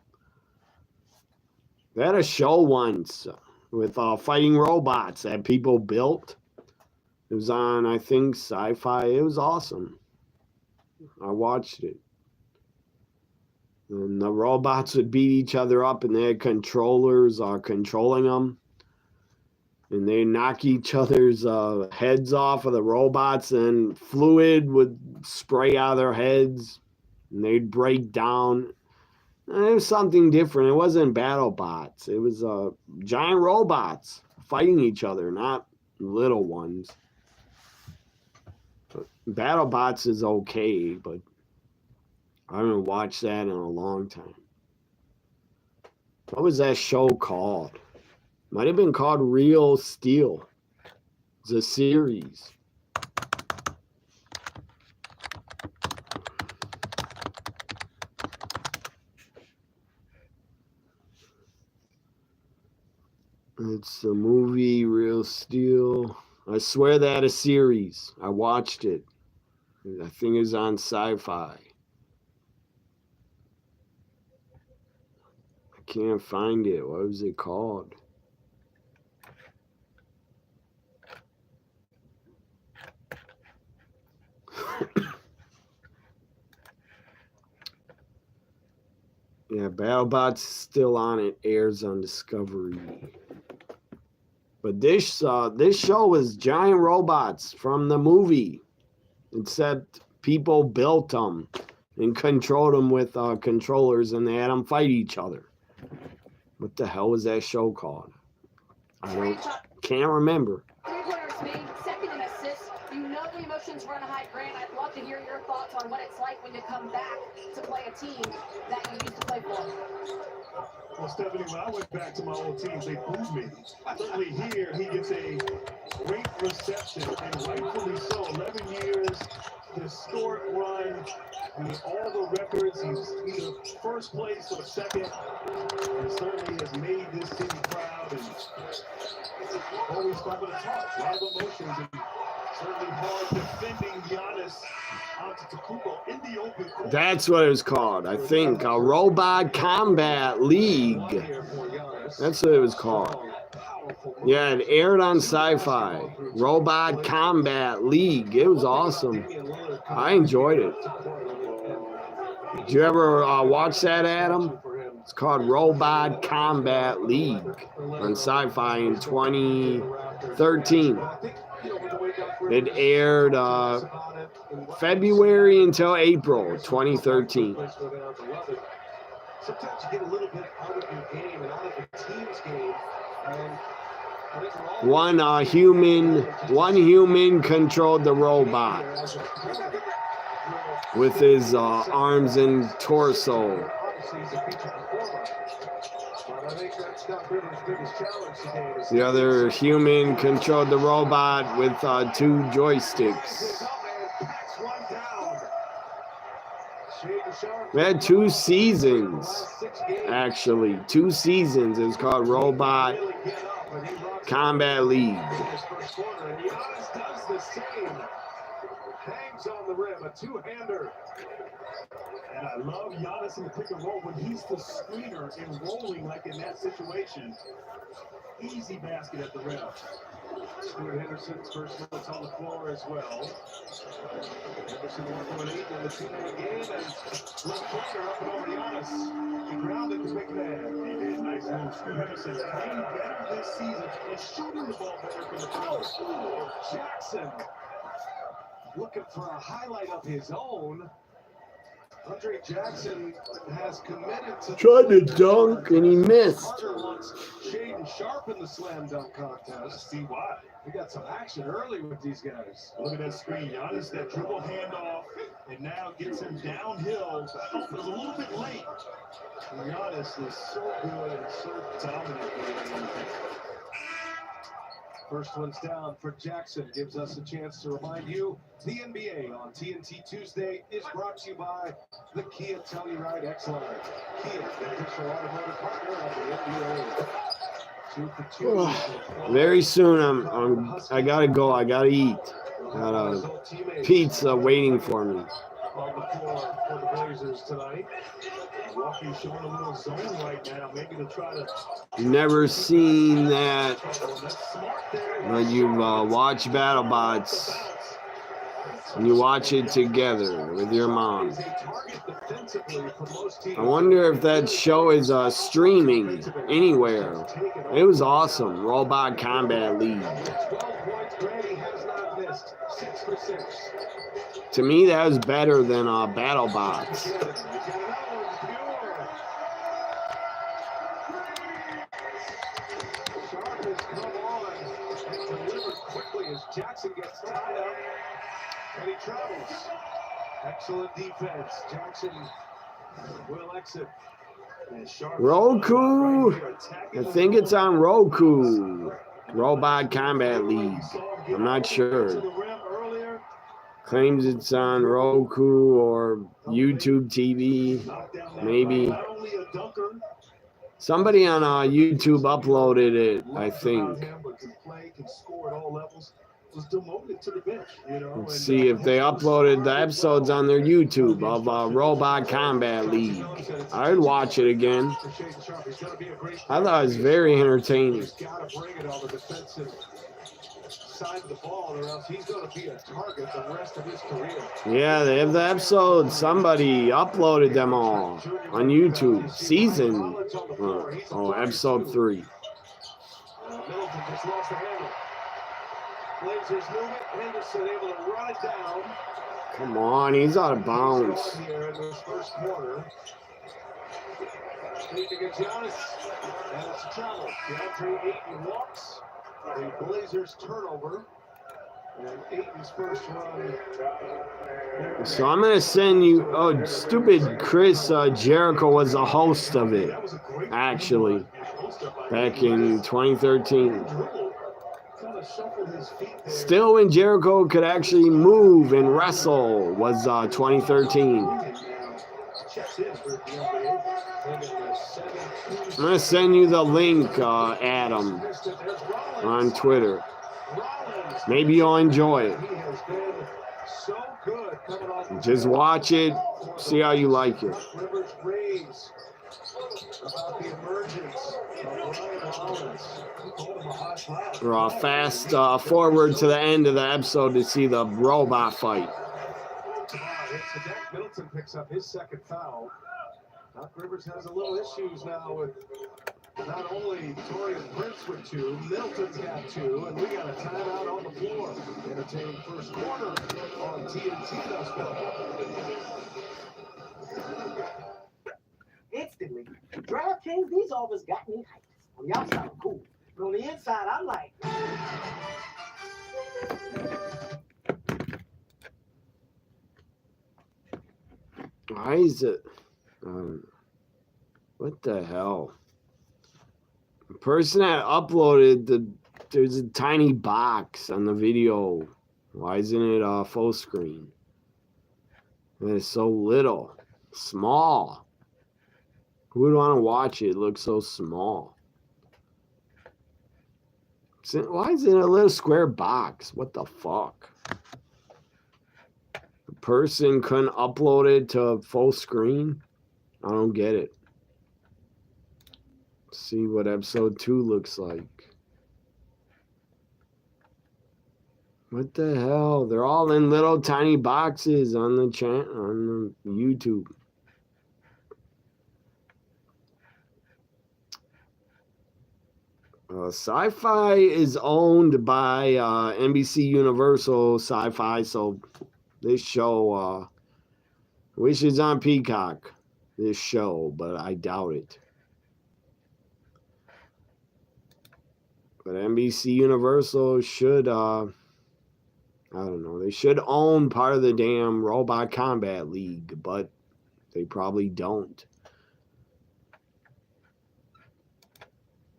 They had a show once with fighting robots that people built. It was on, I think, Sci-Fi. It was awesome. I watched it. And the robots would beat each other up, and they had controllers controlling them. And they knock each other's heads off of the robots, and fluid would spray out of their heads, and they'd break down. And it was something different. It wasn't battle bots. It was giant robots fighting each other, not little ones. But battle bots is okay, but I haven't watched that in a long time. What was that show called? Might have been called Real Steel. It's a series. It's the movie Real Steel. I swear they had a series. I watched it. I think it was on Sci-Fi. I can't find it. What was it called? Yeah, BattleBots still on. It airs on Discovery. But this show was giant robots from the movie, except people built them and controlled them with controllers, and they had them fight each other. What the hell was that show called? Can't remember. 3 pointers made, second in assists. You know the emotions run high, Grant. I'd love to hear your thoughts on what it's like when you come back to play a team that you used to play for. Well, Stephanie, when I went back to my old teams, they booed me. Certainly here, he gets a great reception, and rightfully so. 11 years, historic run, all the records. He's either first place or second, and certainly has made this city proud, and always talking to talk. A lot of emotions, and certainly hard defending Giannis Antetokounmpo in the open court. That's what it was called. I think a Robot Combat League. That's what it was called. Yeah, it aired on Sci-Fi. Robot Combat League. It was awesome. I enjoyed it. Did you ever watch that, Adam? It's called Robot Combat League on Sci-Fi in 2013. It aired February until April 2013. Sometimes you get a little bit out of your game and out of the team's game. One human controlled the robot with his arms and torso. The other human controlled the robot with 2 joysticks. We had 2 seasons, actually. 2 seasons. It was called Robot Combat League. Hangs on the rim, a 2-hander. And I love Giannis in the pick and roll when he's the screener and rolling like in that situation. Easy basket at the rim. Stuart Henderson's first minutes on the floor as well. Henderson 1.8 in the 2-minute game, and little pressure up and over Giannis. He grounded to McMahon. He did. Nice move. Stuart Henderson playing better this season and shooting the ball better from the field. Jackson looking for a highlight of his own. Andre Jackson has committed to tried to dunk and he missed. Carter wants Shaden Sharp in the slam dunk contest. See why? We got some action early with these guys. Look at that screen. Giannis, that dribble handoff, and now gets him downhill. It was a little bit late. Giannis is so good and so dominant. First one's down for Jackson. Gives us a chance to remind you, the NBA on TNT Tuesday is brought to you by the Kia Telluride X-Line. Kia, the official automotive partner of the NBA. 2 for 2. Very soon, I gotta go. I gotta eat. Got a pizza waiting for me. On the floor for the Blazers tonight. Milwaukee's showing a little zone right now. Maybe to try to. Never seen that. When you watch BattleBots, and you watch it together with your mom. I wonder if that show is streaming anywhere. It was awesome. Robot Combat League. 12 points. Grady has not missed. 6 for 6. To me, that was better than BattleBots. Sharp has come on and delivered quickly as Jackson gets tied up and he travels. Excellent defense. Jackson will exit. Roku. I think it's on Roku. Robot Combat League. I'm not sure. Claims it's on Roku or YouTube TV, maybe. Not only a dunker, Somebody on YouTube uploaded it, I think. Let's see if they uploaded the episodes on their YouTube of Robot Combat League. I'd watch it again. I thought it was very entertaining. Yeah, they have the episodes. Somebody uploaded them all on YouTube. Episode 3. Come on, he's out of bounds. The Blazers turnover. And Aiton's first run. So I'm going to send you... Oh, stupid Chris Jericho was the host of it, actually, back in 2013. Still when Jericho could actually move and wrestle was 2013. I'm going to send you the link, Adam, on Twitter. Maybe you'll enjoy it. Just watch it, see how you like it. We'll fast forward to the end of the episode to see the robot fight. Middleton picks up his second foul. Doc Rivers has a little issues now with not only Torian Prince with 2, Middleton's got 2, and we got a timeout on the floor. Entertaining first quarter on TNT thus far. Instantly, DraftKings, these offers got me hyped. On the outside, I'm cool. But on the inside, I'm like... Why is it? What the hell? The person that uploaded there's a tiny box on the video. Why isn't it full screen? It's so little, small. Who would want to watch it? It looks so small. Why is it a little square box? What the fuck? The person couldn't upload it to full screen? I don't get it. Let's see what episode 2 looks like. What the hell? They're all in little tiny boxes on the on the YouTube. Sci-Fi is owned by NBC Universal Sci-Fi, so this show, wish it's on Peacock, this show, but I doubt it. But NBC Universal should, I don't know, they should own part of the damn Robot Combat League, but they probably don't.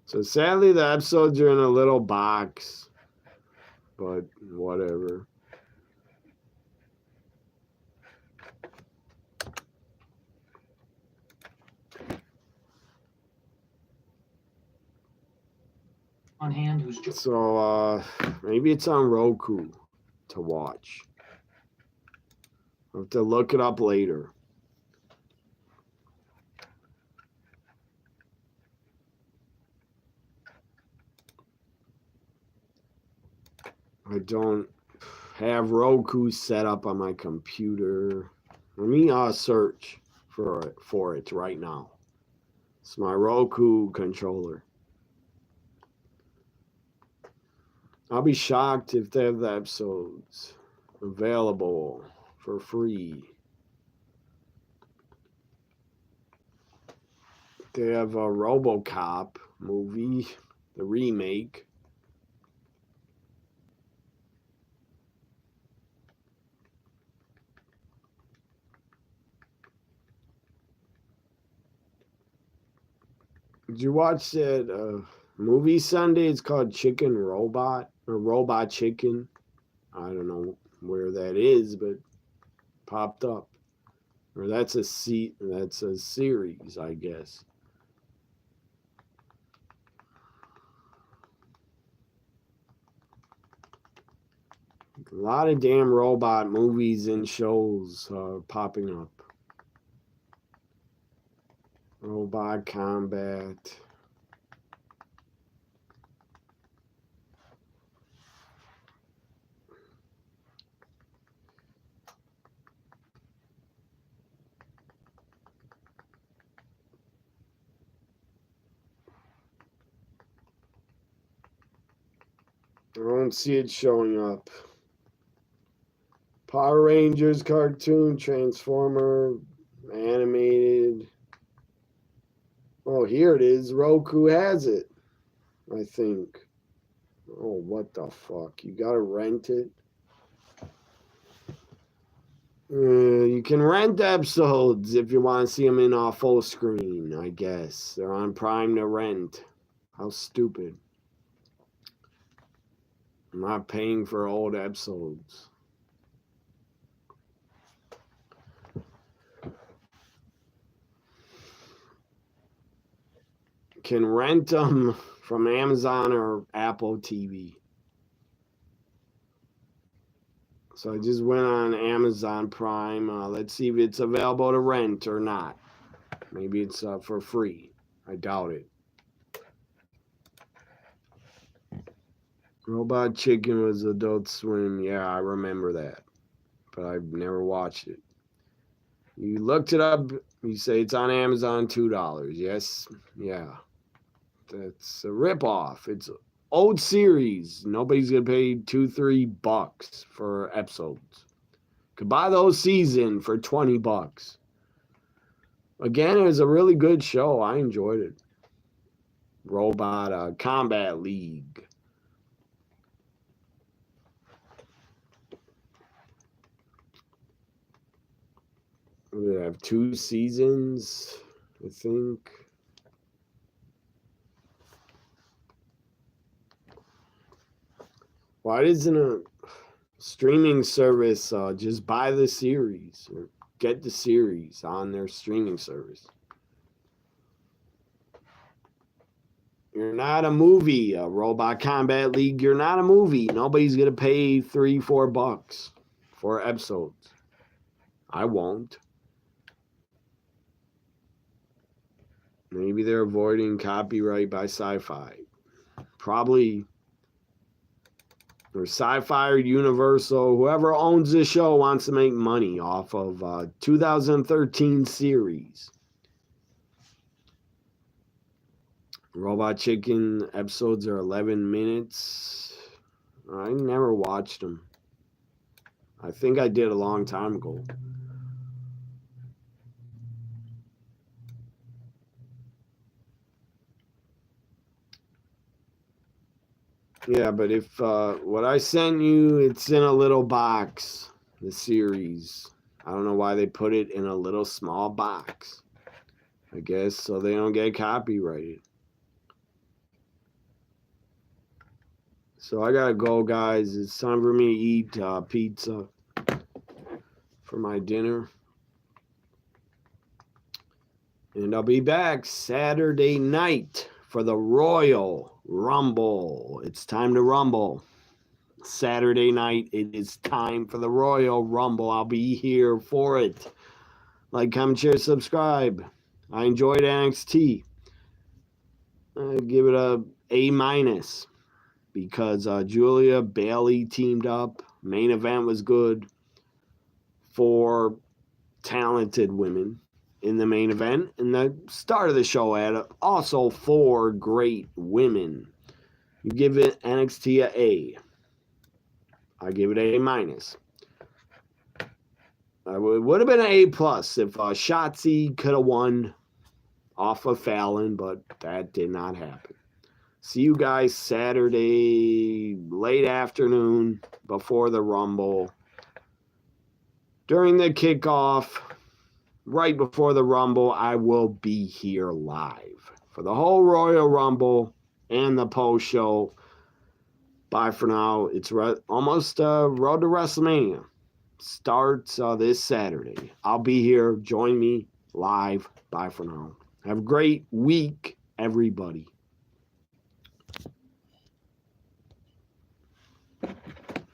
So sadly, the episodes are in a little box, but whatever. On hand, who's so maybe it's on Roku to watch. I'll have to look it up later. I don't have Roku set up on my computer. Let me search for it right now. It's my Roku controller. I'll be shocked if they have the episodes available for free. They have a RoboCop movie, the remake. Did you watch that movie Sunday? It's called Chicken Robot or Robot Chicken. I don't know where that is, but popped up. Or that's a series, I guess. A lot of damn robot movies and shows popping up. Robot combat. I don't see it showing up. Power Rangers cartoon, Transformer, animated. Oh, here it is. Roku has it, I think. Oh, what the fuck? You gotta rent it? You can rent episodes if you want to see them in full screen, I guess. They're on Prime to rent. How stupid. I'm not paying for old episodes. Can rent them from Amazon or Apple TV. So I just went on Amazon Prime. Let's see if it's available to rent or not. Maybe it's for free. I doubt it. Robot Chicken was Adult Swim. Yeah, I remember that. But I've never watched it. You looked it up. You say it's on Amazon, $2. Yes. Yeah. That's a ripoff. It's an old series. Nobody's going to pay $2-3 for episodes. Could buy those season for $20. Again, it was a really good show. I enjoyed it. Robot Combat League. They have 2 seasons, I think. Why doesn't a streaming service just buy the series or get the series on their streaming service? You're not a movie, Robot Combat League. You're not a movie. Nobody's going to pay $3-4 for episodes. I won't. Maybe they're avoiding copyright by Sci-Fi. Probably. Or Sci-Fi or Universal. Whoever owns this show wants to make money off of 2013 series. Robot Chicken episodes are 11 minutes. I never watched them. I think I did a long time ago. Yeah, but if what I sent you, it's in a little box, the series. I don't know why they put it in a little small box. I guess so they don't get copyrighted. So I gotta go, guys. It's time for me to eat pizza for my dinner. And I'll be back Saturday night for the Royal Rumble. It's time to rumble. Saturday night, it is time for the Royal Rumble. I'll be here for it. Like, comment, share, subscribe. I enjoyed NXT. I give it a A- because Julia Bailey teamed up. Main event was good. 4 talented women in the main event. And the start of the show had also 4 great women. You give it NXT a A. I give it a A-. It would have been an A+ if Shotzi could have won off of Fallon, but that did not happen. See you guys Saturday, late afternoon, before the Rumble. During the kickoff, right before the Rumble, I will be here live for the whole Royal Rumble and the post show. Bye for now. It's almost Road to WrestleMania. Starts this Saturday. I'll be here. Join me live. Bye for now. Have a great week, everybody.